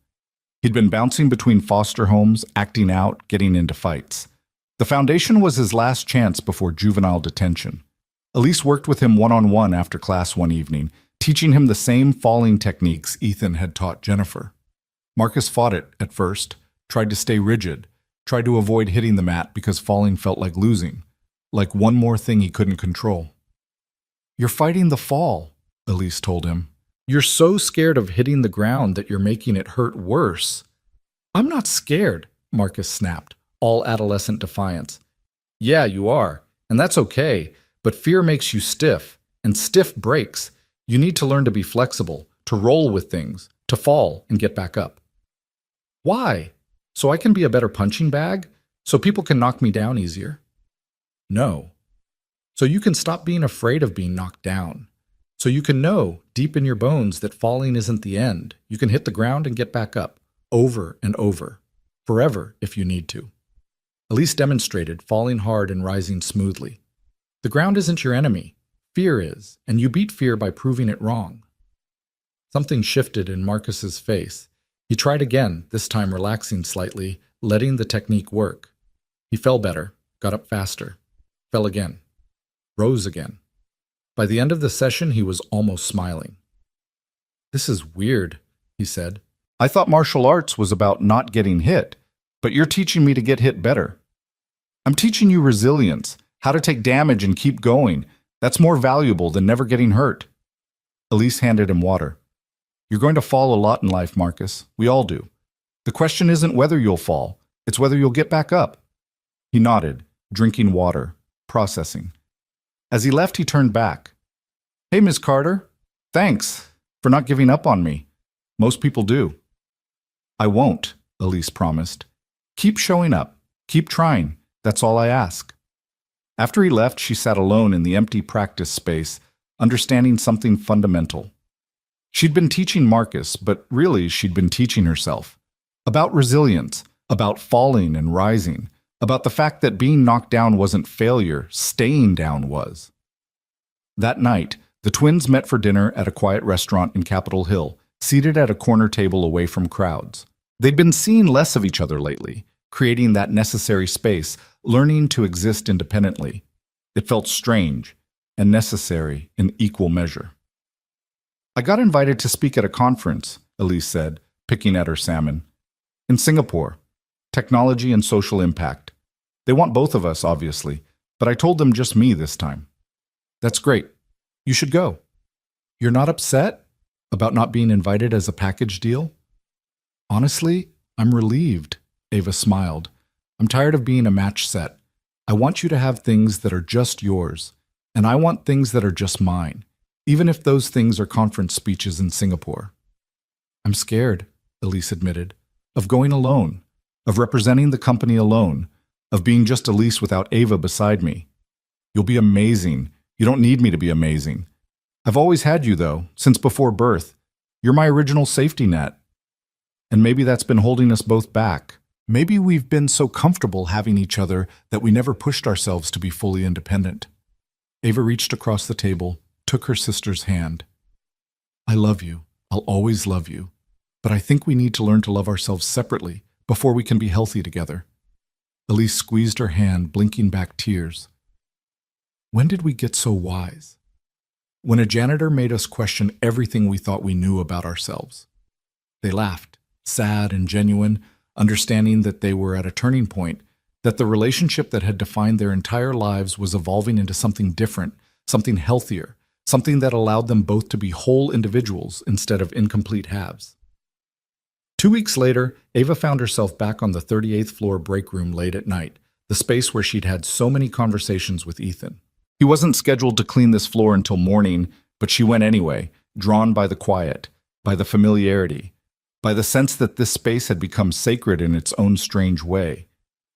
He'd been bouncing between foster homes, acting out, getting into fights. The foundation was his last chance before juvenile detention. Elise worked with him one-on-one after class one evening, teaching him the same falling techniques Ethan had taught Jennifer. Marcus fought it at first, tried to stay rigid, tried to avoid hitting the mat because falling felt like losing, like one more thing he couldn't control. "You're fighting the fall," Elise told him. "You're so scared of hitting the ground that you're making it hurt worse." "I'm not scared," Marcus snapped, all adolescent defiance. "Yeah, you are, and that's okay, but fear makes you stiff, and stiff breaks. You need to learn to be flexible, to roll with things, to fall and get back up." "Why? So I can be a better punching bag? So people can knock me down easier?" "No. So you can stop being afraid of being knocked down. So you can know, deep in your bones, that falling isn't the end. You can hit the ground and get back up, over and over, forever if you need to." Elise demonstrated, falling hard and rising smoothly. The ground isn't your enemy. Fear is, and you beat fear by proving it wrong. Something shifted in Marcus's face. He tried again, this time relaxing slightly, letting the technique work. He fell better, got up faster, fell again, rose again. By the end of the session, he was almost smiling. "This is weird," he said. "I thought martial arts was about not getting hit, but you're teaching me to get hit better. I'm teaching you resilience, how to take damage and keep going. That's more valuable than never getting hurt." Elise handed him water. "You're going to fall a lot in life, Marcus. We all do. The question isn't whether you'll fall, it's whether you'll get back up." He nodded, drinking water, processing. As he left, he turned back. "Hey, Miss Carter. Thanks for not giving up on me. Most people do." "I won't," Elise promised. "Keep showing up. Keep trying. That's all I ask." After he left, she sat alone in the empty practice space, understanding something fundamental. She'd been teaching Marcus, but really she'd been teaching herself. About resilience, about falling and rising, about the fact that being knocked down wasn't failure, staying down was. That night, the twins met for dinner at a quiet restaurant in Capitol Hill, seated at a corner table away from crowds. They'd been seeing less of each other lately, creating that necessary space, learning to exist independently. It felt strange and necessary in equal measure. "I got invited to speak at a conference," Elise said, picking at her salmon. "In Singapore. Technology and social impact. They want both of us, obviously, but I told them just me this time." "That's great. You should go." "You're not upset about not being invited as a package deal?" "Honestly, I'm relieved," Ava smiled. "I'm tired of being a match set. I want you to have things that are just yours, and I want things that are just mine, even if those things are conference speeches in Singapore." "I'm scared," Elise admitted, "of going alone, of representing the company alone, of being just Elise without Ava beside me." "You'll be amazing. You don't need me to be amazing. I've always had you, though, since before birth. You're my original safety net. And maybe that's been holding us both back. Maybe we've been so comfortable having each other that we never pushed ourselves to be fully independent." Ava reached across the table, took her sister's hand. "I love you. I'll always love you. But I think we need to learn to love ourselves separately before we can be healthy together." Elise squeezed her hand, blinking back tears. "When did we get so wise? When a janitor made us question everything we thought we knew about ourselves." They laughed, sad and genuine, understanding that they were at a turning point, that the relationship that had defined their entire lives was evolving into something different, something healthier, something that allowed them both to be whole individuals instead of incomplete halves. 2 weeks later, Ava found herself back on the 38th floor break room late at night, the space where she'd had so many conversations with Ethan. He wasn't scheduled to clean this floor until morning, but she went anyway, drawn by the quiet, by the familiarity, by the sense that this space had become sacred in its own strange way.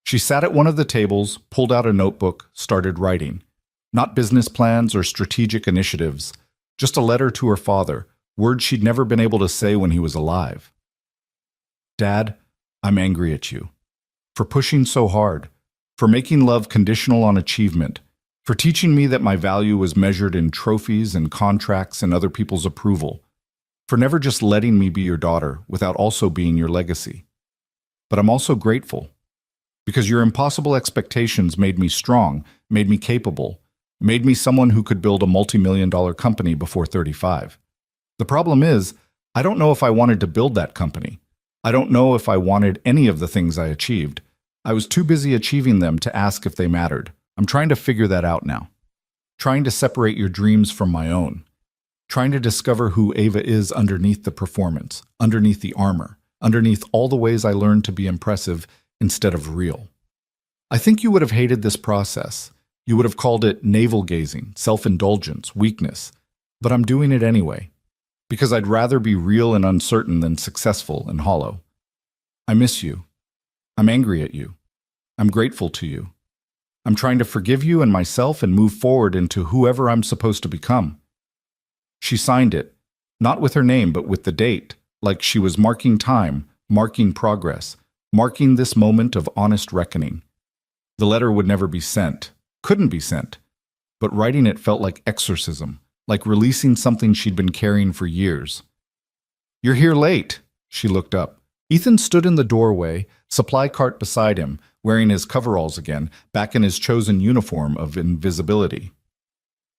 She sat at one of the tables, pulled out a notebook, started writing. Not business plans or strategic initiatives, just a letter to her father, words she'd never been able to say when he was alive. "Dad, I'm angry at you. For pushing so hard, for making love conditional on achievement, for teaching me that my value was measured in trophies and contracts and other people's approval. for never just letting me be your daughter without also being your legacy. But I'm also grateful, because your impossible expectations made me strong, made me capable, made me someone who could build a multi-million-dollar company before 35. The problem is, I don't know if I wanted to build that company. I don't know if I wanted any of the things I achieved. I was too busy achieving them to ask if they mattered. I'm trying to figure that out now. Trying to separate your dreams from my own. Trying to discover who Ava is underneath the performance, underneath the armor, underneath all the ways I learned to be impressive instead of real. I think you would have hated this process. You would have called it navel-gazing, self-indulgence, weakness. But I'm doing it anyway, because I'd rather be real and uncertain than successful and hollow. I miss you. I'm angry at you. I'm grateful to you. I'm trying to forgive you and myself and move forward into whoever I'm supposed to become. She signed it, not with her name but with the date, like she was marking time, marking progress, marking this moment of honest reckoning. The letter would never be sent, couldn't be sent, but writing it felt like exorcism, like releasing something she'd been carrying for years. "You're here late," she looked up. Ethan stood in the doorway, supply cart beside him, wearing his coveralls again, back in his chosen uniform of invisibility.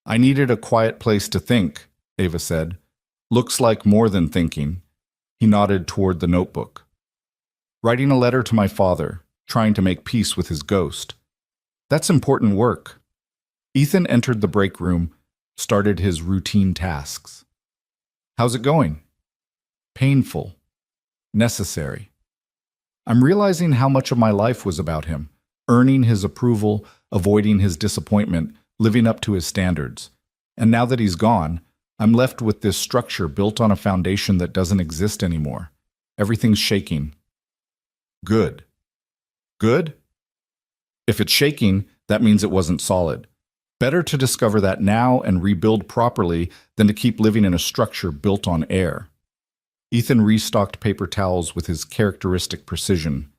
"I needed a quiet place to think," Ava said. "Looks like more than thinking." He nodded toward the notebook. "Writing a letter to my father, trying to make peace with his ghost. That's important work." Ethan entered the break room, started his routine tasks. "How's it going?" "Painful. Necessary. I'm realizing how much of my life was about him, earning his approval, avoiding his disappointment, living up to his standards. And now that he's gone, I'm left with this structure built on a foundation that doesn't exist anymore. Everything's shaking." "Good." "Good?" If it's shaking, that means it wasn't solid. Better to discover that now and rebuild properly than to keep living in a structure built on air. Ethan restocked paper towels with his characteristic precision.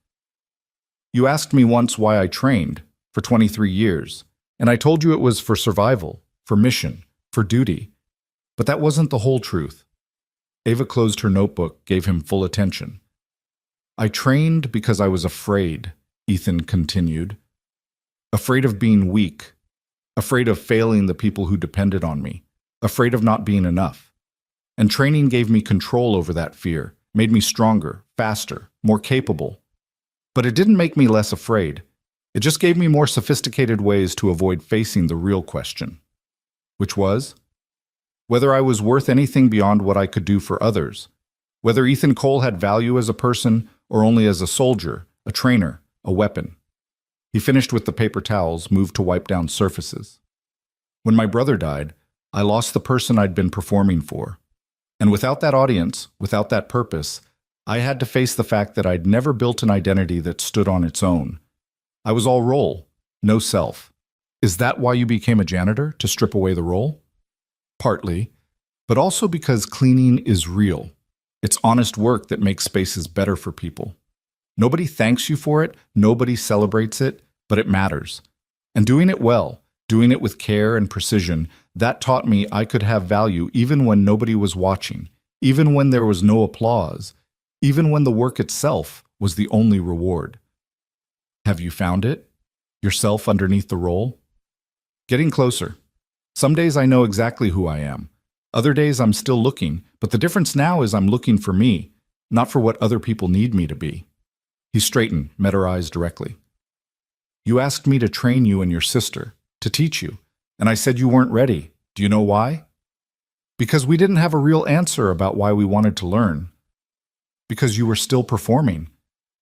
"You asked me once why I trained for 23 years, and I told you it was for survival, for mission, for duty. But that wasn't the whole truth." Ava closed her notebook, gave him full attention. "I trained because I was afraid," Ethan continued. "Afraid of being weak. Afraid of failing the people who depended on me. Afraid of not being enough. And training gave me control over that fear, made me stronger, faster, more capable. But it didn't make me less afraid. It just gave me more sophisticated ways to avoid facing the real question. Which was? Whether I was worth anything beyond what I could do for others. Whether Ethan Cole had value as a person or only as a soldier, a trainer, a weapon." He finished with the paper towels, moved to wipe down surfaces. "When my brother died, I lost the person I'd been performing for. And without that audience, without that purpose, I had to face the fact that I'd never built an identity that stood on its own. I was all role, no self. Is that why you became a janitor, to strip away the role?" "Partly, but also because cleaning is real. It's honest work that makes spaces better for people. Nobody thanks you for it, nobody celebrates it, but it matters. And doing it well, doing it with care and precision, that taught me I could have value even when nobody was watching, even when there was no applause, even when the work itself was the only reward." Have you found it? Yourself underneath the role? Getting closer. Some days I know exactly who I am. Other days I'm still looking, but the difference now is I'm looking for me, not for what other people need me to be. He straightened, met her eyes directly. "You asked me to train you and your sister, to teach you, and I said you weren't ready. Do you know why? Because we didn't have a real answer about why we wanted to learn. Because you were still performing,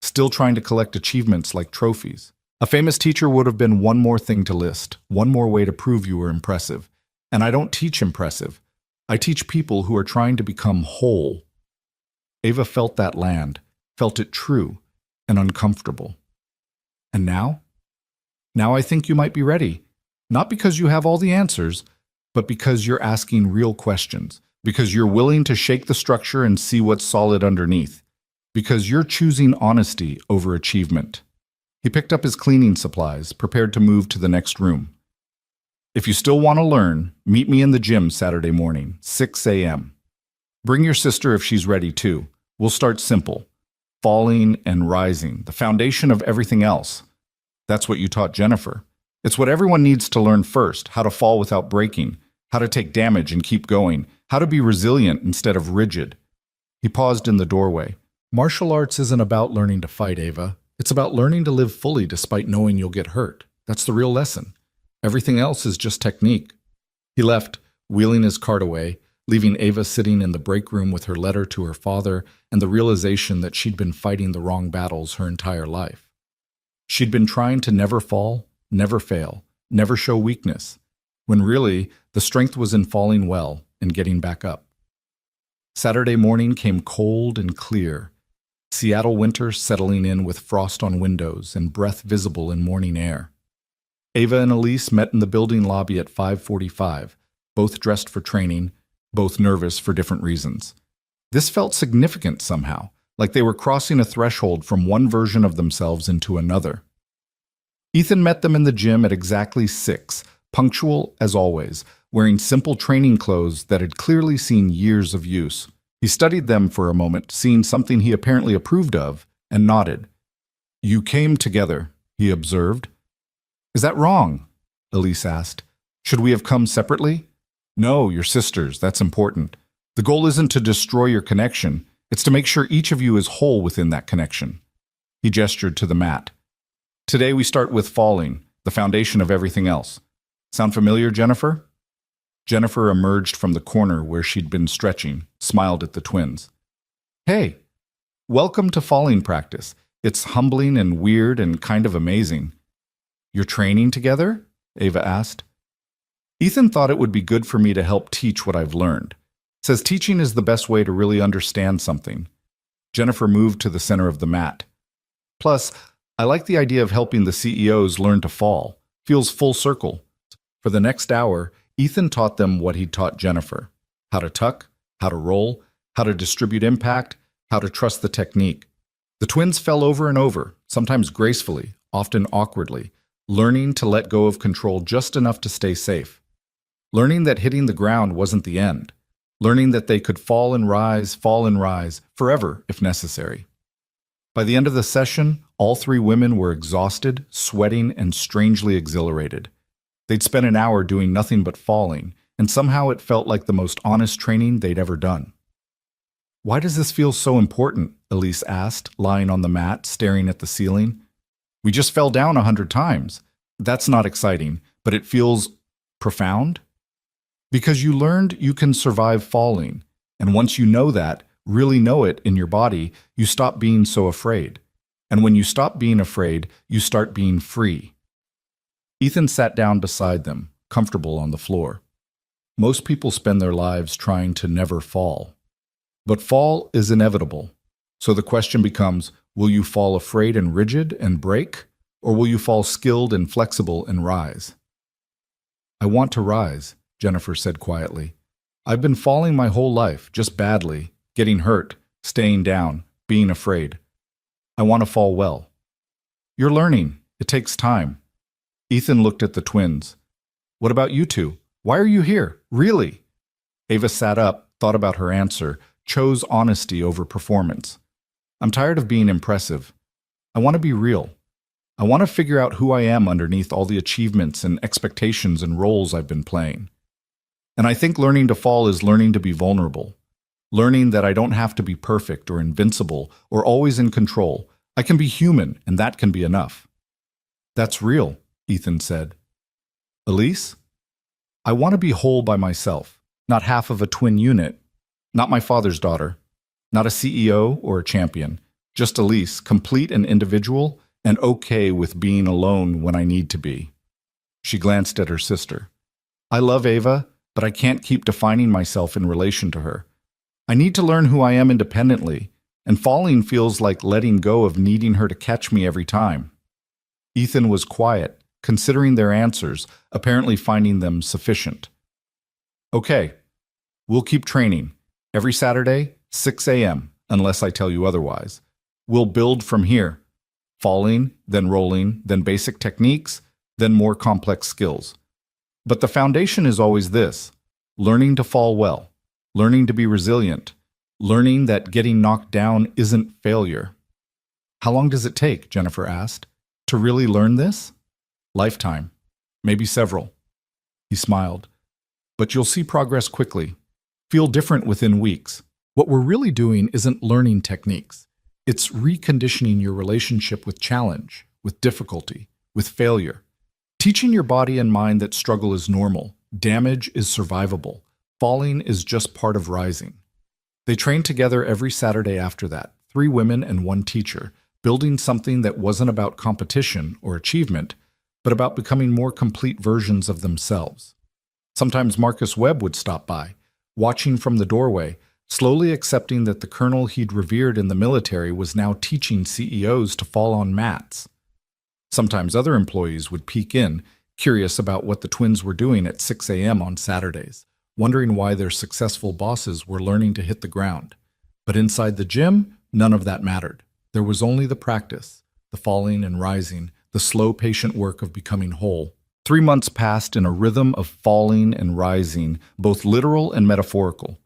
still trying to collect achievements like trophies. A famous teacher would have been one more thing to list, one more way to prove you were impressive. And I don't teach impressive. I teach people who are trying to become whole." Ava felt that land, felt it true and uncomfortable. "And now? Now I think you might be ready. Not because you have all the answers, but because you're asking real questions, because you're willing to shake the structure and see what's solid underneath, because you're choosing honesty over achievement." He picked up his cleaning supplies, prepared to move to the next room. "If you still want to learn, meet me in the gym Saturday morning, 6 a.m. Bring your sister if she's ready too. We'll start simple. Falling and rising, the foundation of everything else. That's what you taught Jennifer. It's what everyone needs to learn first, how to fall without breaking, how to take damage and keep going, how to be resilient instead of rigid. He paused in the doorway. Martial arts isn't about learning to fight, Ava. It's about learning to live fully despite knowing you'll get hurt. That's the real lesson. Everything else is just technique. He left, wheeling his cart away, leaving Ava sitting in the break room with her letter to her father and the realization that she'd been fighting the wrong battles her entire life. She'd been trying to never fall, never fail, never show weakness, when really the strength was in falling well and getting back up. Saturday morning came cold and clear. Seattle winter settling in with frost on windows and breath visible in morning air. Ava and Elise met in the building lobby at 5:45, both dressed for training, both nervous for different reasons. This felt significant somehow, like they were crossing a threshold from one version of themselves into another. Ethan met them in the gym at exactly 6, punctual as always, wearing simple training clothes that had clearly seen years of use. He studied them for a moment, seeing something he apparently approved of, and nodded. "You came together," he observed. "Is that wrong?" Elise asked. "Should we have come separately?" "No, you're sisters, that's important. The goal isn't to destroy your connection, it's to make sure each of you is whole within that connection." He gestured to the mat. "Today we start with falling, the foundation of everything else. Sound familiar, Jennifer?" Jennifer emerged from the corner where she'd been stretching, smiled at the twins. "Hey, welcome to falling practice. It's humbling and weird and kind of amazing." "You're training together?" Ava asked. "Ethan thought it would be good for me to help teach what I've learned. Says teaching is the best way to really understand something." Jennifer moved to the center of the mat. "Plus, I like the idea of helping the CEOs learn to fall. Feels full circle." For the next hour, Ethan taught them what he'd taught Jennifer: how to tuck, how to roll, how to distribute impact, how to trust the technique. The twins fell over and over, sometimes gracefully, often awkwardly, learning to let go of control just enough to stay safe. Learning that hitting the ground wasn't the end. Learning that they could fall and rise, forever if necessary. By the end of the session, all 3 women were exhausted, sweating, and strangely exhilarated. They'd spent an hour doing nothing but falling, and somehow it felt like the most honest training they'd ever done. "Why does this feel so important?" Elise asked, lying on the mat, staring at the ceiling. "We just fell down 100 times. That's not exciting, but it feels profound." "Because you learned you can survive falling, and once you know that, really know it in your body, you stop being so afraid. And when you stop being afraid, you start being free." Ethan sat down beside them, comfortable on the floor. Most people spend their lives trying to never fall. But fall is inevitable. So the question becomes, will you fall afraid and rigid and break, or will you fall skilled and flexible and rise? "I want to rise," Jennifer said quietly. "I've been falling my whole life, just badly, getting hurt, staying down, being afraid. I want to fall well." "You're learning. It takes time." Ethan looked at the twins. "What about you two? Why are you here? Really?" Ava sat up, thought about her answer, chose honesty over performance. "I'm tired of being impressive. I want to be real. I want to figure out who I am underneath all the achievements and expectations and roles I've been playing. And I think learning to fall is learning to be vulnerable. Learning that I don't have to be perfect or invincible or always in control. I can be human, and that can be enough." "That's real," Ethan said. "Elise? I want to be whole by myself, not half of a twin unit, not my father's daughter, not a CEO or a champion, just Elise, complete and individual, and okay with being alone when I need to be." She glanced at her sister. "I love Ava, but I can't keep defining myself in relation to her. I need to learn who I am independently, and falling feels like letting go of needing her to catch me every time." Ethan was quiet, considering their answers, apparently finding them sufficient. "Okay, we'll keep training. Every Saturday, 6 a.m., unless I tell you otherwise. We'll build from here. Falling, then rolling, then basic techniques, then more complex skills. But the foundation is always this: learning to fall well, learning to be resilient, learning that getting knocked down isn't failure. How long does it take, Jennifer asked, to really learn this? Lifetime. Maybe several. He smiled. But you'll see progress quickly. Feel different within weeks. What we're really doing isn't learning techniques. It's reconditioning your relationship with challenge, with difficulty, with failure. Teaching your body and mind that struggle is normal, damage is survivable, falling is just part of rising. They trained together every Saturday after that, 3 women and 1 teacher, building something that wasn't about competition or achievement, but about becoming more complete versions of themselves. Sometimes Marcus Webb would stop by, watching from the doorway, slowly accepting that the colonel he'd revered in the military was now teaching CEOs to fall on mats. Sometimes other employees would peek in, curious about what the twins were doing at 6 a.m. on Saturdays, wondering why their successful bosses were learning to hit the ground. But inside the gym, none of that mattered. There was only the practice, the falling and rising, the slow, patient work of becoming whole. 3 months passed in a rhythm of falling and rising, both literal and metaphorical.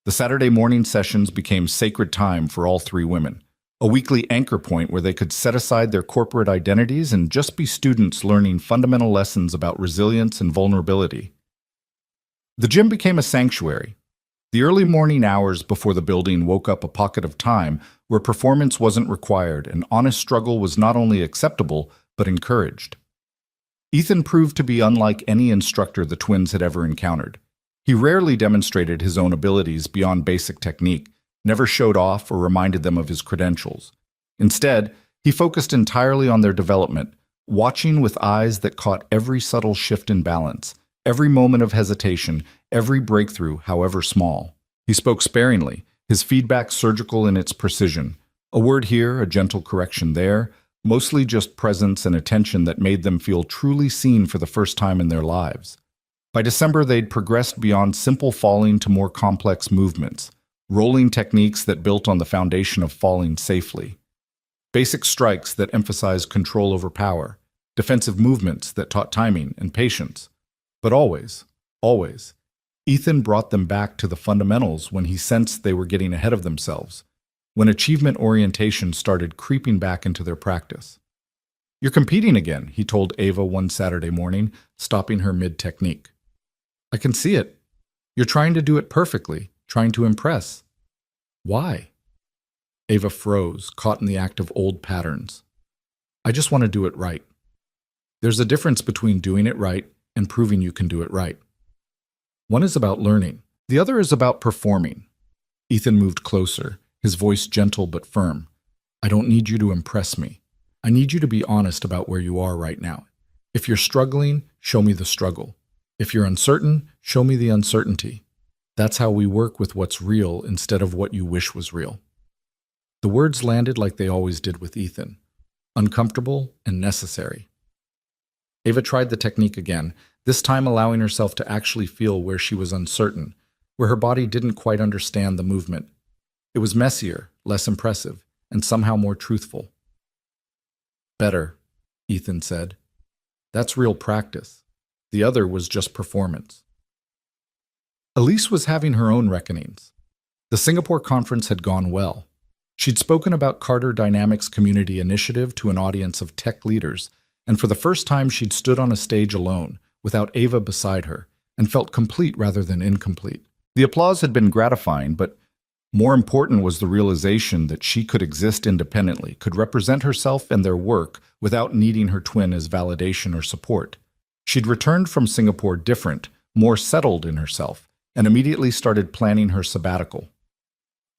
The Saturday morning sessions became sacred time for all 3 women, a weekly anchor point where they could set aside their corporate identities and just be students learning fundamental lessons about resilience and vulnerability. The gym became a sanctuary. The early morning hours before the building woke up a pocket of time where performance wasn't required and honest struggle was not only acceptable, but encouraged. Ethan proved to be unlike any instructor the twins had ever encountered. He rarely demonstrated his own abilities beyond basic technique, never showed off or reminded them of his credentials. Instead, he focused entirely on their development, watching with eyes that caught every subtle shift in balance, every moment of hesitation, every breakthrough, however small. He spoke sparingly, his feedback surgical in its precision. A word here, a gentle correction there, mostly just presence and attention that made them feel truly seen for the first time in their lives. By December, they'd progressed beyond simple falling to more complex movements, rolling techniques that built on the foundation of falling safely, basic strikes that emphasized control over power, defensive movements that taught timing and patience. But always, Ethan brought them back to the fundamentals when he sensed they were getting ahead of themselves, when achievement orientation started creeping back into their practice. "You're competing again," he told Ava one Saturday morning, stopping her mid-technique. "I can see it. You're trying to do it perfectly, trying to impress. Why?" Ava froze, caught in the act of old patterns. "I just want to do it right." There's a difference between doing it right and proving you can do it right. One is about learning. The other is about performing. Ethan moved closer, his voice gentle but firm. "I don't need you to impress me. I need you to be honest about where you are right now. If you're struggling, show me the struggle. If you're uncertain, show me the uncertainty. That's how we work with what's real instead of what you wish was real." The words landed like they always did with Ethan, uncomfortable and necessary. Ava tried the technique again, this time allowing herself to actually feel where she was uncertain, where her body didn't quite understand the movement. It was messier, less impressive, and somehow more truthful. "Better," Ethan said. "That's real practice. The other was just performance." Elise was having her own reckonings. The Singapore conference had gone well. She'd spoken about Carter Dynamics Community Initiative to an audience of tech leaders, and for the first time she'd stood on a stage alone, without Ava beside her, and felt complete rather than incomplete. The applause had been gratifying, but more important was the realization that she could exist independently, could represent herself and their work without needing her twin as validation or support. She'd returned from Singapore different, more settled in herself, and immediately started planning her sabbatical.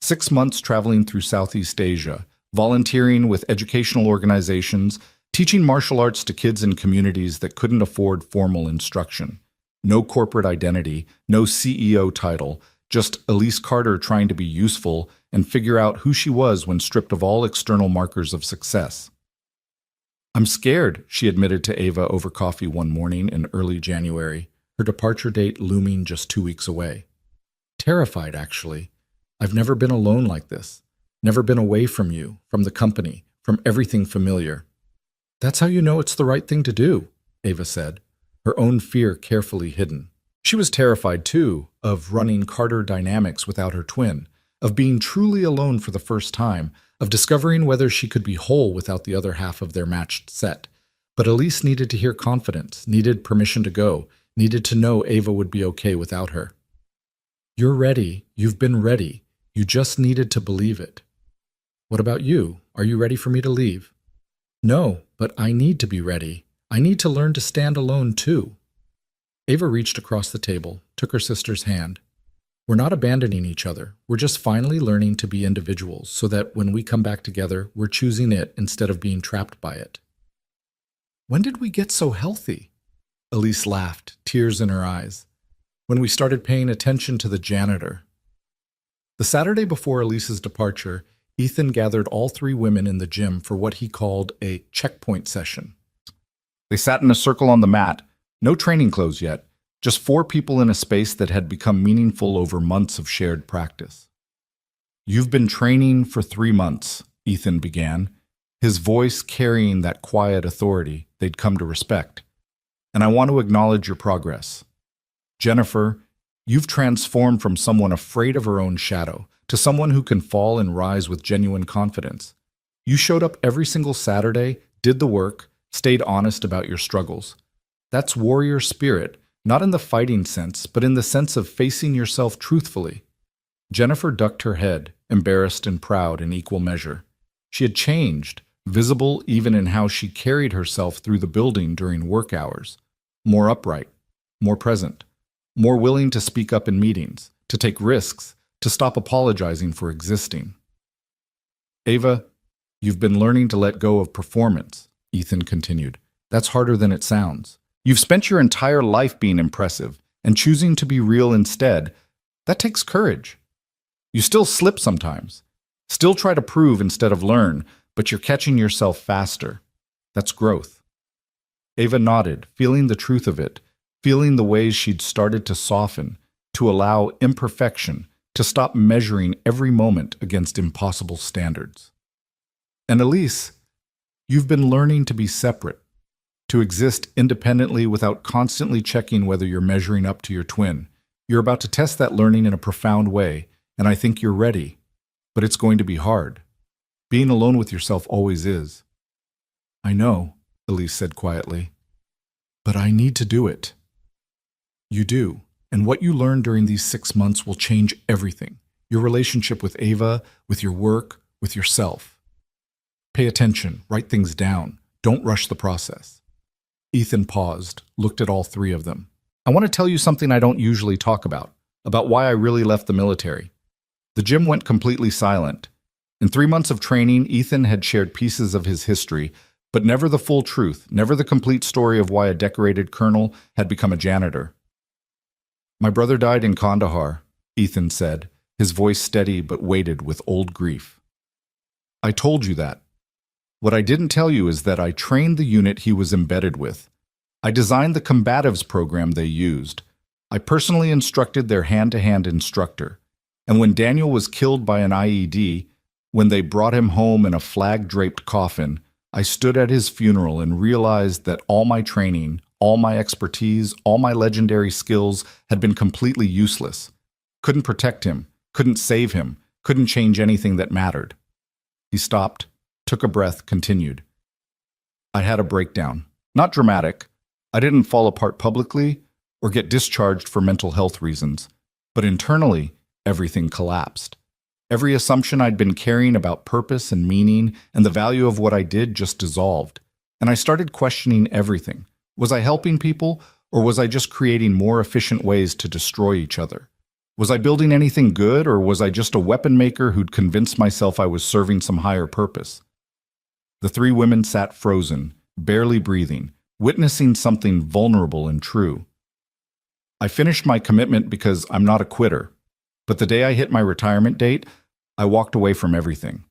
6 months traveling through Southeast Asia, volunteering with educational organizations, teaching martial arts to kids in communities that couldn't afford formal instruction. No corporate identity, no CEO title, just Elise Carter trying to be useful and figure out who she was when stripped of all external markers of success. "I'm scared," she admitted to Ava over coffee one morning in early January, her departure date looming just 2 weeks away. "Terrified, actually. I've never been alone like this. Never been away from you, from the company, from everything familiar." "That's how you know it's the right thing to do," Ava said, her own fear carefully hidden. She was terrified, too, of running Carter Dynamics without her twin, of being truly alone for the first time, of discovering whether she could be whole without the other half of their matched set. But Elise needed to hear confidence, needed permission to go, needed to know Ava would be okay without her. You're ready. You've been ready. You just needed to believe it. What about you? Are you ready for me to leave? No, but I need to be ready. I need to learn to stand alone too. Ava reached across the table, took her sister's hand. We're not abandoning each other. We're just finally learning to be individuals so that when we come back together, we're choosing it instead of being trapped by it. When did we get so healthy? Elise laughed, tears in her eyes. When we started paying attention to the janitor. The Saturday before Elise's departure, Ethan gathered all 3 women in the gym for what he called a checkpoint session. They sat in a circle on the mat, no training clothes yet, just 4 people in a space that had become meaningful over months of shared practice. You've been training for 3 months, Ethan began, his voice carrying that quiet authority they'd come to respect. And I want to acknowledge your progress. Jennifer, you've transformed from someone afraid of her own shadow to someone who can fall and rise with genuine confidence. You showed up every single Saturday, did the work, stayed honest about your struggles. That's warrior spirit, not in the fighting sense, but in the sense of facing yourself truthfully. Jennifer ducked her head, embarrassed and proud in equal measure. She had changed, visible even in how she carried herself through the building during work hours. More upright, more present, more willing to speak up in meetings, to take risks, to stop apologizing for existing. Ava, you've been learning to let go of performance, Ethan continued. That's harder than it sounds. You've spent your entire life being impressive, and choosing to be real instead, that takes courage. You still slip sometimes, still try to prove instead of learn, but you're catching yourself faster. That's growth. Ava nodded, feeling the truth of it, feeling the ways she'd started to soften, to allow imperfection, to stop measuring every moment against impossible standards. And Elise, you've been learning to be separate, to exist independently without constantly checking whether you're measuring up to your twin. You're about to test that learning in a profound way, and I think you're ready. But it's going to be hard. Being alone with yourself always is. I know, Elise said quietly, but I need to do it. You do, and what you learn during these 6 months will change everything. Your relationship with Ava, with your work, with yourself. Pay attention, write things down. Don't rush the process. Ethan paused, looked at all 3 of them. I want to tell you something I don't usually talk about why I really left the military. The gym went completely silent. In 3 months of training, Ethan had shared pieces of his history, but never the full truth, never the complete story of why a decorated colonel had become a janitor. My brother died in Kandahar, Ethan said, his voice steady but weighted with old grief. I told you that. What I didn't tell you is that I trained the unit he was embedded with. I designed the combatives program they used. I personally instructed their hand-to-hand instructor. And when Daniel was killed by an IED, when they brought him home in a flag-draped coffin, I stood at his funeral and realized that all my training, all my expertise, all my legendary skills had been completely useless. Couldn't protect him, couldn't save him, couldn't change anything that mattered. He stopped, took a breath, continued. I had a breakdown. Not dramatic. I didn't fall apart publicly or get discharged for mental health reasons. But internally, everything collapsed. Every assumption I'd been carrying about purpose and meaning and the value of what I did just dissolved. And I started questioning everything. Was I helping people, or was I just creating more efficient ways to destroy each other? Was I building anything good, or was I just a weapon maker who'd convinced myself I was serving some higher purpose? The 3 women sat frozen, barely breathing, witnessing something vulnerable and true. I finished my commitment because I'm not a quitter. But the day I hit my retirement date, I walked away from everything.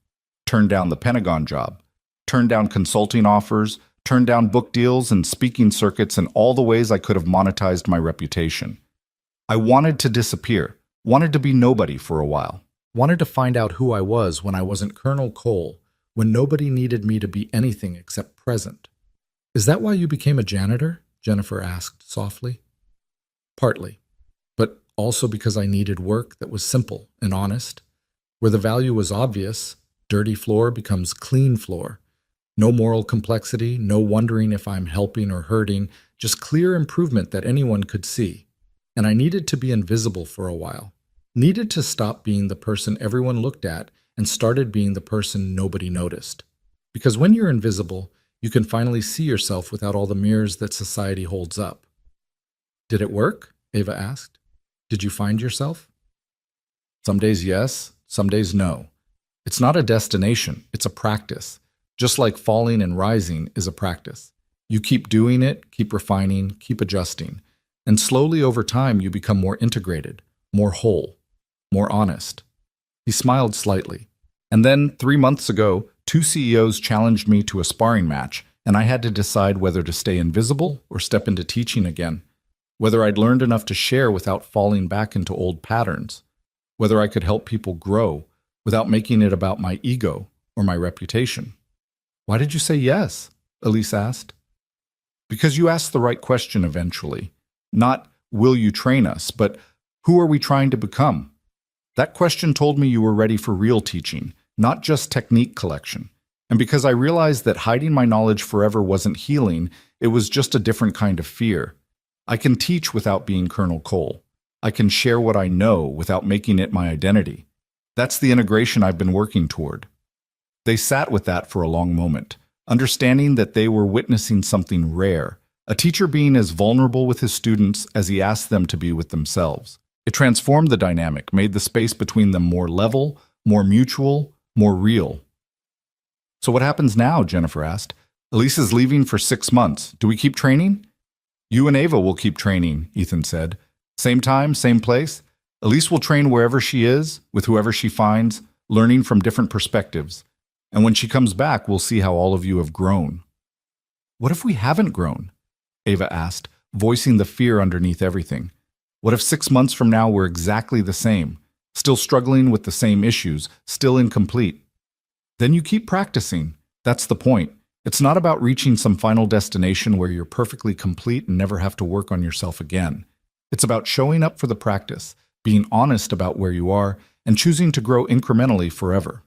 Turned down the Pentagon job, turned down consulting offers, turned down book deals and speaking circuits and all the ways I could have monetized my reputation. I wanted to disappear, wanted to be nobody for a while, wanted to find out who I was when I wasn't Colonel Cole, when nobody needed me to be anything except present. Is that why you became a janitor? Jennifer asked softly. Partly, but also because I needed work that was simple and honest. Where the value was obvious, dirty floor becomes clean floor. No moral complexity, no wondering if I'm helping or hurting, just clear improvement that anyone could see. And I needed to be invisible for a while. Needed to stop being the person everyone looked at and started being the person nobody noticed. Because when you're invisible, you can finally see yourself without all the mirrors that society holds up. Did it work? Ava asked. Did you find yourself? Some days yes, some days no. It's not a destination, it's a practice. Just like falling and rising is a practice. You keep doing it, keep refining, keep adjusting. And slowly over time, you become more integrated, more whole, more honest. He smiled slightly. And then, 3 months ago, 2 CEOs challenged me to a sparring match, and I had to decide whether to stay invisible or step into teaching again. Whether I'd learned enough to share without falling back into old patterns. Whether I could help people grow without making it about my ego or my reputation. Why did you say yes? Elise asked. Because you asked the right question eventually. Not, will you train us, but who are we trying to become? That question told me you were ready for real teaching, not just technique collection. And because I realized that hiding my knowledge forever wasn't healing, it was just a different kind of fear. I can teach without being Colonel Cole. I can share what I know without making it my identity. That's the integration I've been working toward. They sat with that for a long moment, understanding that they were witnessing something rare, a teacher being as vulnerable with his students as he asked them to be with themselves. It transformed the dynamic, made the space between them more level, more mutual, more real. So what happens now? Jennifer asked. Elise is leaving for 6 months. Do we keep training? You and Ava will keep training, Ethan said. Same time, same place. Elise will train wherever she is, with whoever she finds, learning from different perspectives. And when she comes back, we'll see how all of you have grown. What if we haven't grown? Ava asked, voicing the fear underneath everything. What if 6 months from now we're exactly the same, still struggling with the same issues, still incomplete? Then you keep practicing. That's the point. It's not about reaching some final destination where you're perfectly complete and never have to work on yourself again. It's about showing up for the practice, being honest about where you are, and choosing to grow incrementally forever.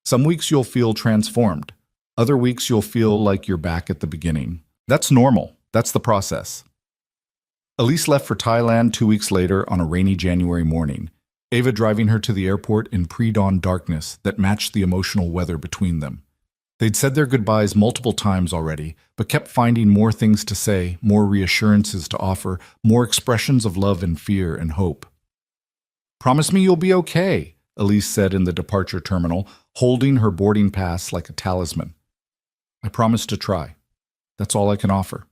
Some weeks you'll feel transformed. Other weeks you'll feel like you're back at the beginning. That's normal. That's the process. Elise left for Thailand 2 weeks later on a rainy January morning, Ava driving her to the airport in pre-dawn darkness that matched the emotional weather between them. They'd said their goodbyes multiple times already, but kept finding more things to say, more reassurances to offer, more expressions of love and fear and hope. Promise me you'll be okay, Elise said in the departure terminal, holding her boarding pass like a talisman. I promise to try. That's all I can offer.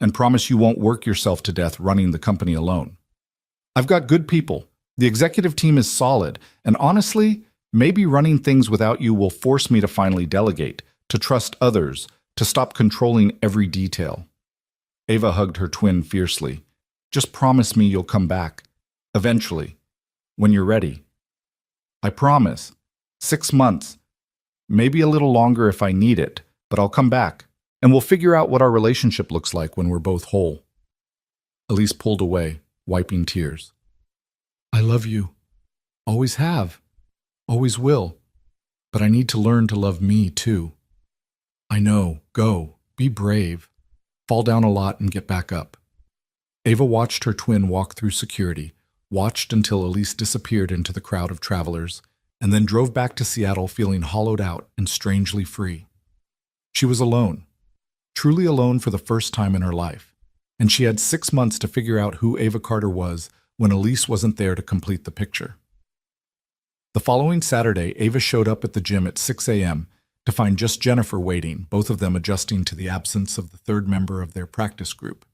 And promise you won't work yourself to death running the company alone. I've got good people. The executive team is solid, and honestly, maybe running things without you will force me to finally delegate, to trust others, to stop controlling every detail. Ava hugged her twin fiercely. Just promise me you'll come back. Eventually. When you're ready. I promise. 6 months. Maybe a little longer if I need it, but I'll come back, and we'll figure out what our relationship looks like when we're both whole. Elise pulled away, wiping tears. I love you. Always have. Always will. But I need to learn to love me, too. I know. Go. Be brave. Fall down a lot and get back up. Ava watched her twin walk through security, watched until Elise disappeared into the crowd of travelers, and then drove back to Seattle feeling hollowed out and strangely free. She was alone. Truly alone for the first time in her life. And she had 6 months to figure out who Ava Carter was when Elise wasn't there to complete the picture. The following Saturday, Ava showed up at the gym at 6 a.m. to find just Jennifer waiting, both of them adjusting to the absence of the third member of their practice group.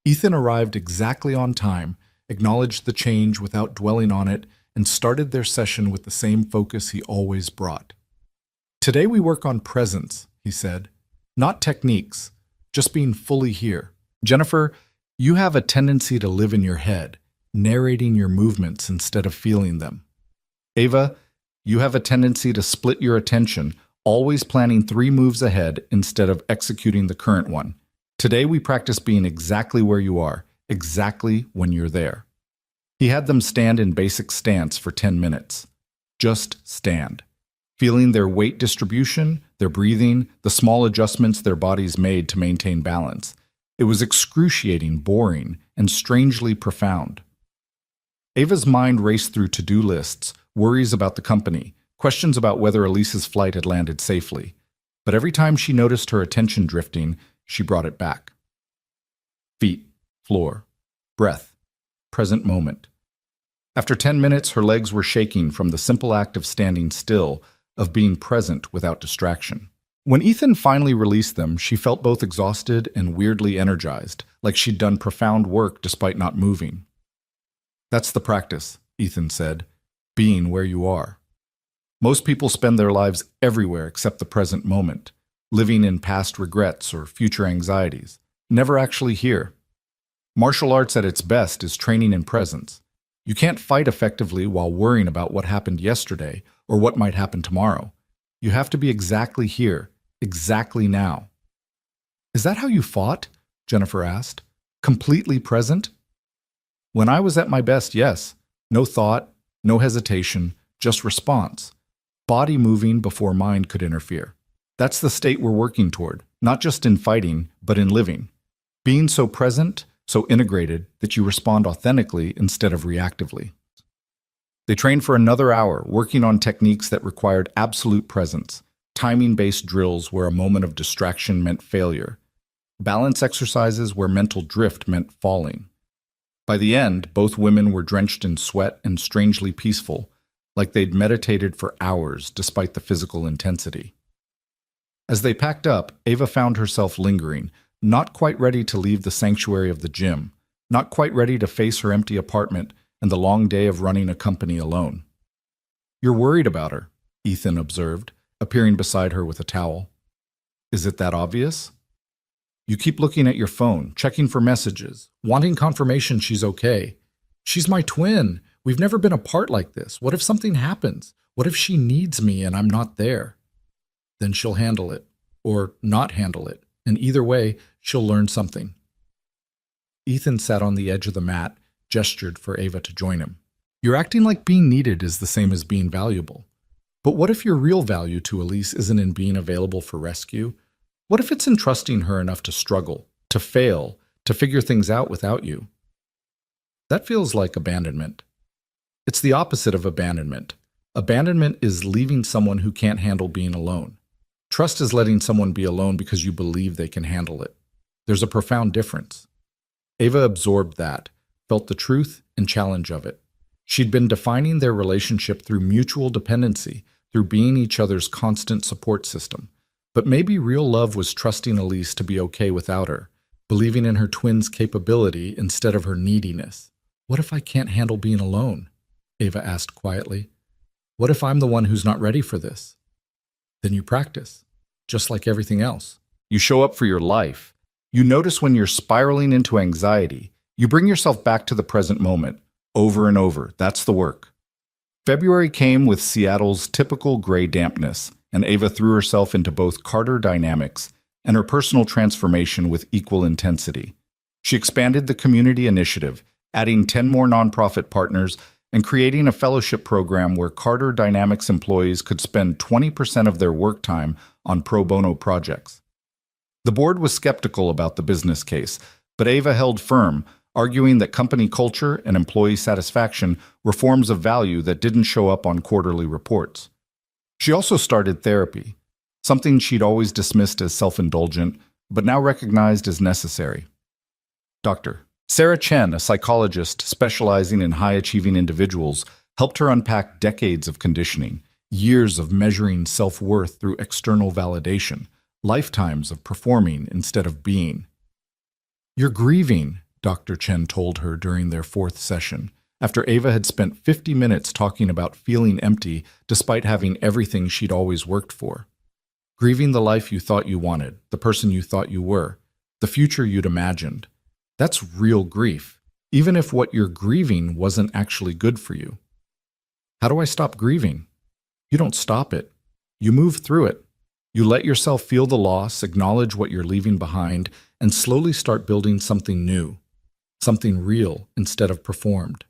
Ethan arrived exactly on time, acknowledged the change without dwelling on it, and started their session with the same focus he always brought. Today we work on presence, he said. Not techniques, just being fully here. Jennifer, you have a tendency to live in your head, narrating your movements instead of feeling them. Ava, you have a tendency to split your attention, always planning 3 moves ahead instead of executing the current one. Today we practice being exactly where you are, exactly when you're there. He had them stand in basic stance for 10 minutes. Just stand. Feeling their weight distribution, their breathing, the small adjustments their bodies made to maintain balance. It was excruciating, boring, and strangely profound. Ava's mind raced through to-do lists, worries about the company, questions about whether Elise's flight had landed safely. But every time she noticed her attention drifting, she brought it back. Feet, floor, breath, present moment. After 10 minutes, her legs were shaking from the simple act of standing still, of being present without distraction. When Ethan finally released them, she felt both exhausted and weirdly energized, like she'd done profound work despite not moving. That's the practice, Ethan said, being where you are. Most people spend their lives everywhere except the present moment, living in past regrets or future anxieties, never actually here. Martial arts at its best is training in presence. You can't fight effectively while worrying about what happened yesterday or what might happen tomorrow. You have to be exactly here, exactly now. Is that how you fought? Jennifer asked. Completely present? When I was at my best, yes. No thought, no hesitation, just response. Body moving before mind could interfere. That's the state we're working toward, not just in fighting, but in living. Being so present, so integrated, that you respond authentically instead of reactively. They trained for another hour, working on techniques that required absolute presence, timing-based drills where a moment of distraction meant failure, balance exercises where mental drift meant falling. By the end, both women were drenched in sweat and strangely peaceful, like they'd meditated for hours despite the physical intensity. As they packed up, Ava found herself lingering, not quite ready to leave the sanctuary of the gym, not quite ready to face her empty apartment and the long day of running a company alone. You're worried about her, Ethan observed, appearing beside her with a towel. Is it that obvious? You keep looking at your phone, checking for messages, wanting confirmation she's okay. She's my twin. We've never been apart like this. What if something happens? What if she needs me and I'm not there? Then she'll handle it, or not handle it, and either way, she'll learn something. Ethan sat on the edge of the mat, gestured for Ava to join him. You're acting like being needed is the same as being valuable. But what if your real value to Elise isn't in being available for rescue? What if it's in trusting her enough to struggle, to fail, to figure things out without you? That feels like abandonment. It's the opposite of abandonment. Abandonment is leaving someone who can't handle being alone. Trust is letting someone be alone because you believe they can handle it. There's a profound difference. Ava absorbed that, felt the truth and challenge of it. She'd been defining their relationship through mutual dependency, through being each other's constant support system. But maybe real love was trusting Elise to be okay without her, believing in her twin's capability instead of her neediness. What if I can't handle being alone? Ava asked quietly. What if I'm the one who's not ready for this? Then you practice, just like everything else. You show up for your life. You notice when you're spiraling into anxiety. You bring yourself back to the present moment, over and over. That's the work. February came with Seattle's typical gray dampness, and Ava threw herself into both Carter dynamics and her personal transformation with equal intensity. She expanded the community initiative, adding 10 more nonprofit partners and creating a fellowship program where Carter Dynamics employees could spend 20% of their work time on pro bono projects. The board was skeptical about the business case, but Ava held firm, arguing that company culture and employee satisfaction were forms of value that didn't show up on quarterly reports. She also started therapy, something she'd always dismissed as self-indulgent, but now recognized as necessary. Dr. Sarah Chen, a psychologist specializing in high-achieving individuals, helped her unpack decades of conditioning, years of measuring self-worth through external validation, lifetimes of performing instead of being. You're grieving, Dr. Chen told her during their 4th session, after Ava had spent 50 minutes talking about feeling empty despite having everything she'd always worked for. Grieving the life you thought you wanted, the person you thought you were, the future you'd imagined. That's real grief, even if what you're grieving wasn't actually good for you. How do I stop grieving? You don't stop it. You move through it. You let yourself feel the loss, acknowledge what you're leaving behind, and slowly start building something new, something real instead of performed.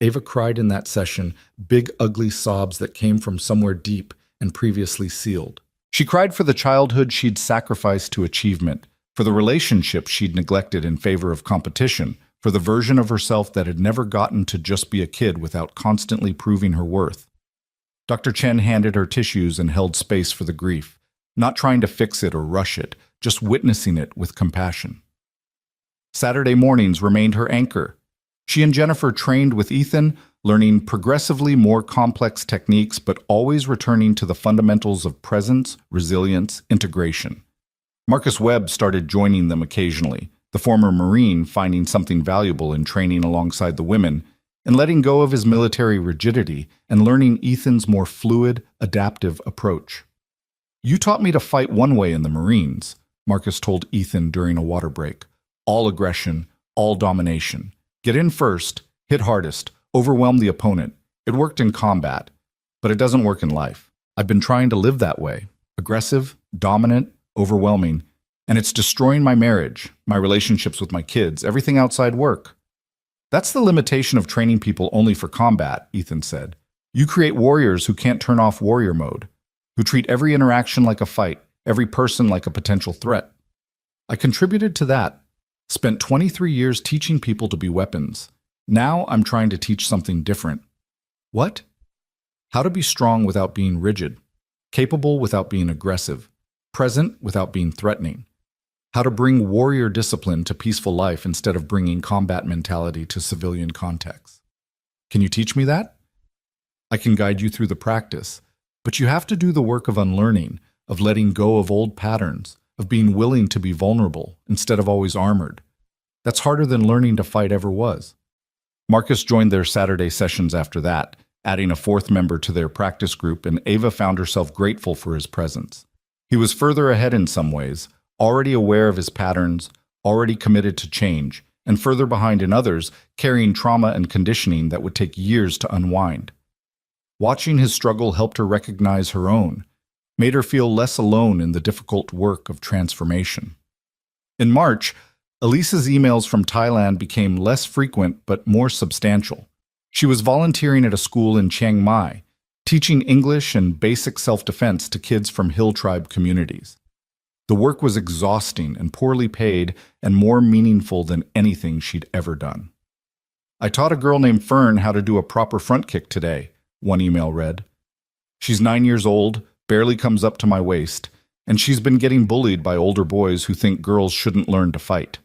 Ava cried in that session, big ugly sobs that came from somewhere deep and previously sealed. She cried for the childhood she'd sacrificed to achievement, for the relationship she'd neglected in favor of competition, for the version of herself that had never gotten to just be a kid without constantly proving her worth. Dr. Chen handed her tissues and held space for the grief, not trying to fix it or rush it, just witnessing it with compassion. Saturday mornings remained her anchor. She and Jennifer trained with Ethan, learning progressively more complex techniques but always returning to the fundamentals of presence, resilience, integration. Marcus Webb started joining them occasionally, the former Marine finding something valuable in training alongside the women and letting go of his military rigidity and learning Ethan's more fluid, adaptive approach. "You taught me to fight one way in the Marines," Marcus told Ethan during a water break. "All aggression, all domination. Get in first, hit hardest, overwhelm the opponent. It worked in combat, but it doesn't work in life. I've been trying to live that way. Aggressive, dominant, overwhelming. And it's destroying my marriage, my relationships with my kids, everything outside work." "That's the limitation of training people only for combat," Ethan said. "You create warriors who can't turn off warrior mode, who treat every interaction like a fight, every person like a potential threat." I contributed to that. Spent 23 years teaching people to be weapons. Now I'm trying to teach something different. What? How to be strong without being rigid, capable without being aggressive, present without being threatening. How to bring warrior discipline to peaceful life instead of bringing combat mentality to civilian contexts. Can you teach me that? I can guide you through the practice, but you have to do the work of unlearning, of letting go of old patterns, of being willing to be vulnerable instead of always armored. That's harder than learning to fight ever was. Marcus joined their Saturday sessions after that, adding a fourth member to their practice group, and Ava found herself grateful for his presence. He was further ahead in some ways, already aware of his patterns, already committed to change, and further behind in others, carrying trauma and conditioning that would take years to unwind. Watching his struggle helped her recognize her own, made her feel less alone in the difficult work of transformation. In March, Elisa's emails from Thailand became less frequent but more substantial. She was volunteering at a school in Chiang Mai, teaching English and basic self-defense to kids from hill tribe communities. The work was exhausting and poorly paid and more meaningful than anything she'd ever done. "I taught a girl named Fern how to do a proper front kick today," one email read. "She's 9 years old, barely comes up to my waist, and she's been getting bullied by older boys who think girls shouldn't learn to fight."